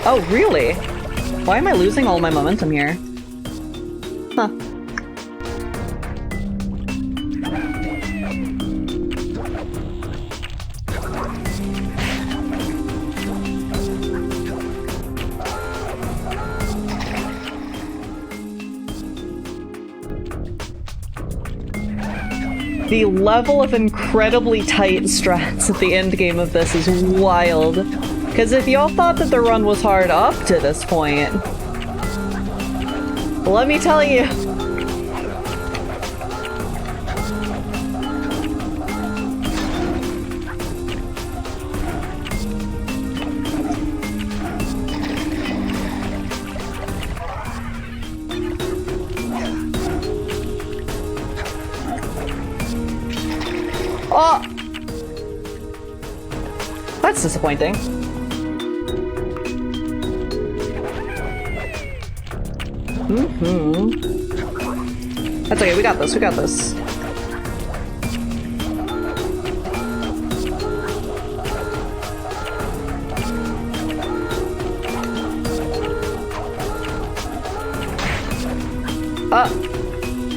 Oh, really? Why am I losing all my momentum here? Huh. The level of incredibly tight strats at the end game of this is wild. Because if y'all thought that the run was hard up to this point, let me tell you. Oh! That's disappointing. That's okay, we got this,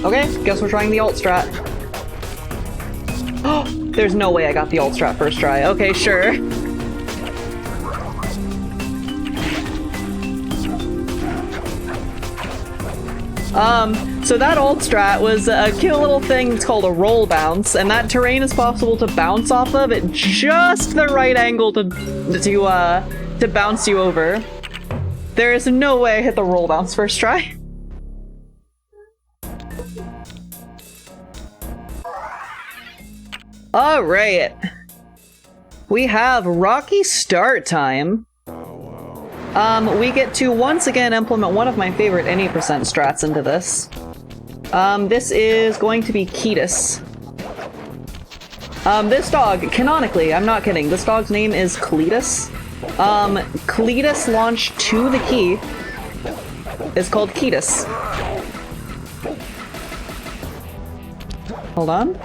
Okay, guess we're trying the alt strat. Oh, there's no way I got the alt strat first try. Okay, sure. So that alt strat was a cute little thing that's called a roll bounce, and that terrain is possible to bounce off of at just the right angle to bounce you over. There is no way I hit the roll bounce first try. Alright. We have rocky start time. We get to once again implement one of my favorite any percent strats into this. This is going to be Ketis. This dog, canonically, I'm not kidding, this dog's name is Cletus. Cletus launch to the key is called Ketis. Hold on.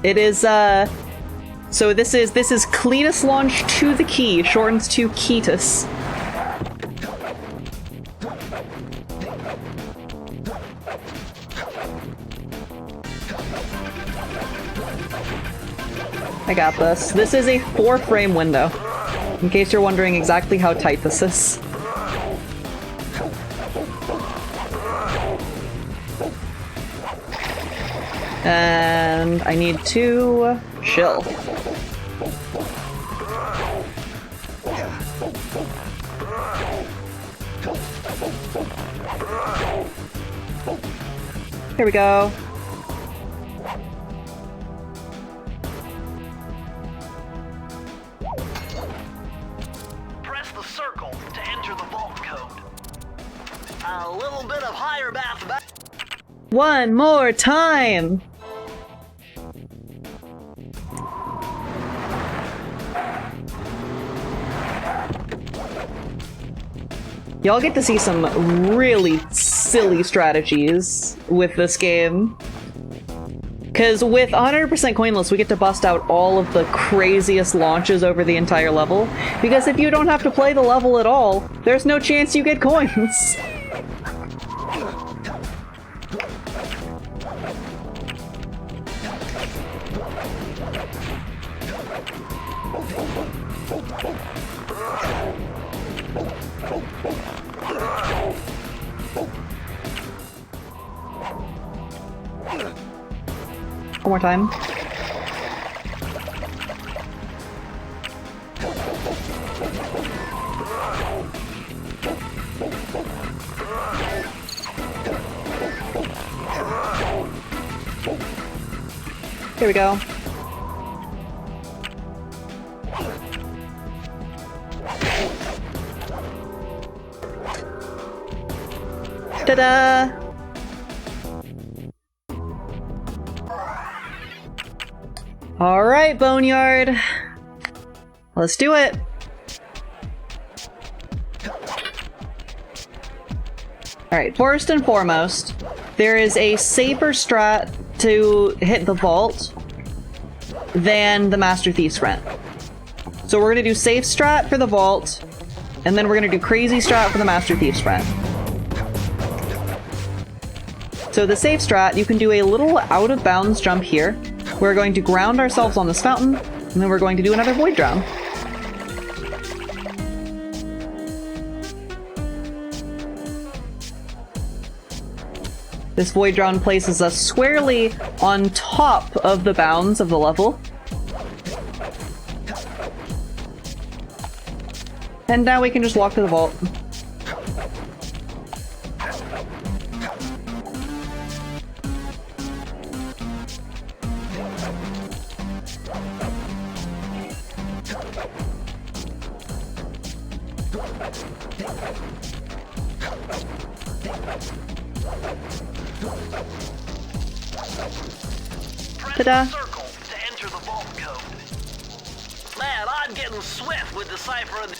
It is, so this is Cletus launch to the key, shortens to Ketis. I got this. This is a 4-frame window, in case you're wondering exactly how tight this is. And I need to chill. Here we go. Press the circle to enter the vault code. A little bit of higher mathematics. One more time! Y'all get to see some really silly strategies with this game. Because with 100% coinless, we get to bust out all of the craziest launches over the entire level. Because if you don't have to play the level at all, there's no chance you get coins. One more time. Here we go. Ta-da! Alright, Boneyard. Let's do it! Alright, first and foremost, there is a safer strat to hit the vault than the Master Thief's Rent. So we're gonna do safe strat for the vault, and then we're gonna do crazy strat for the Master Thief's Rent. So the safe strat, you can do a little out of bounds jump here. We're going to ground ourselves on this fountain, and then we're going to do another void drown. This void drown places us squarely on top of the bounds of the level. And now we can just walk to the vault. Ta-da! Circle to enter the vault code. Man, I'm getting swift with deciphering.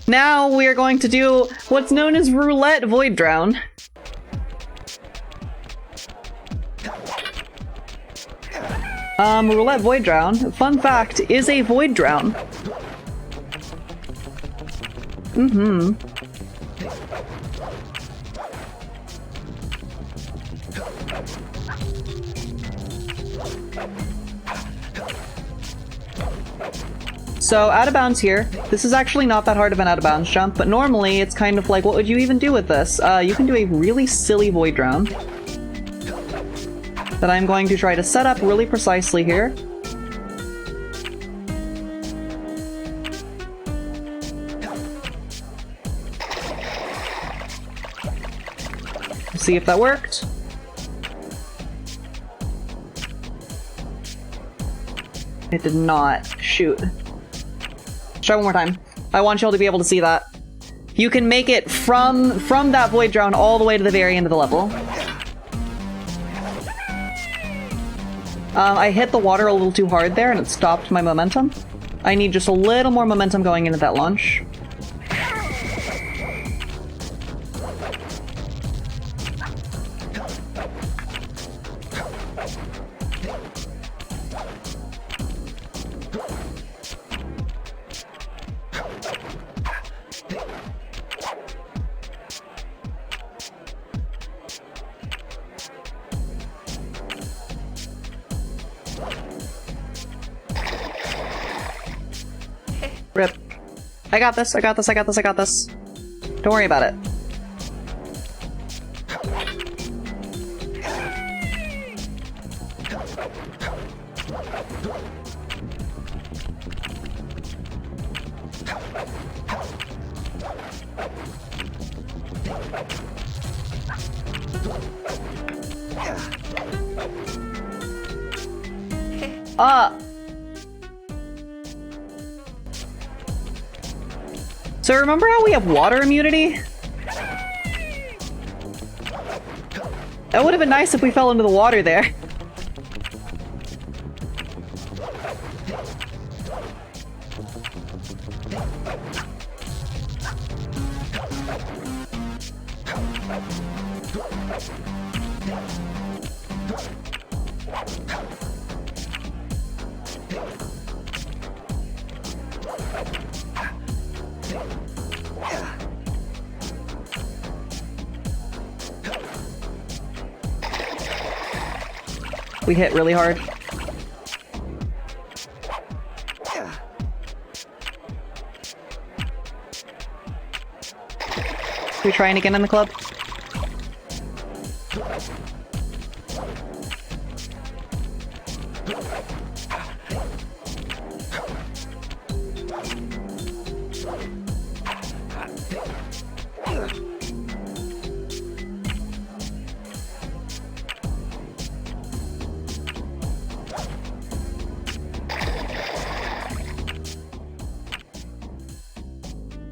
Now we are going to do what's known as roulette void drown. Roulette void drown, fun fact, is a void drown. So out of bounds here, this is actually not that hard of an out of bounds jump, but normally it's kind of like, what would you even do with this? You can do a really silly void drown that I'm going to try to set up really precisely here. See if that worked. It did not. Shoot. Try one more time. I want y'all to be able to see that. You can make it from that void drown all the way to the very end of the level. I hit the water a little too hard there and it stopped my momentum. I need just a little more momentum going into that launch. Rip. I got this, I got this, I got this, I got this. Don't worry about it. So remember how we have water immunity? That would have been nice if we fell into the water there. We hit really hard. Are we trying again in the club?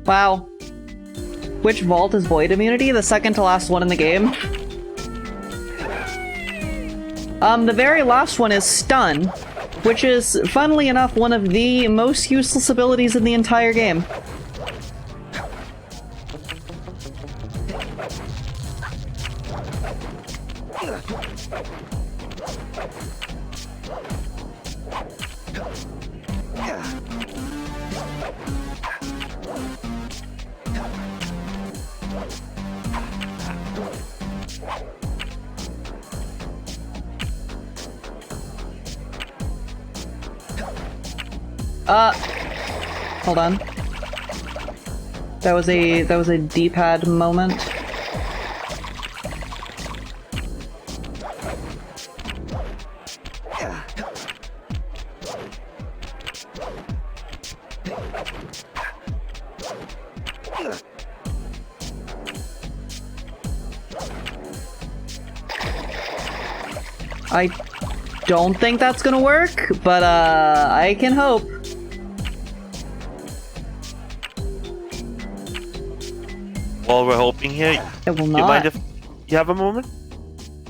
Wow. Which vault is void immunity? The second to last one in the game. The very last one is stun, which is, funnily enough, one of the most useless abilities in the entire game. Hold on. That was a D-pad moment. I don't think that's gonna work, but I can hope. While we're hoping here, It will you not. mind if you have a moment?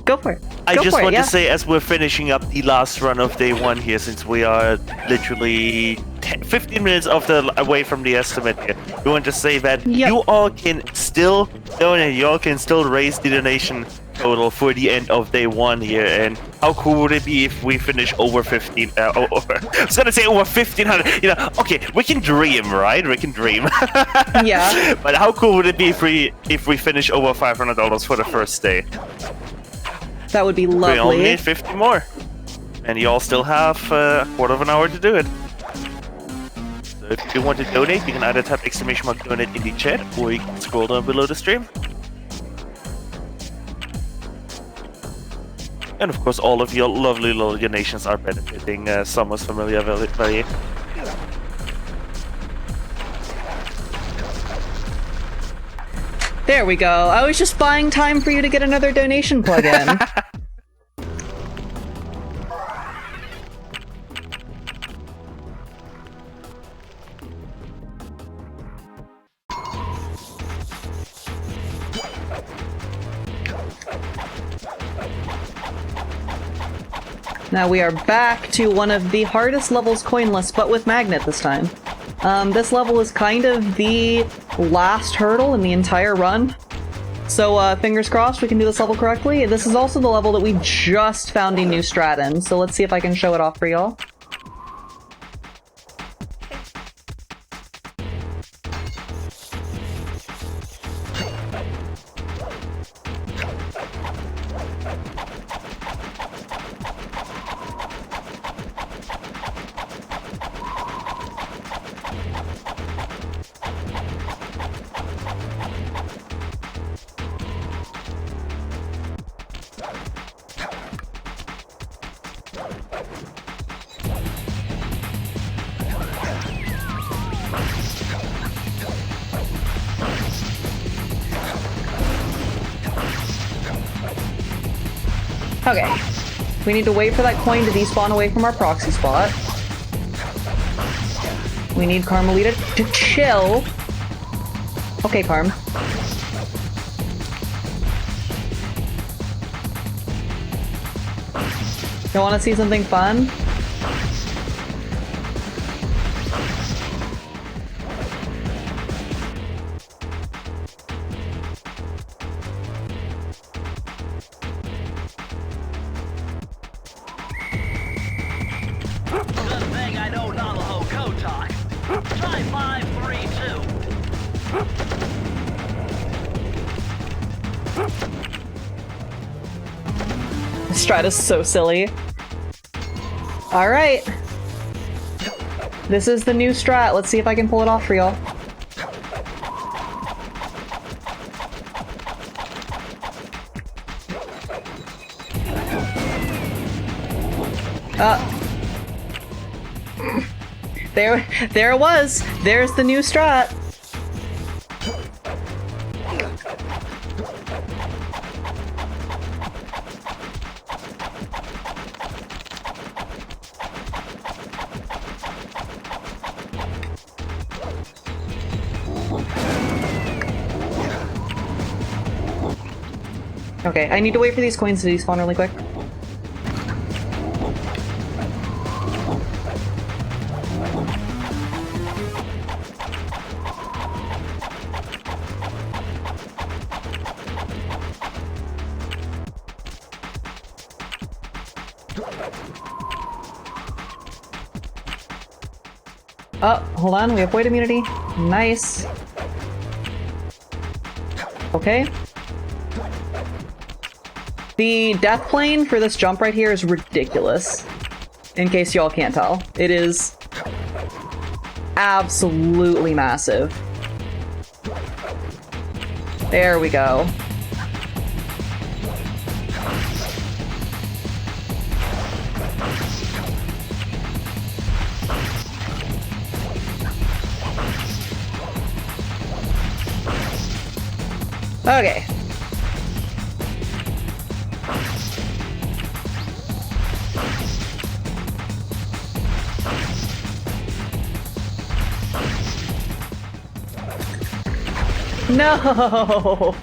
Go for it. I Go just for it, want yeah. to say, as we're finishing up the last run of day one here, since we are literally 15 minutes away from the estimate here, we want to say that Yep. you all can still donate, you all can still raise the donation total for the end of day one here. And how cool would it be if we finish over 15? I was gonna say over 1,500. You know, okay, we can dream, right? We can dream. Yeah. But how cool would it be if we finish over $500 for the first day? That would be We only lovely. need 50 more. And you all still have a quarter of an hour to do it. So if you want to donate, you can either type !donate in the chat, or you can scroll down below the stream. And of course, all of your lovely little donations are benefiting Summer's Familiar Value. There we go. I was just buying time for you to get another donation plug in. Now we are back to one of the hardest levels coinless, but with Magnet this time. This level is kind of the last hurdle in the entire run. So fingers crossed we can do this level correctly. This is also the level that we just found a new strat in, so let's see if I can show it off for y'all. Okay. We need to wait for that coin to despawn away from our proxy spot. We need Carmelita to chill. Okay, Carm. You want to see something fun? Good thing I know Navajo code talk. Try 532. Strat is so silly. Alright. This is the new strat. Let's see if I can pull it off for y'all. There it was. There's the new strat. Okay, I need to wait for these coins to despawn really quick. Oh, hold on, we have void immunity. Nice. Okay. The death plane for this jump right here is ridiculous. In case y'all can't tell. It is absolutely massive. There we go. Okay. No!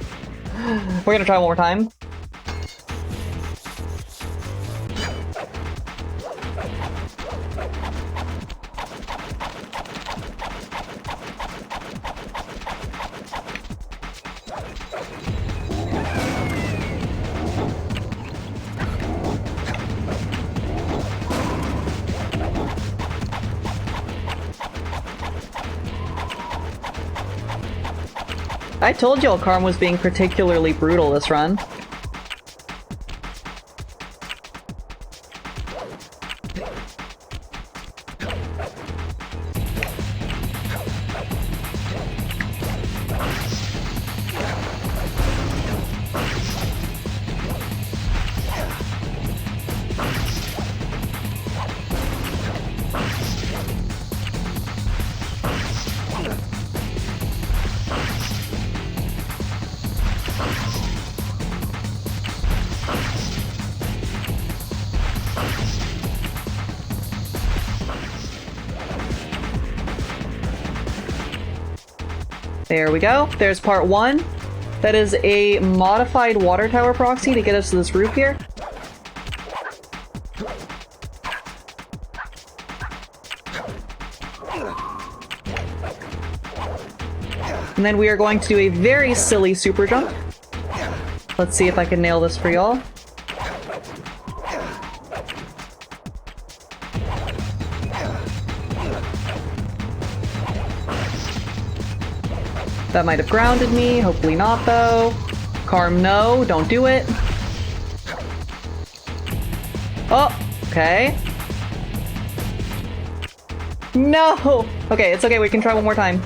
We're gonna try one more time. I told y'all Karm was being particularly brutal this run. There we go. There's part one. That is a modified water tower proxy to get us to this roof here. And then we are going to do a very silly super jump. Let's see if I can nail this for y'all. That might have grounded me. Hopefully not, though. Karm, no. Don't do it. Oh, okay. No! Okay, it's okay. We can try one more time.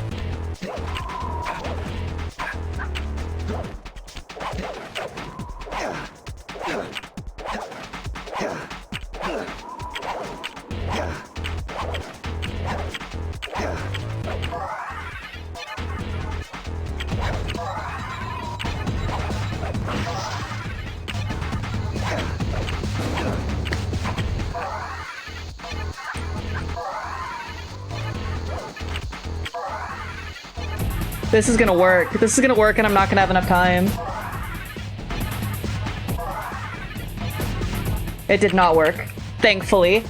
This is gonna work. This is gonna work and I'm not gonna have enough time. It did not work. Thankfully.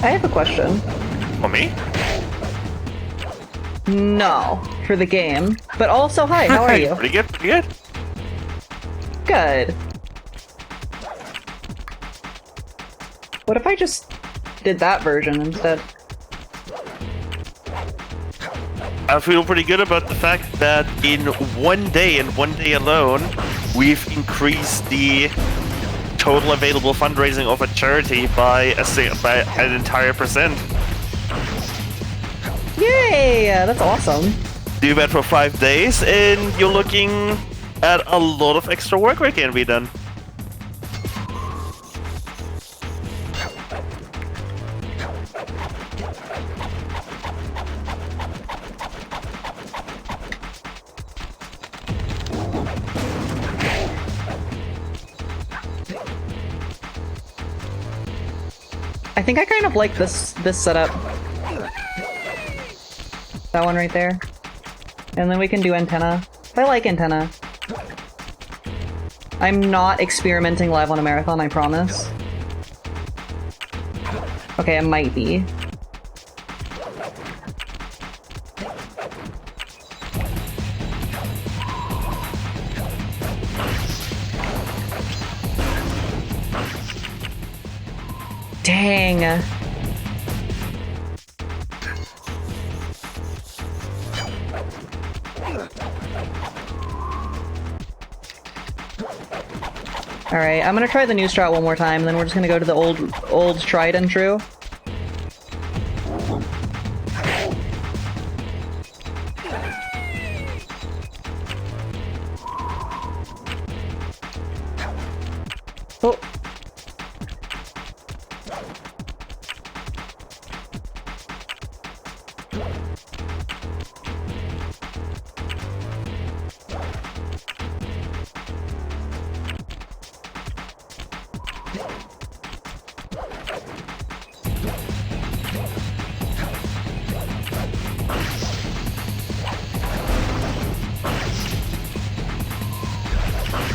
I have a question. For me? No, for the game. But also, hi, how are you? Pretty good, pretty good. Good. What if I just did that version instead? I feel pretty good about the fact that in one day and one day alone, we've increased the total available fundraising of a charity by an entire %. Yay! That's awesome. Do that for 5 days, and you're looking at a lot of extra work that can be done. I think I kind of like this setup. That one right there. And then we can do antenna. I like antenna. I'm not experimenting live on a marathon, I promise. Okay, I might be. Dang. Alright, I'm gonna try the new strat one more time, then we're just gonna go to the old tried and true. Oh.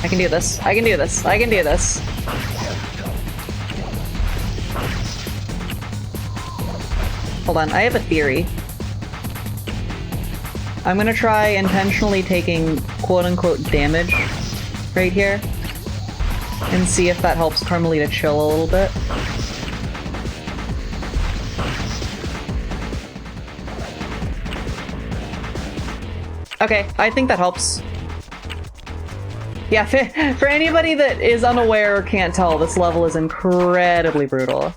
I can do this. I can do this. I can do this. Hold on, I have a theory. I'm gonna try intentionally taking quote-unquote damage right here and see if that helps Carmelita chill a little bit. Okay, I think that helps. Yeah, for anybody that is unaware or can't tell, this level is incredibly brutal.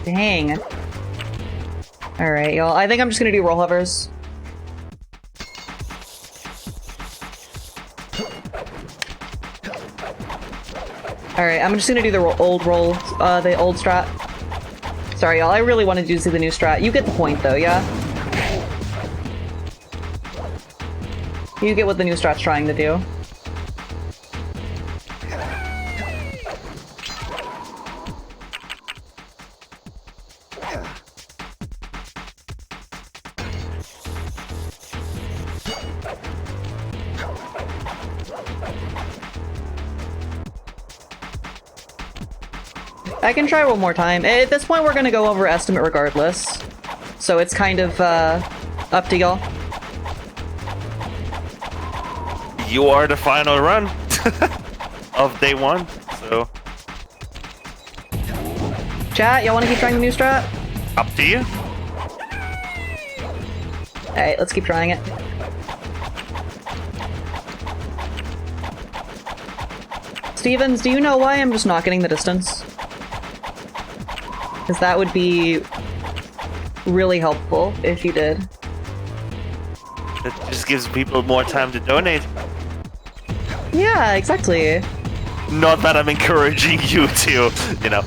Dang. Alright, y'all. I think I'm just gonna do roll hovers. Alright, I'm just gonna do the old strat. Sorry, y'all. I really wanted you to see the new strat. You get the point, though, yeah? You get what the new strat's trying to do. I can try one more time. At this point, we're gonna go over estimate regardless. So it's kind of, up to y'all. You are the final run of day 1, so... Chat, y'all wanna keep trying the new strat? Up to you. Alright, let's keep trying it. Stevens, do you know why I'm just not getting the distance? Because that would be really helpful if you did. It just gives people more time to donate. Yeah, exactly. Not that I'm encouraging you to, you know.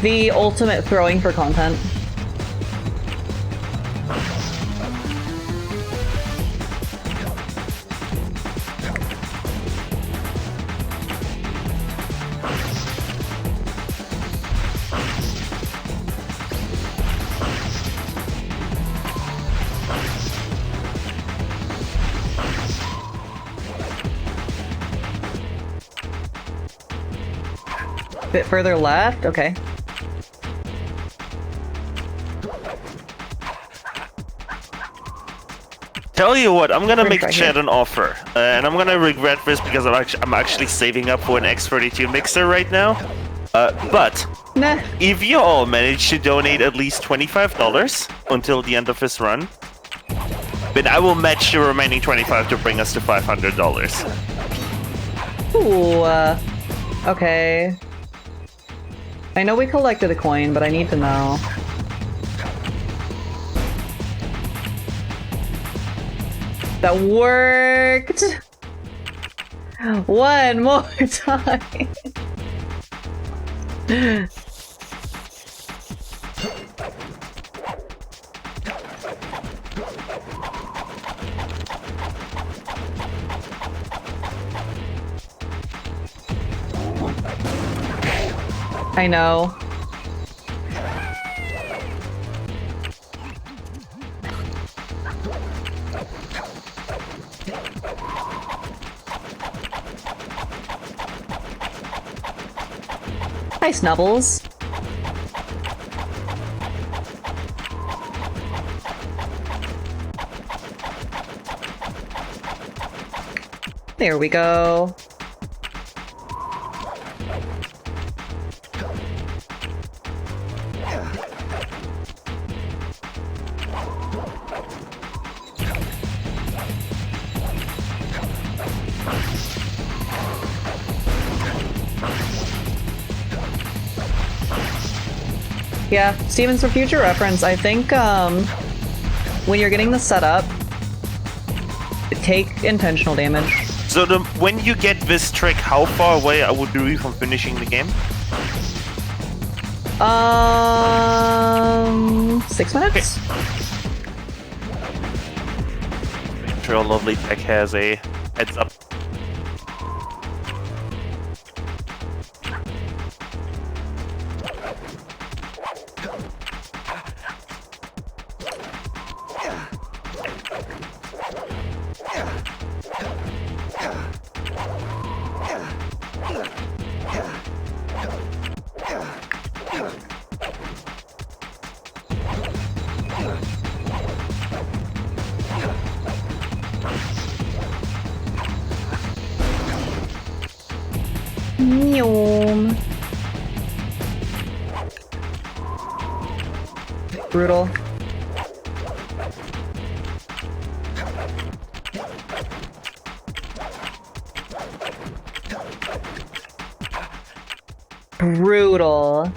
The ultimate throwing for content. Bit further left? Okay. Tell you what, I'm gonna We're make gonna try Chad here. an offer, and I'm gonna regret this because I'm actually saving up for an X32 mixer right now. But Nah. if you all manage to donate at least $25 until the end of this run, then I will match the remaining 25 to bring us to $500. Ooh, okay. I know we collected a coin, but I need to know. That worked! One more time! I know. Hi, Snubbles. There we go. Yeah, Stevens, for future reference, I think when you're getting the setup, take intentional damage. So when you get this trick, how far away would you be from finishing the game? 6 minutes? I'm sure Lovely Tech has a heads up. Meow. Brutal. Brutal.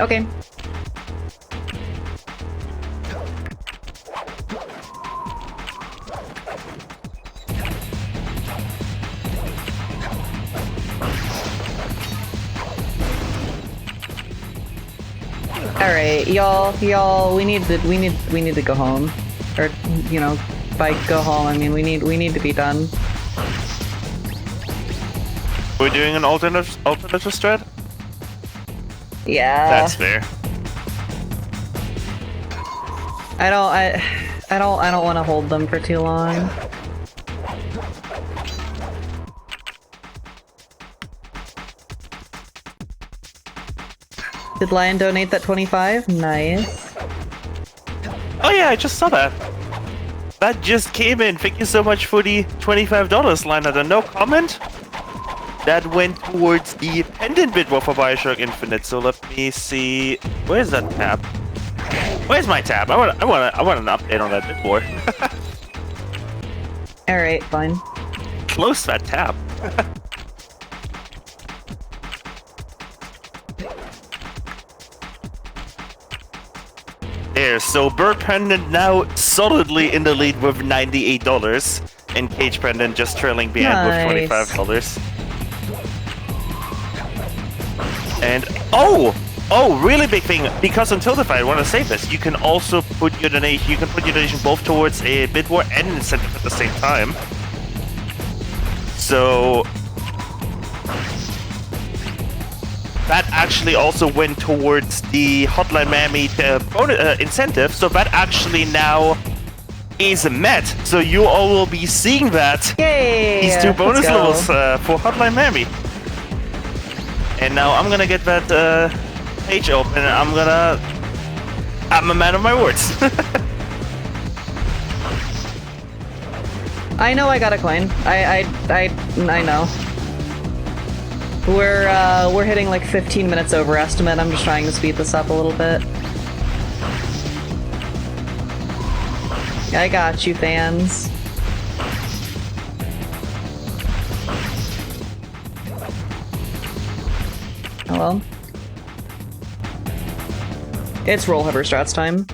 Okay. Alright, y'all, we need to go home. Or, you know, by go home, I mean we need to be done. We're doing an alternative strat? Yeah. That's fair. I don't want to hold them for too long. Did Lion donate that 25? Nice. Oh yeah, I just saw that. That just came in. Thank you so much for the $25, Liner. And no comment. That went towards the pendant bid for Bioshock Infinite. So let me see. Where's that tab? Where's my tab? I want an update on that bit more. All right, fine. Close that tab. There, so Bird Pendant now solidly in the lead with $98. in Cage Pendant, just trailing behind with $25. And really big thing, because on Tiltify, I want to say this, you can also put your donation. You can put your donation both towards a bid war and an incentive at the same time. So that actually also went towards the Hotline Miami incentive. So that actually now is met. So you all will be seeing that. Yay! These two bonus Let's go. levels for Hotline Miami. And now I'm gonna get that page open, and I'm a man of my words. I know I got a coin. I know. We're hitting like 15 minutes over estimate. I'm just trying to speed this up a little bit. I got you, fans. Hello. It's roll hover strats time.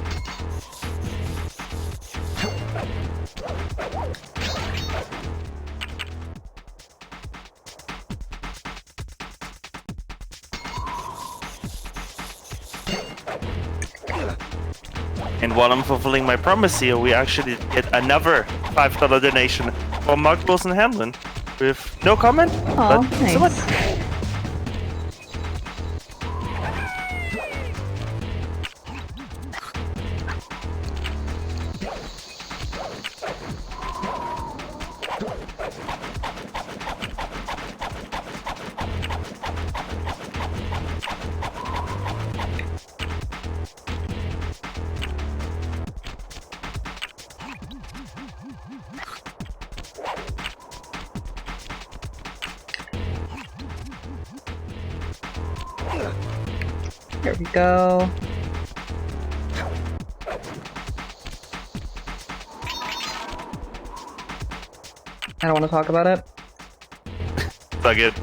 And while I'm fulfilling my promise here, we actually get another $5 donation from Mark Wilson Hamlin with no comment. Oh, but nice. so much. Here we go. I don't want to talk about it. It's not good.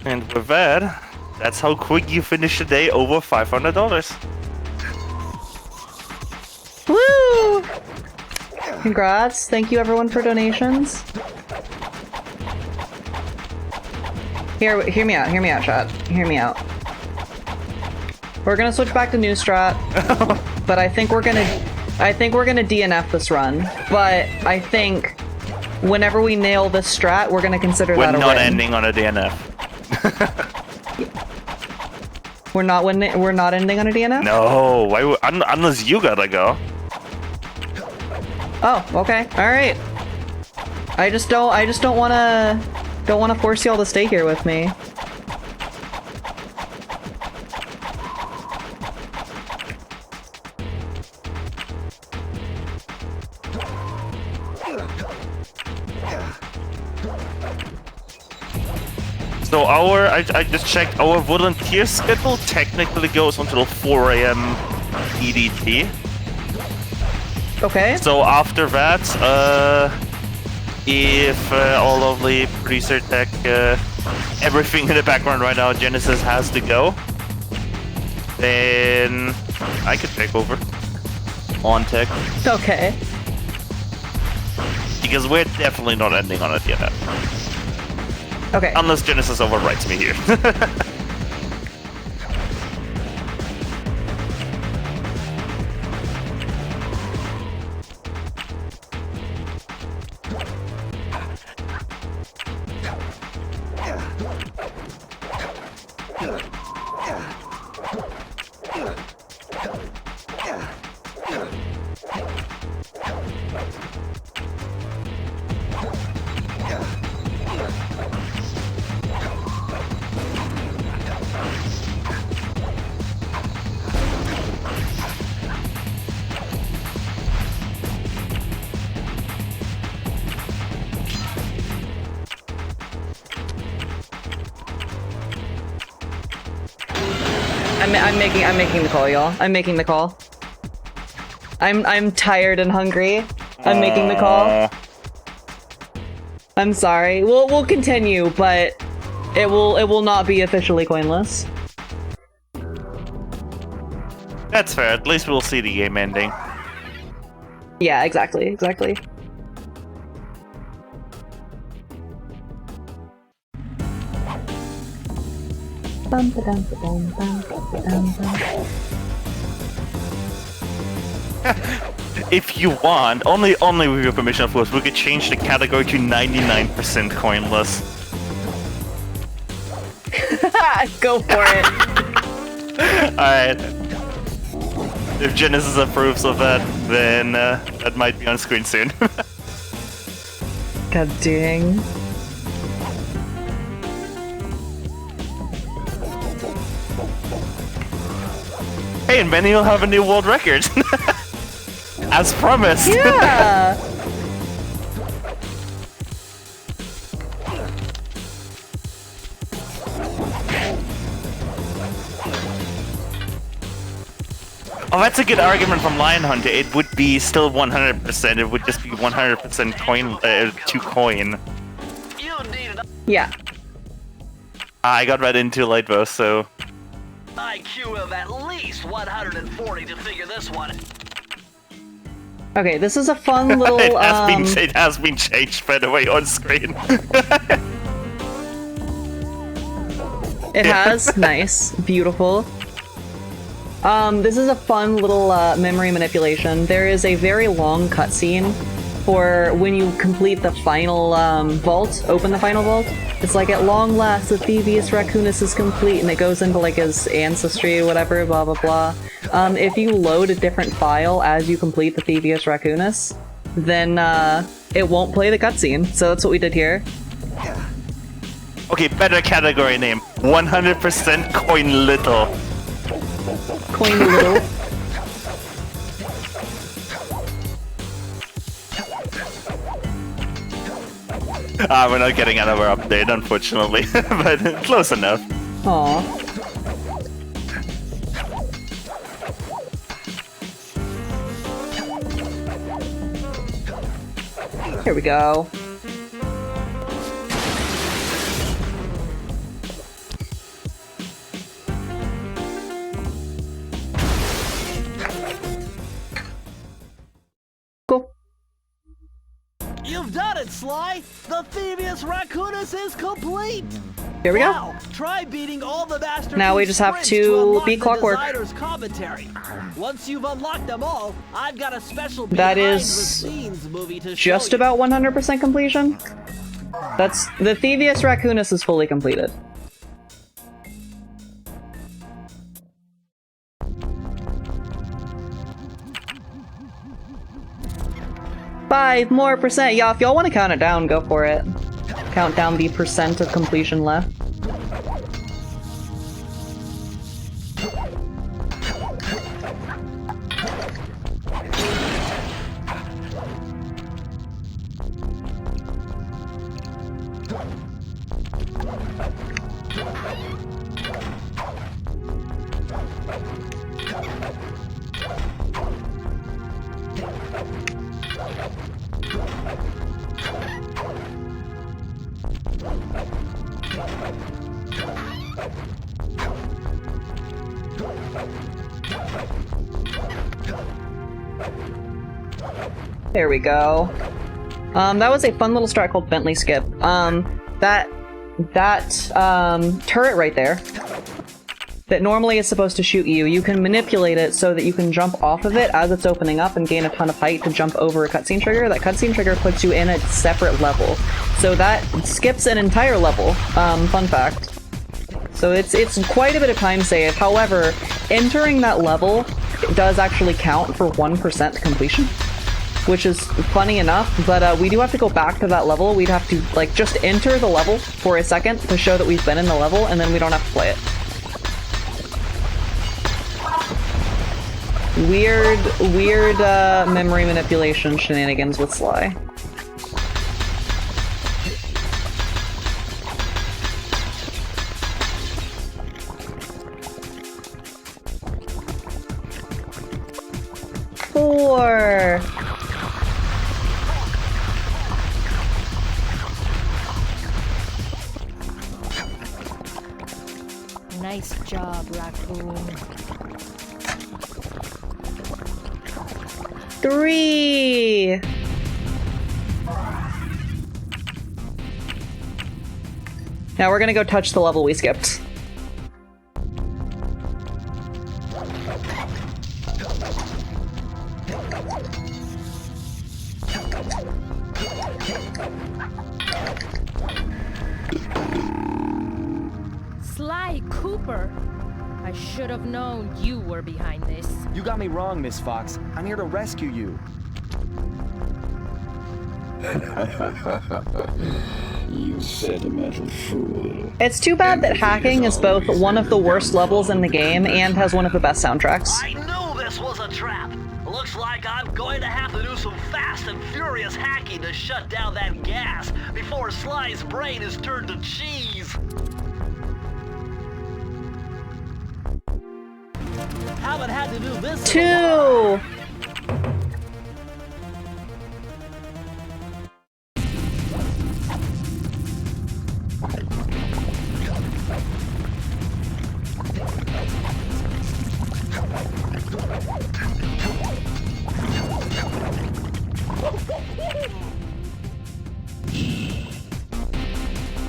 And with that, that's how quick you finish the day over $500. Woo! Congrats. Thank you everyone for donations. Hear me out, chat. Hear me out. We're gonna switch back to new strat, but I think we're gonna DNF this run. But I think whenever we nail this strat, we're gonna consider that a win. We're not ending on a DNF. We're not ending on a DNF? No, why unless you gotta go. Oh, okay. All right. I just don't wanna force y'all to stay here with me. So I just checked, our volunteer schedule technically goes until 4 AM EDT. Okay. So after that, if all of the producer tech, everything in the background right now, Genesis has to go, then I could take over on tech. Okay. Because we're definitely not ending on a DNF. Okay. Unless Genesis overwrites me here. I'm making the call, y'all. I'm making the call. I'm tired and hungry. I'm making the call. I'm sorry. We'll continue, but it will not be officially coinless. That's fair. At least we'll see the game ending. Yeah, exactly. If you want, only with your permission, of course, we could change the category to 99% coinless. Go for it. Alright. If Genesis approves of that, then that might be on screen soon. God dang. Hey, and Benny will have a new world record. As promised. Yeah. Oh, that's a good argument from Lion Hunter. It would be still 100%. It would just be 100% coin to coin. You need an Yeah. I got right into late though, so IQ of at least 140 to figure this one. Okay, this is a fun little it has been changed by the way on screen. It has. Nice. Beautiful. This is a fun little memory manipulation. There is a very long cutscene for when you complete the final vault, open the final vault. It's like, at long last, the Thievius Raccoonus is complete, and it goes into like his ancestry or whatever, blah blah blah. If you load a different file as you complete the Thievius Raccoonus, then it won't play the cutscene. So that's what we did here. Okay, better category name. 100% coin little. Coin little. We're not getting another update, unfortunately, but close enough. Aw. Here we go. Cool. You've done it, Sly! The Thievius Raccoonus is complete! Here we go. Wow, try beating all the masterpieces. Now we just have to unlock beat the Clockwork. designer's commentary. Once you've unlocked them all, I've got a special That behind is the scenes movie to just show you. about 100% completion. That's the Thievius Raccoonus is fully completed. Five more percent. Yeah, if y'all want to count it down, go for it. Count down the percent of completion left. There we go. That was a fun little strat called Bentley Skip. That turret right there, that normally is supposed to shoot you, you can manipulate it so that you can jump off of it as it's opening up and gain a ton of height to jump over a cutscene trigger. That cutscene trigger puts you in a separate level. So that skips an entire level, fun fact. So it's quite a bit of time save. However, entering that level does actually count for 1% completion, which is funny enough, but we do have to go back to that level. We'd have to, like, just enter the level for a second to show that we've been in the level, and then we don't have to play it. Weird memory manipulation shenanigans with Sly. 4. Nice job, Raccoon. 3. Now we're gonna go touch the level we skipped. Sly Cooper. I should have known you were behind this. You got me wrong, Miss Fox. I'm here to rescue you. You sentimental fool. It's too bad that hacking is both one of the worst levels in the game and has one of the best soundtracks. I knew this was a trap. Looks like I'm going to have to do some fast and furious hacking to shut down that gas before Sly's brain is turned to cheese. Haven't had to do this in a while. 2.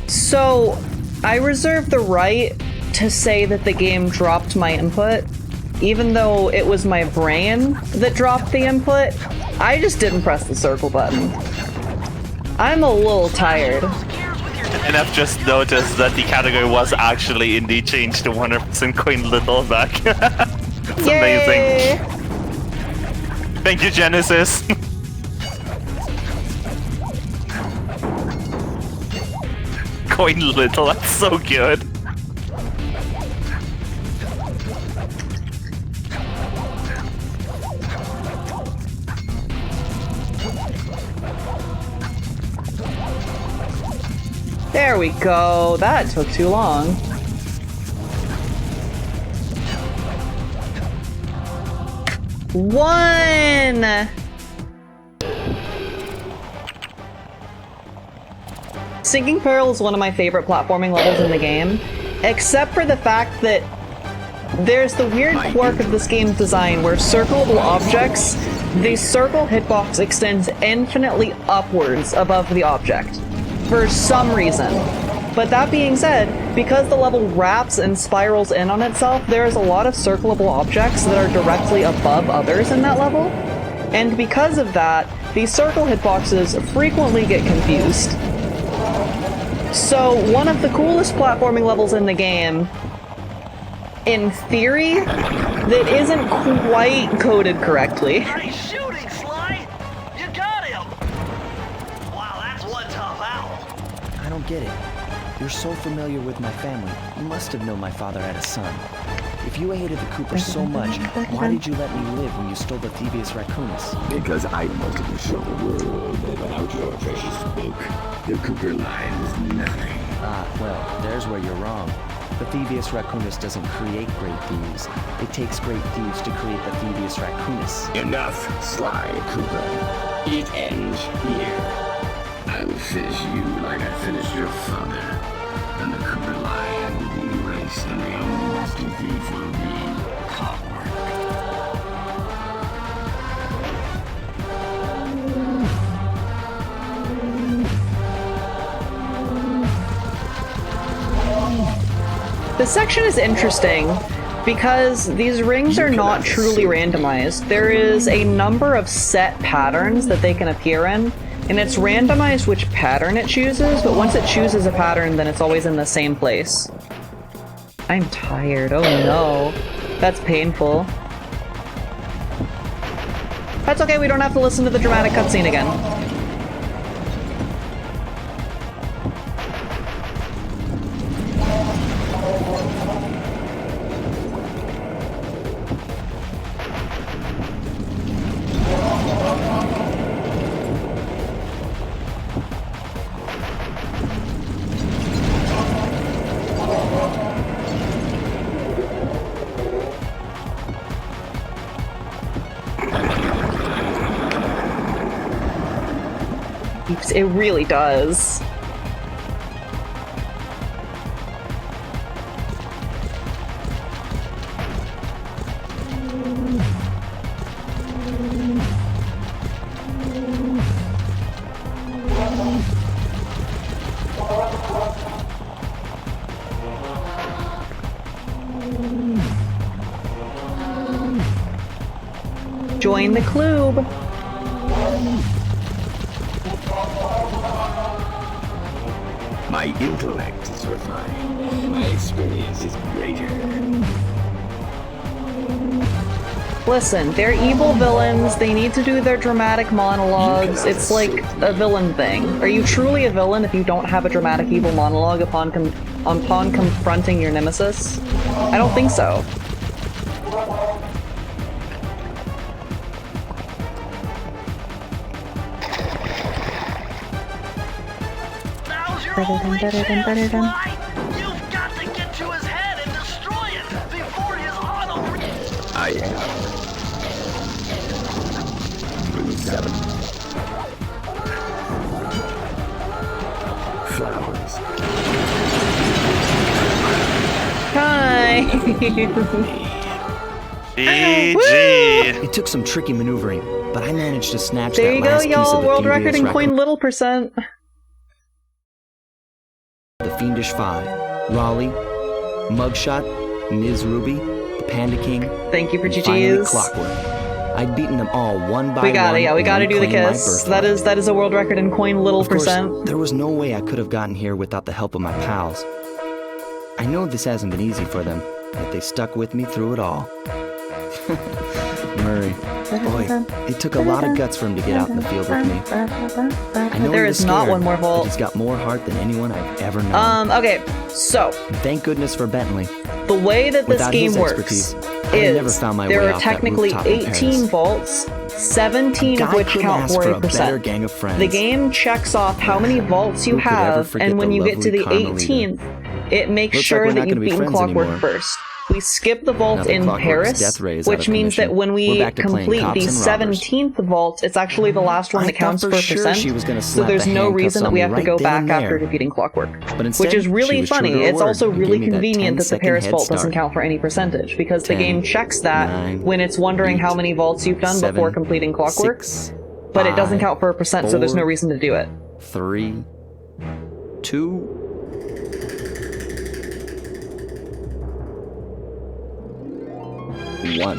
So, I reserve the right to say that the game dropped my input, even though it was my brain that dropped the input. I just didn't press the circle button. I'm a little tired. And I've just noticed that the category was actually indeed changed to 100% Coin Little back. That's Yay! amazing. Thank you, Genesis. Coin Little, that's so good. There we go. That took too long. One! Sinking Peril is one of my favorite platforming levels in the game, except for the fact that there's the weird quirk of this game's design where circleable objects, the circle hitbox extends infinitely upwards above the object, for some reason. But that being said, because the level wraps and spirals in on itself, there is a lot of circleable objects that are directly above others in that level, and because of that, these circle hitboxes frequently get confused. So, one of the coolest platforming levels in the game, in theory, that isn't quite coded correctly. Nice shooting, Sly! You got him! Wow, that's one tough owl. I don't get it. You're so familiar with my family. You must have known my father had a son. If you hated the Coopers so much, why did you let me live when you stole the Thievius Raccoonus? Because I wanted to show the world that without your precious book, the Cooper line is nothing. Ah, well, there's where you're wrong. The Thievius Raccoonus doesn't create great thieves. It takes great thieves to create the Thievius Raccoonus. Enough, Sly Cooper. It ends here. I will finish you like I finished your father. And the Cooper line will be erased, and the only lasting thief will be clockwork. This section is interesting because these rings are not truly randomized. There is a number of set patterns that they can appear in, and it's randomized which pattern it chooses, but once it chooses a pattern, then it's always in the same place. I'm tired. Oh no. That's painful. That's okay, we don't have to listen to the dramatic cutscene again. It really does. Join the club. My intellect is refined. My experience is greater. Listen, they're evil villains. They need to do their dramatic monologues. It's like a villain thing. Are you truly a villain if you don't have a dramatic evil monologue upon confronting your nemesis? I don't think so. Now's your only chance, Sly! You've got to get to his head and destroy it before his auto... I have 37 flowers. Hi! GG. It took some tricky maneuvering, but I managed to snatch There that you go, last piece of y'all. the World record Thievius in coin little percent. The Fiendish Five, Raleigh, Mugshot, Ms. Ruby, the Panda King, Thank you for and finally GG's. Clockwork. I'd beaten them all one by We got one. it, yeah, we and gotta do the reclaimed my kiss. birthright. That is a world record in coin little Of course, percent. there was no way I could have gotten here without the help of my pals. I know this hasn't been easy for them, but they stuck with me through it all. Murray, boy, it took a lot of guts for him to get out in the field with me. I know There he was is not scared, one more but vault. he's got more heart than anyone I've ever known. Okay, so And thank goodness for Bentley. the way that this Without game his works expertise, I had never is found my there way are off that technically rooftop in 18 Paris. vaults, 17 of God which couldn't count ask for for a a better percent. gang of friends. The game checks off how many vaults you Who could ever have, forget and when the you get to the lovely Carmelita? 18th, it makes Looks like sure we're that not you've gonna be beaten friends Clockwork anymore. first. We skip the vault Now that in Clockwork's Paris, death ray is out which of means that commission, when we're we back to playing complete cops the and robbers. 17th vault, it's actually the last one I that counts thought for for sure percent, she was gonna so slap there's the no handcuffs reason that on we me have to right go then back and after there. defeating Clockwork. But instead, Which is she really was true funny. to her It's word also and really gave me that convenient that the 10-second Paris head vault doesn't start. count for any percentage, because the 10, game checks that 9, when it's wondering how 8, many vaults you've done 7, before completing Clockwork, 6, but it doesn't 5, count for a percent, so there's no 4, reason to do it. 3, 2, 1.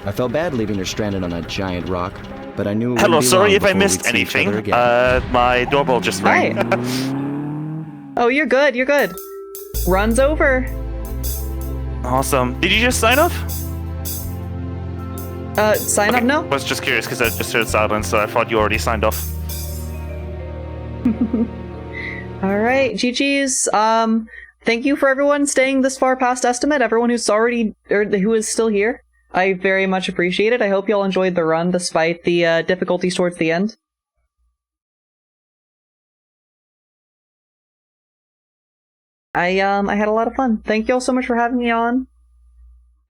I felt bad leaving her stranded on a giant rock, but I knew it Hello, wouldn't be sorry long if I before missed we'd see each anything. other again. My doorbell just rang. Oh, you're good, you're good. Run's over. Awesome. Did you just sign off? Sign up? No? I was just curious because I just heard silence, so I thought you already signed off. Alright, GG's. Thank you for everyone staying this far past estimate, everyone who's already, or who is still here. I very much appreciate it. I hope y'all enjoyed the run despite the difficulties towards the end. I had a lot of fun. Thank y'all so much for having me on.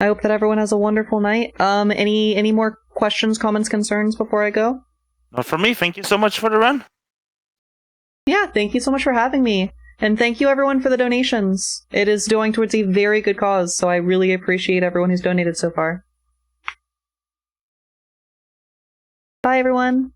I hope that everyone has a wonderful night. Any more questions, comments, concerns before I go? Not for me. Thank you so much for the run. Yeah, thank you so much for having me. And thank you everyone for the donations. It is going towards a very good cause, so I really appreciate everyone who's donated so far. Bye everyone!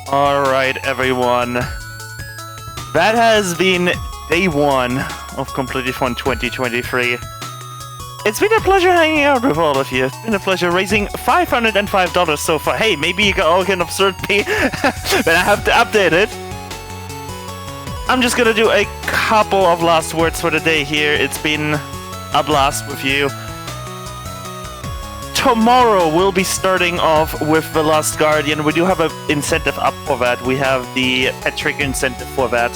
Alright, everyone. That has been day 1 of Completithon 2023. It's been a pleasure hanging out with all of you. It's been a pleasure raising $505 so far. Hey, maybe you all can absurd pay, but I have to update it. I'm just gonna do a couple of last words for the day here. It's been a blast with you. tomorrow we'll be starting off with the Last Guardian. We do have an incentive up for that. We have the pet trick incentive for that.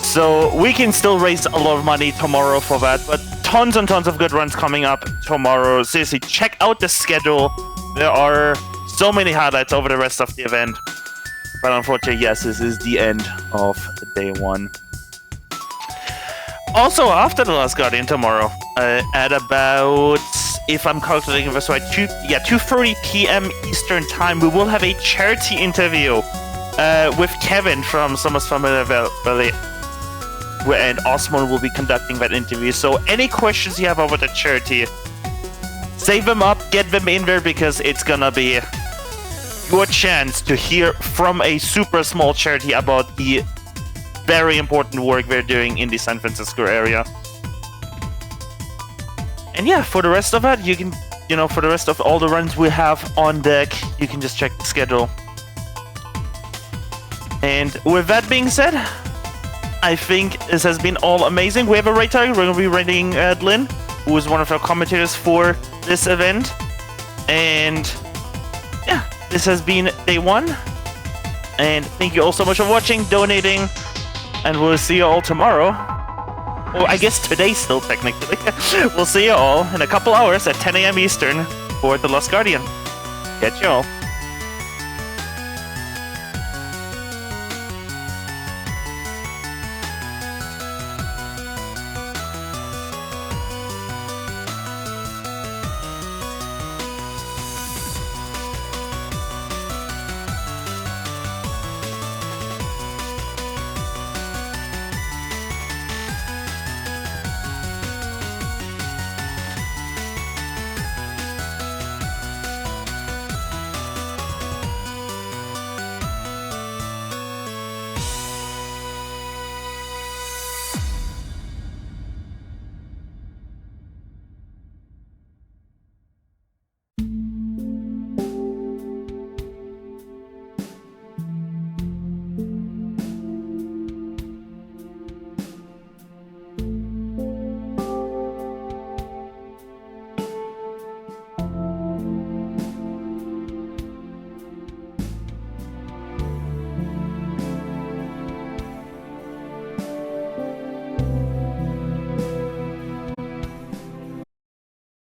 So we can still raise a lot of money tomorrow for that, but tons and tons of good runs coming up tomorrow. Seriously, check out the schedule. There are so many highlights over the rest of the event. But unfortunately, yes, this is the end of day 1. Also, after the Last Guardian tomorrow, at about, if I'm calculating this right, 2:30 p.m. Eastern Time, we will have a charity interview with Kevin from Summer's Familiar Valley, and Osmond will be conducting that interview. So any questions you have over the charity, save them up, get them in there, because it's gonna be your chance to hear from a super small charity about the very important work they're doing in the San Francisco area. And yeah, for the rest of it, you can, for the rest of all the runs we have on deck, you can just check the schedule. And with that being said, I think this has been all amazing. We have a raid target. We're going to be raiding Lynn, who is one of our commentators for this event. And yeah, this has been day 1. And thank you all so much for watching, donating, and we'll see you all tomorrow. Or I guess today still, technically. We'll see you all in a couple hours at 10 a.m. Eastern for The Last Guardian. Catch you all.